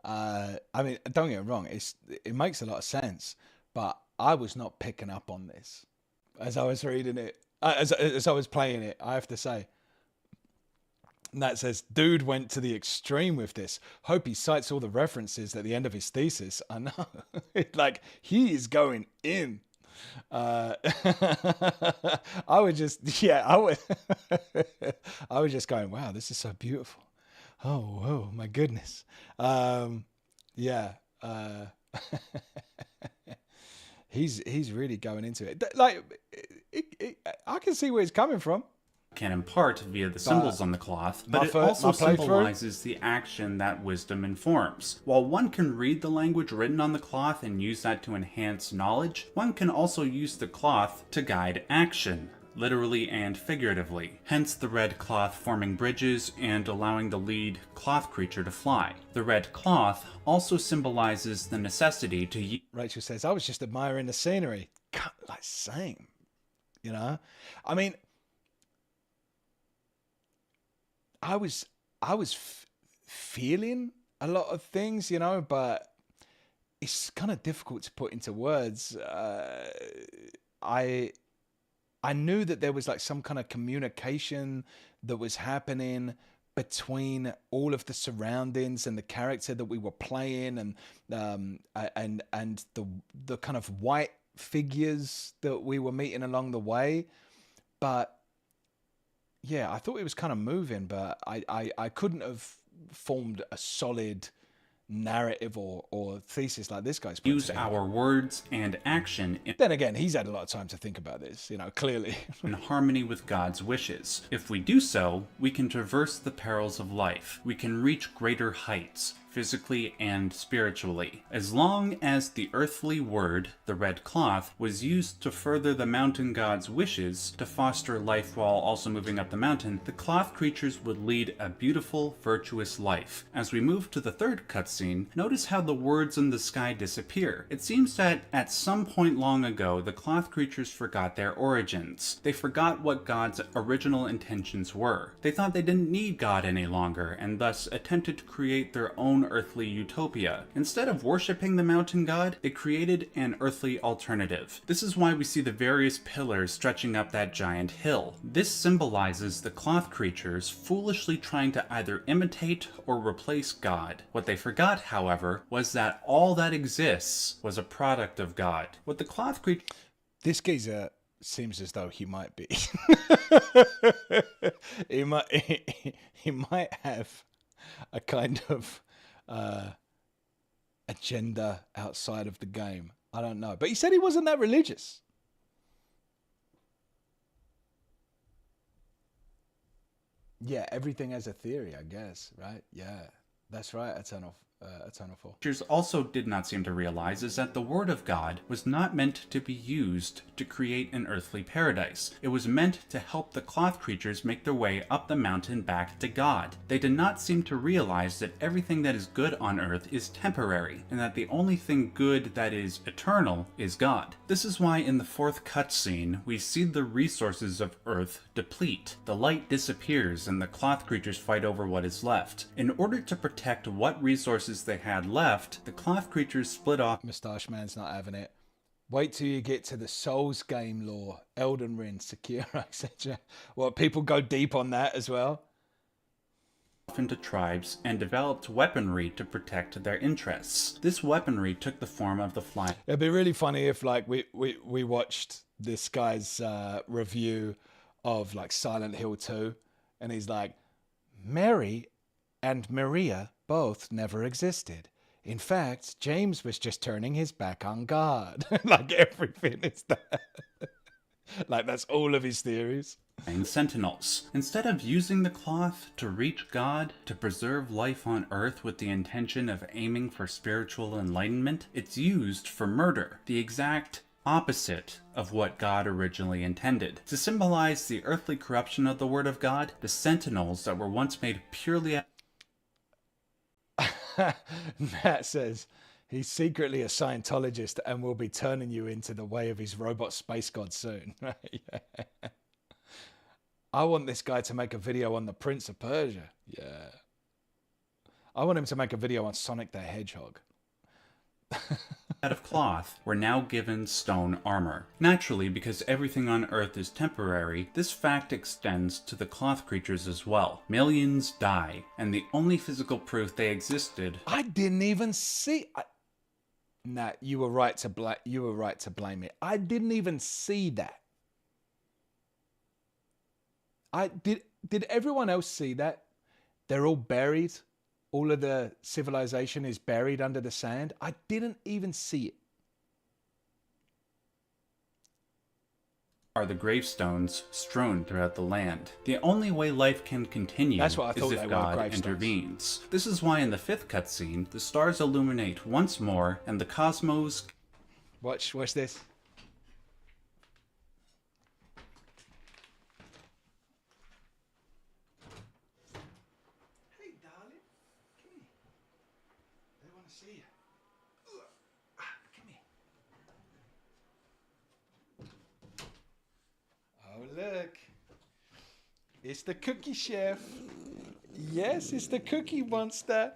I mean, don't get me wrong, it makes a lot of sense, but I was not picking up on this as I was reading it, as I was playing it, I have to say. And that says, dude went to the extreme with this. Hope he cites all the references at the end of his thesis. I know. Like, he is going in. I was just going, wow, this is so beautiful. Oh, my goodness. He's really going into it. Like, I can see where he's coming from. Can impart via the symbols on the cloth, but it also symbolizes the action that wisdom informs. While one can read the language written on the cloth and use that to enhance knowledge, one can also use the cloth to guide action, literally and figuratively. Hence the red cloth forming bridges and allowing the lead cloth creature to fly. The red cloth also symbolizes the necessity to... Rachel says, I was just admiring the scenery. Like, same. You know? I mean, I was feeling a lot of things, you know, but it's kind of difficult to put into words. I knew that there was like some kind of communication that was happening between all of the surroundings and the character that we were playing, and the kind of white figures that we were meeting along the way. But yeah, I thought it was kind of moving, but I couldn't have formed a solid narrative or thesis like this guy's put use together. our words and action Then again, he's had a lot of time to think about this, you know, clearly. in harmony with God's wishes. If we do so, we can traverse the perils of life. We can reach greater heights. physically and spiritually. As long as the earthly word, the red cloth, was used to further the mountain god's wishes to foster life while also moving up the mountain, the cloth creatures would lead a beautiful, virtuous life. As we move to the third cutscene, notice how the words in the sky disappear. It seems that at some point long ago, the cloth creatures forgot their origins. They forgot what God's original intentions were. They thought they didn't need God any longer, and thus attempted to create their own earthly utopia. Instead of worshipping the mountain god, they created an earthly alternative. This is why we see the various pillars stretching up that giant hill. This symbolizes the cloth creatures foolishly trying to either imitate or replace God. What they forgot, however, was that all that exists was a product of God. What the cloth creatures... This geezer seems as though he might be. he might have a kind of agenda outside of the game. I don't know. But he said he wasn't that religious. Yeah, everything has a theory, I guess, right? Yeah, that's right, Eternal 4. Creatures also did not seem to realize is that the Word of God was not meant to be used to create an earthly paradise. It was meant to help the cloth creatures make their way up the mountain back to God. They did not seem to realize that everything that is good on earth is temporary, and that the only thing good that is eternal is God. This is why in the fourth cutscene, we see the resources of Earth deplete. The light disappears and the cloth creatures fight over what is left. In order to protect what resources they had left, the cloth creatures split off. Moustache Man's not having it. Wait till you get to the Souls game lore, Elden Ring, Sekiro, etc. Well, people go deep on that as well. Into tribes and developed weaponry to protect their interests. This weaponry took the form of the flying. It'd be really funny if like we watched this guy's review of like Silent Hill 2, and he's like, Mary and Maria both never existed. In fact, James was just turning his back on God. Like everything is that. Like that's all of his theories. Sentinels. Instead of using the cloth to reach God, to preserve life on Earth with the intention of aiming for spiritual enlightenment, it's used for murder. The exact opposite of what God originally intended. To symbolize the earthly corruption of the Word of God, the Sentinels that were once made purely... Matt says he's secretly a Scientologist and will be turning you into the way of his robot space god soon. Yeah. I want this guy to make a video on the Prince of Persia. Yeah. I want him to make a video on Sonic the Hedgehog. Out of cloth were now given stone armor. Naturally, because everything on Earth is temporary, this fact extends to the cloth creatures as well. Millions die, and the only physical proof they existed... I didn't even see... Nat, you were right to blame it. I didn't even see that. Did everyone else see that? They're all buried. All of the civilization is buried under the sand. I didn't even see it. Are the gravestones strewn throughout the land. The only way life can continue is if God intervenes. This is why in the fifth cutscene, the stars illuminate once more and the cosmos... Watch this. See you. Come here. Oh, look. It's the cookie chef. Yes, it's the cookie monster.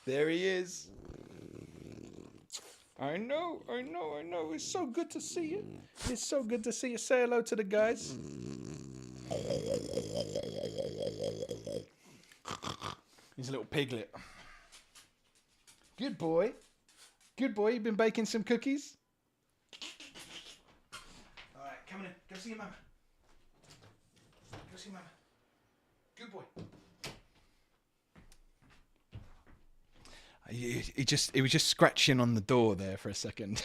There he is. I know. It's so good to see you. It's so good to see you. Say hello to the guys. He's a little piglet. Good boy. Good boy. You been baking some cookies? All right, come in. Go see your mama. Go see mama. Good boy. He was just scratching on the door there for a second.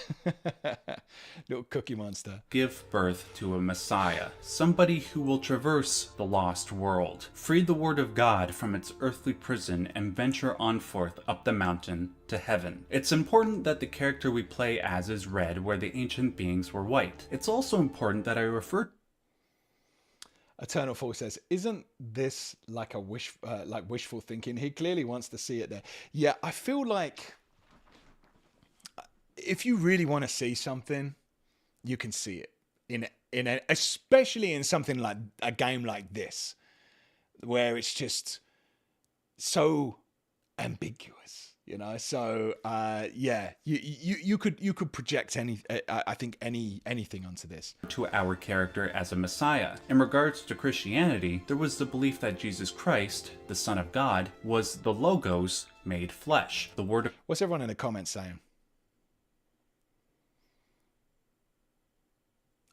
Little Cookie Monster. Give birth to a Messiah, somebody who will traverse the lost world, free the Word of God from its earthly prison, and venture on forth up the mountain to heaven. It's important that the character we play as is red where the ancient beings were white. It's also important that I refer Eternal Fall says, "Isn't this like a wishful thinking? He clearly wants to see it there." Yeah, I feel like if you really want to see something, you can see it especially in something like a game like this, where it's just so ambiguous. You know, so yeah, you could project anything onto this. To our character as a Messiah. In regards to Christianity, there was the belief that Jesus Christ, the Son of God, was the Logos made flesh. The Word of... What's everyone in the comments saying?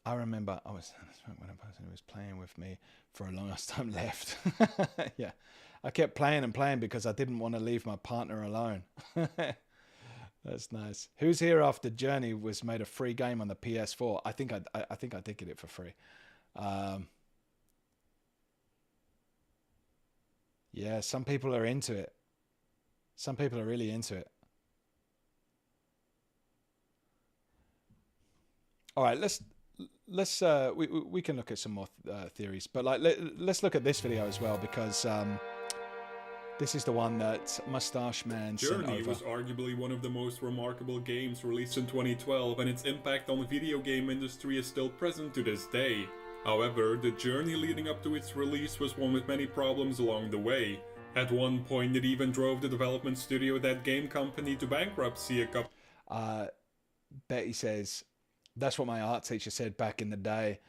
I remember when a person who was playing with me for a longest time left. Yeah. I kept playing and playing because I didn't want to leave my partner alone. That's nice. Who's here after Journey was made a free game on the PS4? I think I did get it for free. Yeah, some people are into it. Some people are really into it. All right, we can look at some more theories, but like let's look at this video as well, because this is the one that Mustache Man sent Journey over. was arguably one of the most remarkable games released in 2012, and its impact on the video game industry is still present to this day. However, the journey leading up to its release was one with many problems along the way. At one point, it even drove the development studio of that game company to bankruptcy a couple. Betty says, "That's what my art teacher said back in the day.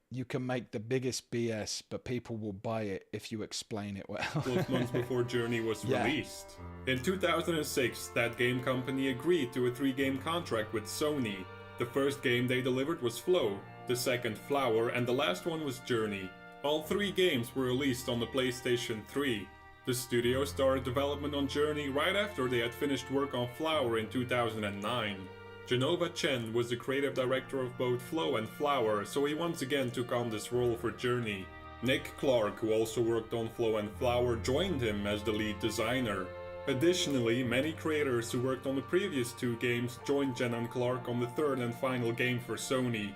You can make the biggest BS, but people will buy it if you explain it well." 12 months before Journey was released. In 2006, that game company agreed to a 3-game contract with Sony. The first game they delivered was Flow, the second Flower, and the last one was Journey. All 3 games were released on the PlayStation 3. The studio started development on Journey right after they had finished work on Flower in 2009. Genova Chen was the creative director of both Flow and Flower, so he once again took on this role for Journey. Nick Clark, who also worked on Flow and Flower, joined him as the lead designer. Additionally, many creators who worked on the previous 2 games joined Jen and Clark on the 3rd and final game for Sony.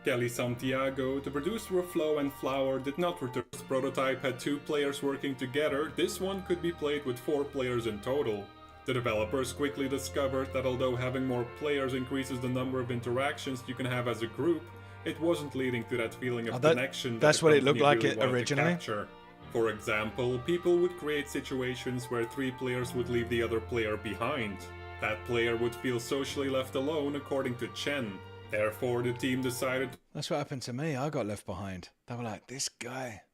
Kelly Santiago, the producer of Flow and Flower, did not return. This prototype had 2 players working together. This one could be played with 4 players in total. The developers quickly discovered that although having more players increases the number of interactions you can have as a group, it wasn't leading to that feeling of connection. That's what it looked like originally. For example, people would create situations where 3 players would leave the other player behind. That player would feel socially left alone, according to Chen. Therefore, the team decided... That's what happened to me. I got left behind. They were like, this guy...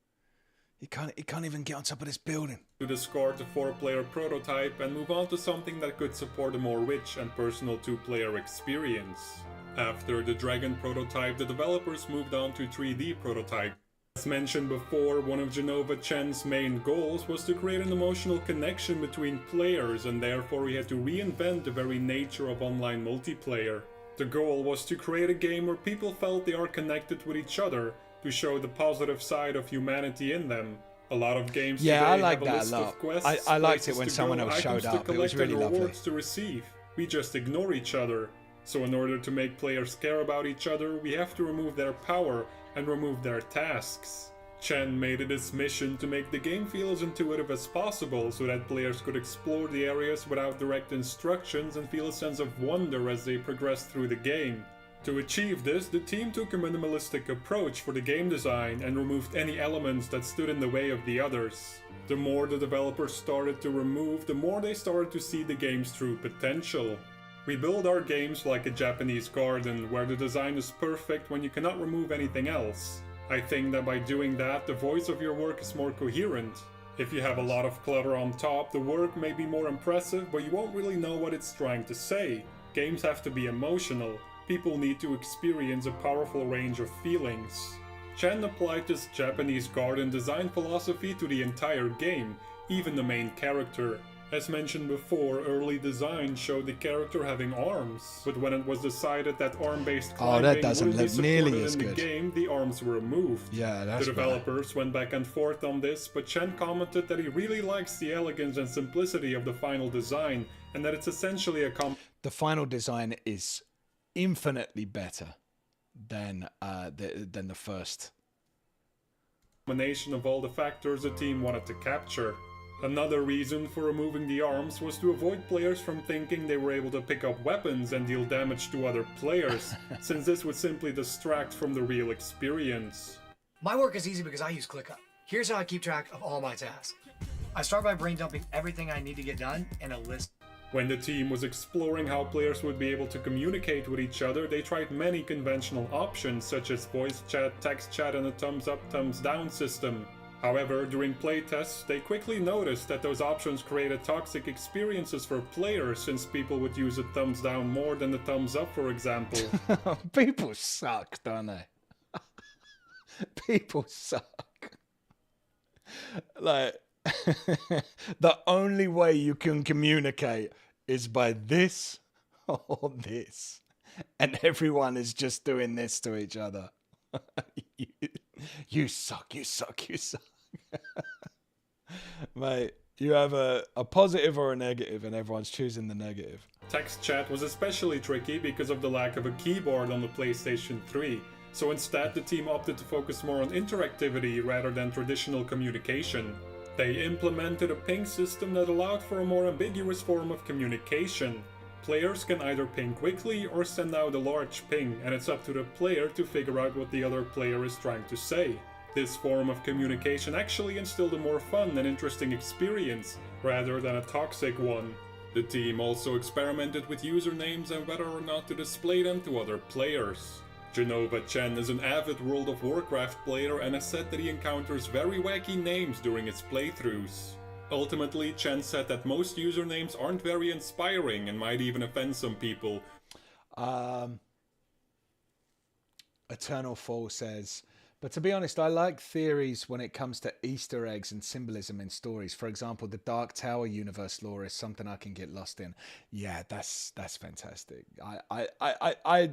He can't even get on top of this building. To discard the 4-player prototype and move on to something that could support a more rich and personal 2-player experience. After the Dragon prototype, the developers moved on to 3D prototype. As mentioned before, one of Genova Chen's main goals was to create an emotional connection between players, and therefore he had to reinvent the very nature of online multiplayer. The goal was to create a game where people felt they are connected with each other, to show the positive side of humanity in them. A lot of games today I like have a that list a lot. of quests, I liked it when places to someone go, else showed items to up. It was collect, really and lovely. rewards to receive. We just ignore each other. So in order to make players care about each other, we have to remove their power and remove their tasks. Chen made it his mission to make the game feel as intuitive as possible so that players could explore the areas without direct instructions and feel a sense of wonder as they progress through the game. To achieve this, the team took a minimalistic approach for the game design and removed any elements that stood in the way of the others. The more the developers started to remove, the more they started to see the game's true potential. We build our games like a Japanese garden, where the design is perfect when you cannot remove anything else. I think that by doing that, the voice of your work is more coherent. If you have a lot of clutter on top, the work may be more impressive, but you won't really know what it's trying to say. Games have to be emotional. People need to experience a powerful range of feelings. Chen applied this Japanese garden design philosophy to the entire game, even the main character. As mentioned before, early design showed the character having arms, but when it was decided that arm-based climbing doesn't wouldn't be look nearly supported as in the good. game, the arms were removed. Yeah, that's The better. developers went back and forth on this, but Chen commented that he really likes the elegance and simplicity of the final design, and that it's essentially a The final design is infinitely better than the first. combination of all the factors the team wanted to capture. Another reason for removing the arms was to avoid players from thinking they were able to pick up weapons and deal damage to other players, since this would simply distract from the real experience. My work is easy because I use ClickUp. Here's how I keep track of all my tasks. I start by brain dumping everything I need to get done in a list. When the team was exploring how players would be able to communicate with each other, they tried many conventional options such as voice chat, text chat, and a thumbs up, thumbs down system. However, during playtests, they quickly noticed that those options created toxic experiences for players, since people would use a thumbs down more than the thumbs up, for example. People suck, don't they? People suck. Like, the only way you can communicate is by this or this. And everyone is just doing this to each other. You suck, you suck, you suck. Mate, you have a positive or a negative, and everyone's choosing the negative. Text chat was especially tricky because of the lack of a keyboard on the PlayStation 3, so instead the team opted to focus more on interactivity rather than traditional communication. They implemented a ping system that allowed for a more ambiguous form of communication. Players can either ping quickly or send out a large ping, and it's up to the player to figure out what the other player is trying to say. This form of communication actually instilled a more fun and interesting experience, rather than a toxic one. The team also experimented with usernames and whether or not to display them to other players. Genova Chen is an avid World of Warcraft player and has said that he encounters very wacky names during his playthroughs. Ultimately, Chen said that most usernames aren't very inspiring and might even offend some people. Eternal Fall says, but to be honest, I like theories when it comes to Easter eggs and symbolism in stories. For example, the Dark Tower universe lore is something I can get lost in. Yeah, that's fantastic. I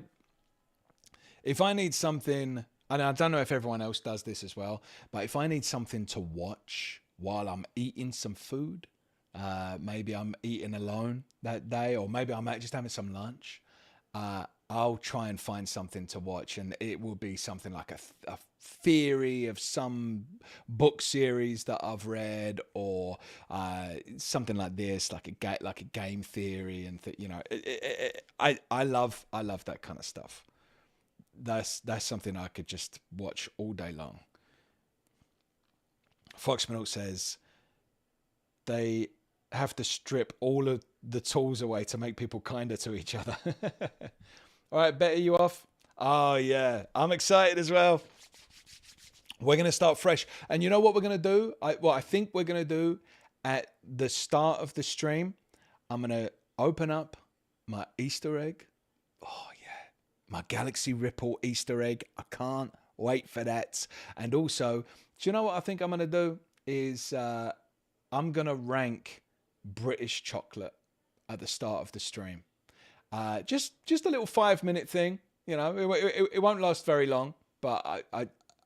if I need something, and I don't know if everyone else does this as well, but if I need something to watch while I'm eating some food, maybe I'm eating alone that day, or maybe I'm just having some lunch, I'll try and find something to watch, and it will be something like a theory of some book series that I've read, or something like this, like a game theory, and I love that kind of stuff. That's something I could just watch all day long. Foxmanel says they have to strip all of the tools away to make people kinder to each other. All right, Betty, you off? Oh, yeah. I'm excited as well. We're going to start fresh. And you know what we're going to do? I think we're going to do at the start of the stream, I'm going to open up my Easter egg. Oh, yeah. My Galaxy Ripple Easter egg. I can't wait for that. And also, do you know what I think I'm going to do? Is I'm going to rank British chocolate at the start of the stream. Just a little 5-minute thing, you know. It won't last very long, but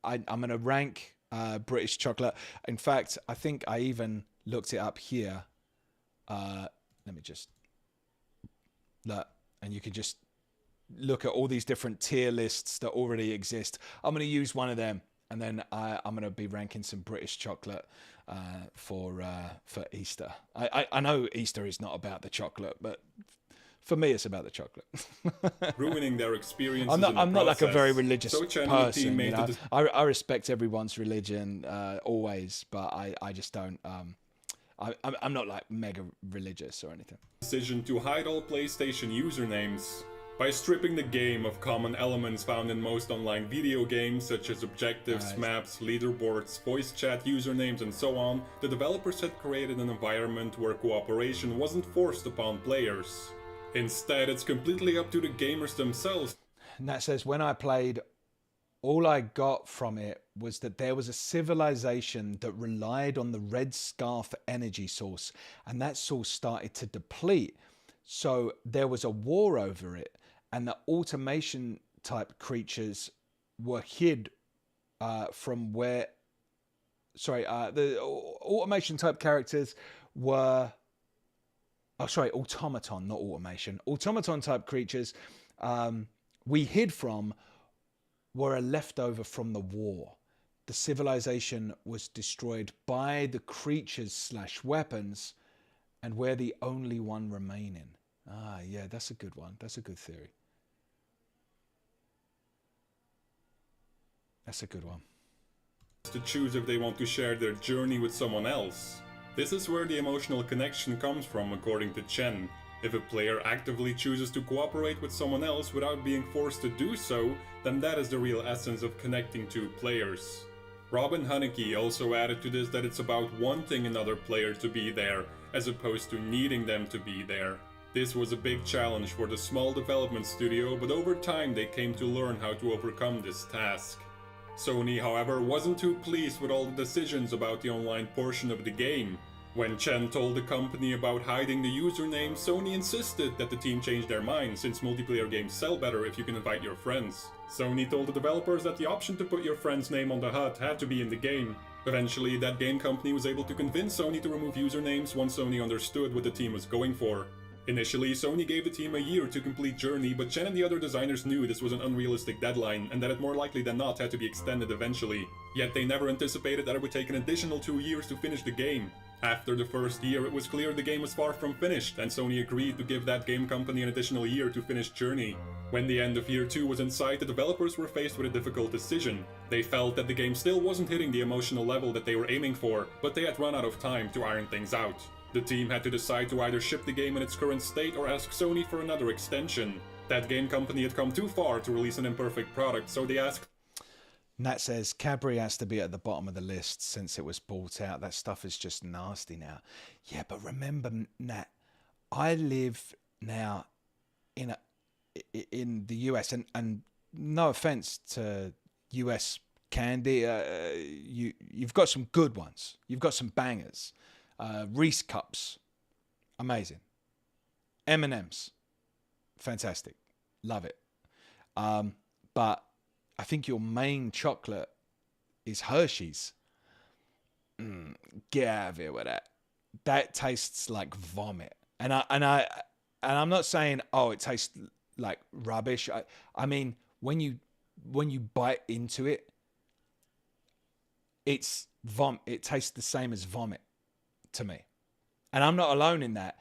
I'm gonna rank British chocolate. In fact, I think I even looked it up here. Let me just look, and you can just look at all these different tier lists that already exist. I'm gonna use one of them, and then I'm gonna be ranking some British chocolate for Easter. I know Easter is not about the chocolate, but for me, it's about the chocolate. Ruining their experiences. I'm not like a very religious person. You know? I respect everyone's religion always, but I just don't. I'm not like mega religious or anything. Decision to hide all PlayStation usernames. By stripping the game of common elements found in most online video games, such as objectives, maps, leaderboards, voice chat, usernames, and so on, the developers had created an environment where cooperation wasn't forced upon players. Instead, it's completely up to the gamers themselves. And that says, when I played all I got from it was that there was a civilization that relied on the red scarf energy source, and that source started to deplete. So there was a war over it, and the automation type creatures were hid from where. Sorry, the automation type characters were. Oh, sorry, automaton, not automation. Automaton type creatures we hid from were a leftover from the war. The civilization was destroyed by the creatures / weapons, and we're the only one remaining. Ah, yeah, that's a good one. That's a good theory. That's a good one. To choose if they want to share their journey with someone else. This is where the emotional connection comes from, according to Chen. If a player actively chooses to cooperate with someone else without being forced to do so, then that is the real essence of connecting two players. Robin Hunicke also added to this that it's about wanting another player to be there, as opposed to needing them to be there. This was a big challenge for the small development studio, but over time they came to learn how to overcome this task. Sony, however, wasn't too pleased with all the decisions about the online portion of the game. When Chen told the company about hiding the username, Sony insisted that the team change their mind, since multiplayer games sell better if you can invite your friends. Sony told the developers that the option to put your friend's name on the HUD had to be in the game. Eventually, that game company was able to convince Sony to remove usernames once Sony understood what the team was going for. Initially, Sony gave the team a year to complete Journey, but Chen and the other designers knew this was an unrealistic deadline, and that it more likely than not had to be extended eventually. Yet they never anticipated that it would take an additional 2 years to finish the game. After the first year, it was clear the game was far from finished, and Sony agreed to give that game company an additional year to finish Journey. When the end of year 2 was in sight, the developers were faced with a difficult decision. They felt that the game still wasn't hitting the emotional level that they were aiming for, but they had run out of time to iron things out. The team had to decide to either ship the game in its current state or ask Sony for another extension. That game company had come too far to release an imperfect product, so they asked. Nat says Cadbury has to be at the bottom of the list since it was bought out. That stuff is just nasty now. Yeah, but remember, Nat, I live now in the US, and no offense to US candy, you've got some good ones. You've got some bangers. Reese cups, amazing. M&M's, fantastic, love it. But I think your main chocolate is Hershey's. Get out of here with that. That tastes like vomit. And I'm not saying it tastes like rubbish. I mean when you bite into it, it's vomit. It tastes the same as vomit to me, and I'm not alone in that.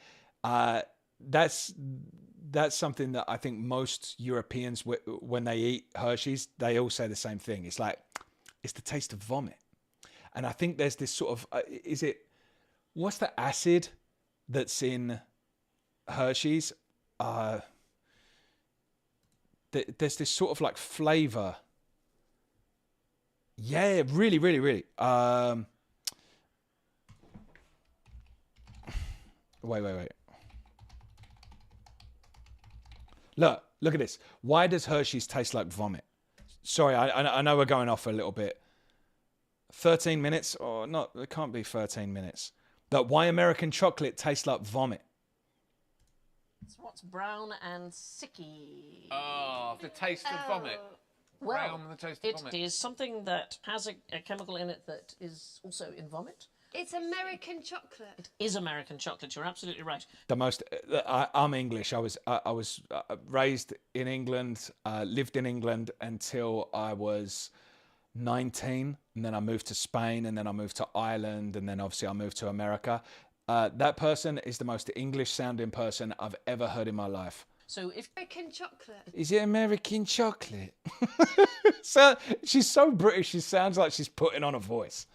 That's something that I think most Europeans, when they eat Hershey's, they all say the same thing. It's like, it's the taste of vomit. And I think there's this sort of, what's the acid that's in Hershey's? There's this sort of like flavor. Yeah, really, really, really. Wait. Look at this. Why does Hershey's taste like vomit? Sorry, I know we're going off a little bit. 13 minutes? Or not, it can't be 13 minutes. But why American chocolate tastes like vomit? It's what's brown and sicky. Oh, the taste of vomit. Well, Brown and the taste of vomit. it is something that has a chemical in it that is also in vomit. It's American chocolate. It is American chocolate. You're absolutely right. The most. I'm English. I was raised in England. Lived in England until I was 19, and then I moved to Spain, and then I moved to Ireland, and then obviously I moved to America. That person is the most English-sounding person I've ever heard in my life. So if American chocolate. Is it American chocolate? So she's so British. She sounds like she's putting on a voice.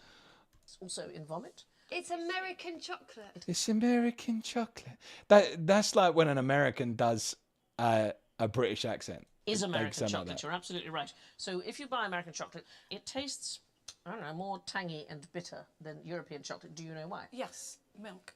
it's also in vomit. It's American chocolate. It's American chocolate. That's like when an American does a British accent. Is They American sound like chocolate. that. You're absolutely right. So if you buy American chocolate, it tastes, I don't know, more tangy and bitter than European chocolate. Do you know why? Yes, milk.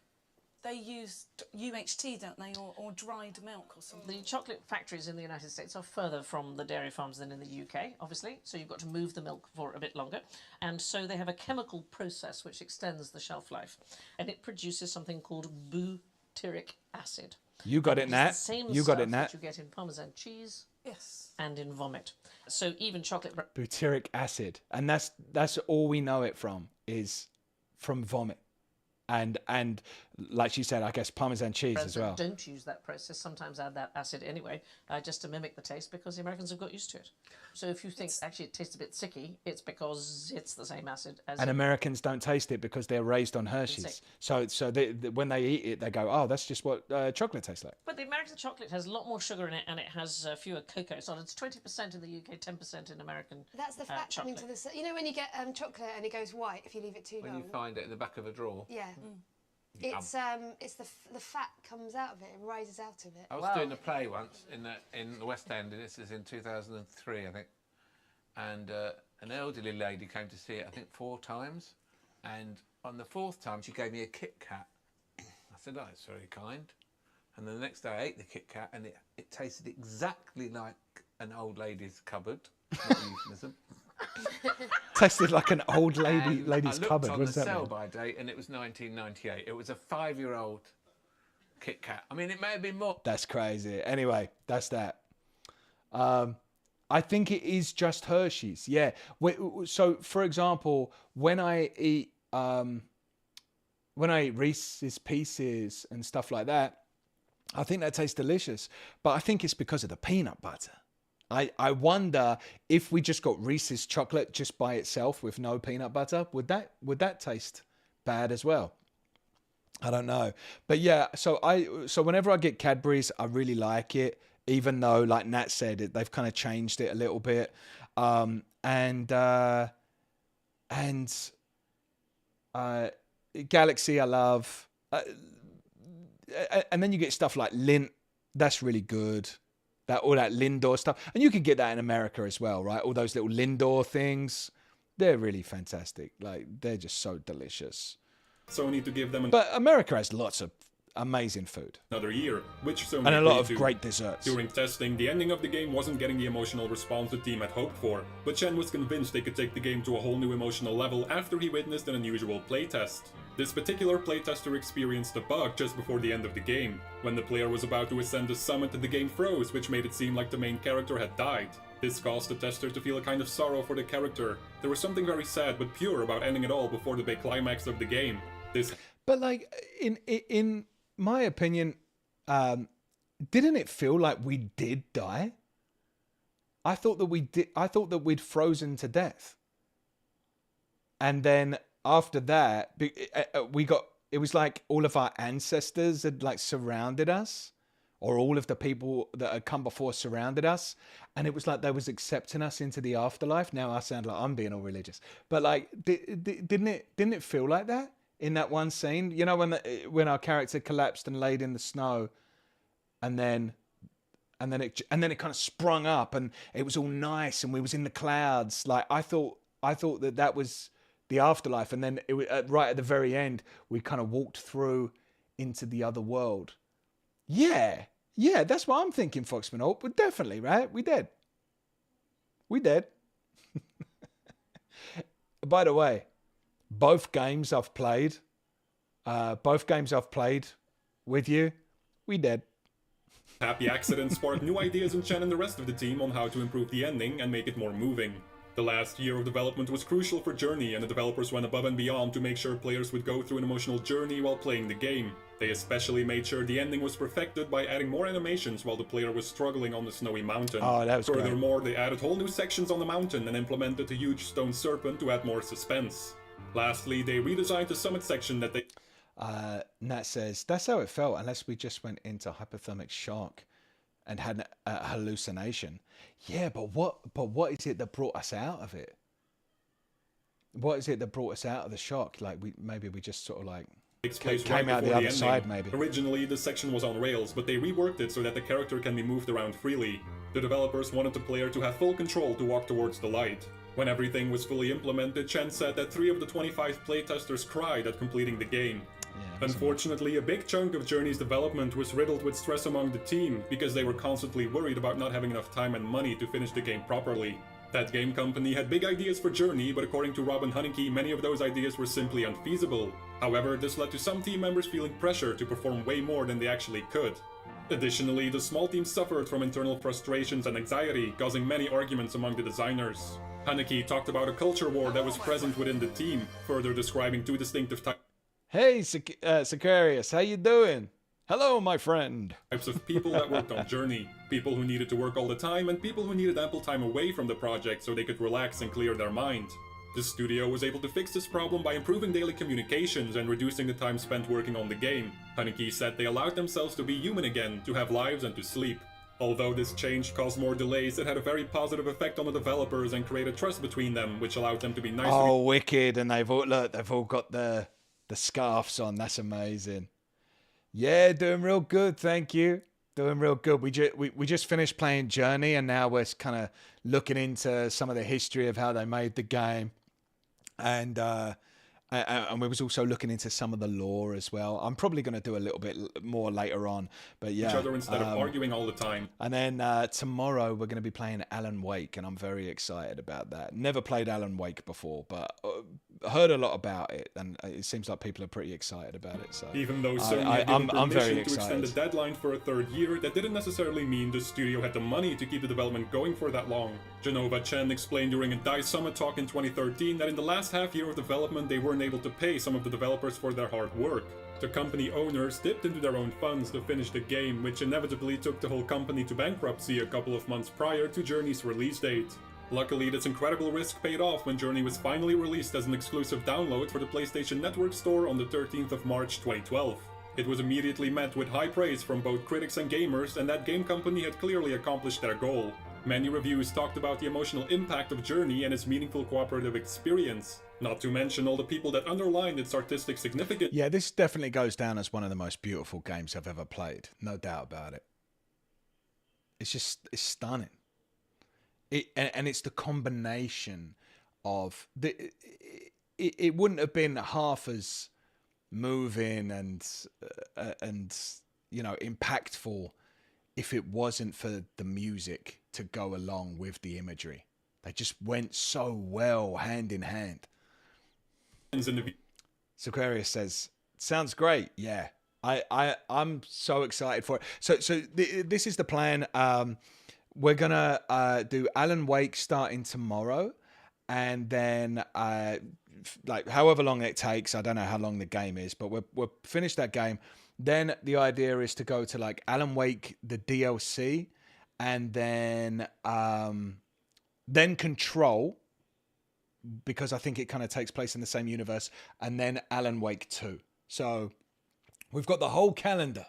they use UHT, don't they, or dried milk or something? The chocolate factories in the United States are further from the dairy farms than in the UK, obviously, so you've got to move the milk for a bit longer. And so they have a chemical process which extends the shelf life, and it produces something called butyric acid. You got it, It's Nat. the same You got it, stuff Nat. that you get in Parmesan cheese. Yes. And in vomit. So even chocolate... Butyric acid, and that's all we know it from, is from vomit. And like she said, I guess Parmesan cheese as well. Don't use that process. Sometimes add that acid anyway, just to mimic the taste, because the Americans have got used to it. So if you think actually it tastes a bit sicky, it's because it's the same acid as. And Americans don't taste it because they're raised on Hershey's. So when they eat it, they go, "Oh, that's just what chocolate tastes like." But the American chocolate has a lot more sugar in it, and it has fewer cocoa solids. 20% in the UK, 10% in American. That's the fat coming to the. You know when you get chocolate and it goes white if you leave it too long. When you find it in the back of a drawer. Yeah. It's the fat comes out of it, it rises out of it. I was doing a play once in the West End, and this is in 2003, I think. And an elderly lady came to see it, I think 4 times. And on the 4th time, she gave me a Kit Kat. I said, "Oh, that's very kind." And then the next day, I ate the Kit Kat, and it tasted exactly like an old lady's cupboard. Not a euphemism. Tasted like an old lady's cupboard. I What looked does on the that mean? sell-by date, and it was 1998. It was a 5-year-old Kit Kat. I mean, it may have been more. That's crazy. Anyway, that's that. I think it is just Hershey's. Yeah. So, for example, when I eat Reese's Pieces and stuff like that, I think that tastes delicious. But I think it's because of the peanut butter. I wonder if we just got Reese's chocolate just by itself with no peanut butter, would that taste bad as well? I don't know. But yeah, so whenever I get Cadbury's, I really like it, even though, like Nat said, they've kind of changed it a little bit. Galaxy I love. And then you get stuff like Lindt. That's really good. All that Lindor stuff. And you can get that in America as well, right? All those little Lindor things. They're really fantastic. Like, they're just so delicious. Sony to give them But America has lots of amazing food. another year, which Sony And a lot agreed of to. great desserts. During testing, the ending of the game wasn't getting the emotional response the team had hoped for, but Chen was convinced they could take the game to a whole new emotional level after he witnessed an unusual playtest. This particular playtester experienced a bug just before the end of the game. When the player was about to ascend the summit, the game froze, which made it seem like the main character had died. This caused the tester to feel a kind of sorrow for the character. There was something very sad but pure about ending it all before the big climax of the game. But like, in my opinion, didn't it feel like we did die? I thought that we did. I thought that we'd frozen to death. And then after that, we got. It was like all of our ancestors had like surrounded us, or all of the people that had come before surrounded us, and it was like they was accepting us into the afterlife. Now I sound like I'm being all religious, but like, didn't it feel like that in that one scene? You know, when our character collapsed and laid in the snow, and then it kind of sprung up, and it was all nice, and we was in the clouds. Like I thought that was the afterlife, and then right at the very end, we kind of walked through into the other world. Yeah, that's what I'm thinking, Foxman Alt. But definitely, right? We did. By the way, both games I've played with you, we did. Happy accident sparked new ideas in Chen and the rest of the team on how to improve the ending and make it more moving. The last year of development was crucial for Journey, and the developers went above and beyond to make sure players would go through an emotional journey while playing the game. They especially made sure the ending was perfected by adding more animations while the player was struggling on the snowy mountain. Oh, that was great. Furthermore, they added whole new sections on the mountain and implemented a huge stone serpent to add more suspense. Lastly, they redesigned the summit section that they... Nat says, that's how it felt, unless we just went into hypothermic shock and had a hallucination. Yeah, but what is it that brought us out of it? What is it that brought us out of the shock? Like, we just sort of like came out the other side, maybe. Originally, this section was on rails, but they reworked it so that the character can be moved around freely. The developers wanted the player to have full control to walk towards the light. When everything was fully implemented, Chen said that 3 of the 25 playtesters cried at completing the game. Yeah. Unfortunately, a big chunk of Journey's development was riddled with stress among the team, because they were constantly worried about not having enough time and money to finish the game properly. That game company had big ideas for Journey, but according to Robin Hunicke, many of those ideas were simply unfeasible. However, this led to some team members feeling pressure to perform way more than they actually could. Additionally, the small team suffered from internal frustrations and anxiety, causing many arguments among the designers. Hunicke talked about a culture war that was present within the team, further describing two distinctive Hey, Sicarius, how you doing? Hello, my friend. types of people that worked on Journey. People who needed to work all the time, and people who needed ample time away from the project so they could relax and clear their mind. The studio was able to fix this problem by improving daily communications and reducing the time spent working on the game. Hunicke said they allowed themselves to be human again, to have lives and to sleep. Although this change caused more delays, it had a very positive effect on the developers and created trust between them, which allowed them to be nice. Oh, wicked! And they've all got the scarves on. That's amazing. Yeah, doing real good, thank you. Doing real good. We just finished playing Journey, and now we're kind of looking into some of the history of how they made the game, and we was also looking into some of the lore as well. I'm probably going to do a little bit more later on, but yeah. Each other instead of arguing all the time. And then tomorrow we're going to be playing Alan Wake, and I'm very excited about that. Never played Alan Wake before, but heard a lot about it, and it seems like people are pretty excited about it. So even though Sony had given permission to extend the deadline for a third year, that didn't necessarily mean the studio had the money to keep the development going for that long. Genova Chen explained during a DICE Summit talk in 2013 that in the last half year of development they weren't able to pay some of the developers for their hard work. The company owners dipped into their own funds to finish the game, which inevitably took the whole company to bankruptcy a couple of months prior to Journey's release date. Luckily, this incredible risk paid off when Journey was finally released as an exclusive download for the PlayStation Network store on the 13th of March 2012. It was immediately met with high praise from both critics and gamers, and that game company had clearly accomplished their goal. Many reviews talked about the emotional impact of Journey and its meaningful cooperative experience, not to mention all the people that underlined its artistic significance. Yeah, this definitely goes down as one of the most beautiful games I've ever played, no doubt about it. It's stunning. And it's the combination of it wouldn't have been half as moving and impactful if it wasn't for the music to go along with the imagery. They just went so well hand in hand. Sicarius says, "Sounds great." Yeah, I'm so excited for it. So this is the plan. We're gonna do Alan Wake starting tomorrow, and then like however long it takes. I don't know how long the game is, but we'll finish that game. Then the idea is to go to like Alan Wake, the DLC, and then Control, because I think it kind of takes place in the same universe, and then Alan Wake 2. So we've got the whole calendar.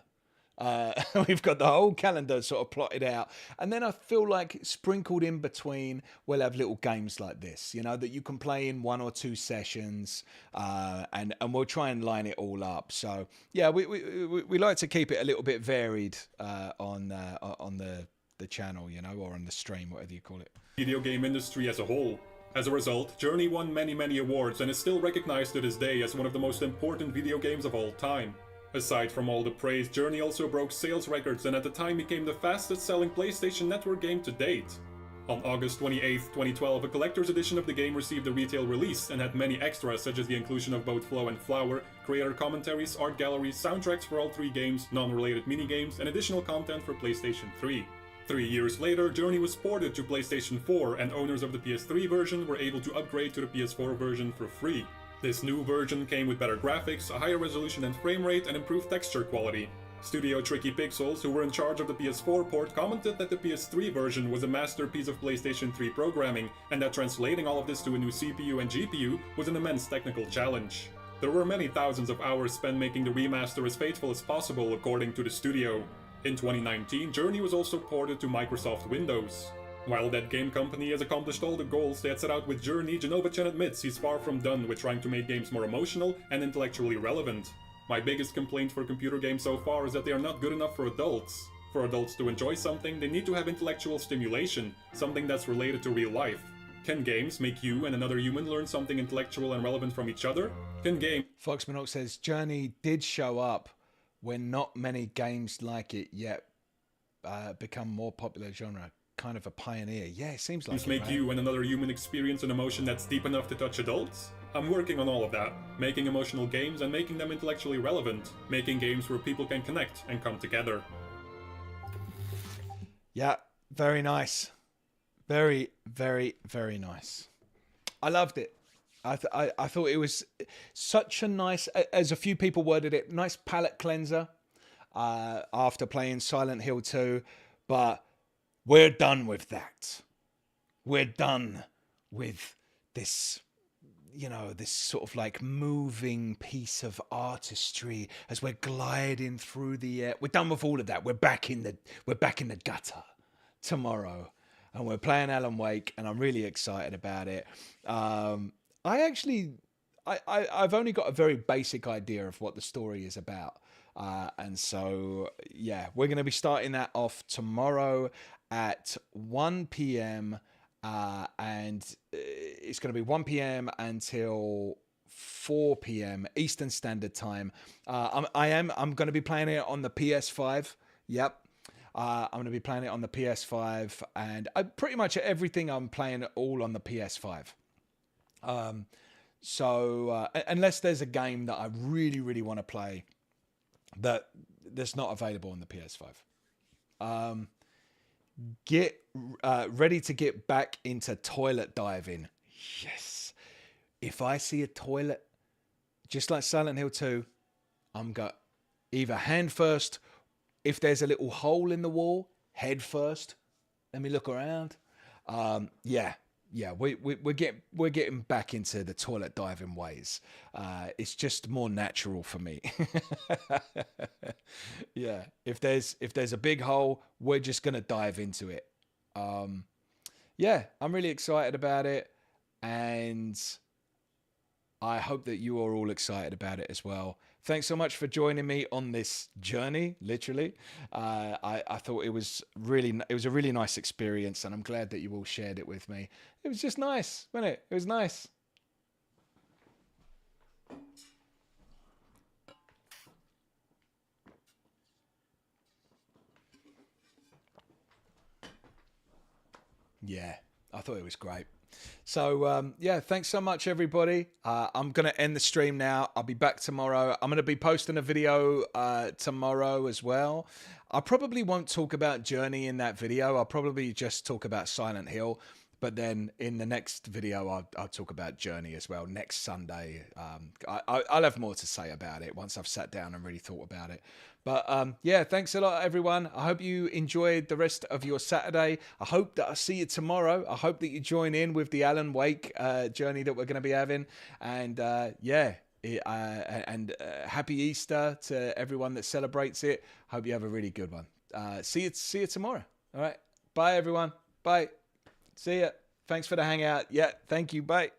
We've got the whole calendar sort of plotted out, and then I feel like sprinkled in between we'll have little games like this, that you can play in 1 or 2 sessions, and we'll try and line it all up. So yeah, we like to keep it a little bit varied on the channel, or on the stream, whatever you call it. Video game industry as a whole. As a result, Journey won many awards and is still recognized to this day as one of the most important video games of all time. Aside from all the praise, Journey also broke sales records and at the time became the fastest-selling PlayStation Network game to date. On August 28, 2012, a collector's edition of the game received a retail release and had many extras such as the inclusion of both Flow and Flower, creator commentaries, art galleries, soundtracks for all 3 games, non-related minigames, and additional content for PlayStation 3. 3 years later, Journey was ported to PlayStation 4, and owners of the PS3 version were able to upgrade to the PS4 version for free. This new version came with better graphics, a higher resolution and frame rate, and improved texture quality. Studio Tricky Pixels, who were in charge of the PS4 port, commented that the PS3 version was a masterpiece of PlayStation 3 programming, and that translating all of this to a new CPU and GPU was an immense technical challenge. There were many thousands of hours spent making the remaster as faithful as possible, according to the studio. In 2019, Journey was also ported to Microsoft Windows. While that game company has accomplished all the goals they had set out with Journey, Genova Chen admits he's far from done with trying to make games more emotional and intellectually relevant. My biggest complaint for computer games so far is that they are not good enough for adults. For adults to enjoy something, they need to have intellectual stimulation, something that's related to real life. Can games make you and another human learn something intellectual and relevant from each other? Can game... Fox Minot says, Journey did show up when not many games like it yet become more popular genre. Kind of a pioneer. Yeah, it seems like Games make you and another human experience an emotion that's deep enough to touch adults? I'm working on all of that. Making emotional games and making them intellectually relevant. Making games where people can connect and come together. Yeah, very nice. Very, very, very nice. I loved it. I thought it was such a nice, as a few people worded it, nice palate cleanser after playing Silent Hill 2. But we're done with that. We're done with this, you know, this sort of like moving piece of artistry as we're gliding through the air. We're done with all of that. We're back in the gutter tomorrow. And we're playing Alan Wake, and I'm really excited about it. I've only got a very basic idea of what the story is about. And so, yeah, we're going to be starting that off tomorrow at 1 p.m. And it's going to be 1 p.m. until 4 p.m. Eastern Standard Time. I'm going to be playing it on the PS5. Yep. I'm going to be playing it on the PS5, and pretty much everything I'm playing all on the PS5. So unless there's a game that I really, really want to play that's not available on the PS5. Get ready to get back into toilet diving. Yes. If I see a toilet, just like Silent Hill 2, I'm going either hand first. If there's a little hole in the wall, head first. Let me look around. Yeah, we're getting back into the toilet diving ways. It's just more natural for me. Yeah, if there's a big hole, we're just gonna dive into it. Yeah, I'm really excited about it, and I hope that you are all excited about it as well. Thanks so much for joining me on this journey, literally. I thought it was a really nice experience, and I'm glad that you all shared it with me. It was just nice, wasn't it? It was nice. Yeah, I thought it was great. So, yeah, thanks so much, everybody. I'm going to end the stream now. I'll be back tomorrow. I'm going to be posting a video tomorrow as well. I probably won't talk about Journey in that video. I'll probably just talk about Silent Hill. But then in the next video, I'll talk about Journey as well. Next Sunday, I'll have more to say about it once I've sat down and really thought about it. But yeah, thanks a lot, everyone. I hope you enjoyed the rest of your Saturday. I hope that I see you tomorrow. I hope that you join in with the Alan Wake journey that we're going to be having. And yeah, happy Easter to everyone that celebrates it. Hope you have a really good one. See you tomorrow. All right. Bye, everyone. Bye. See ya. Thanks for the hangout. Yeah. Thank you. Bye.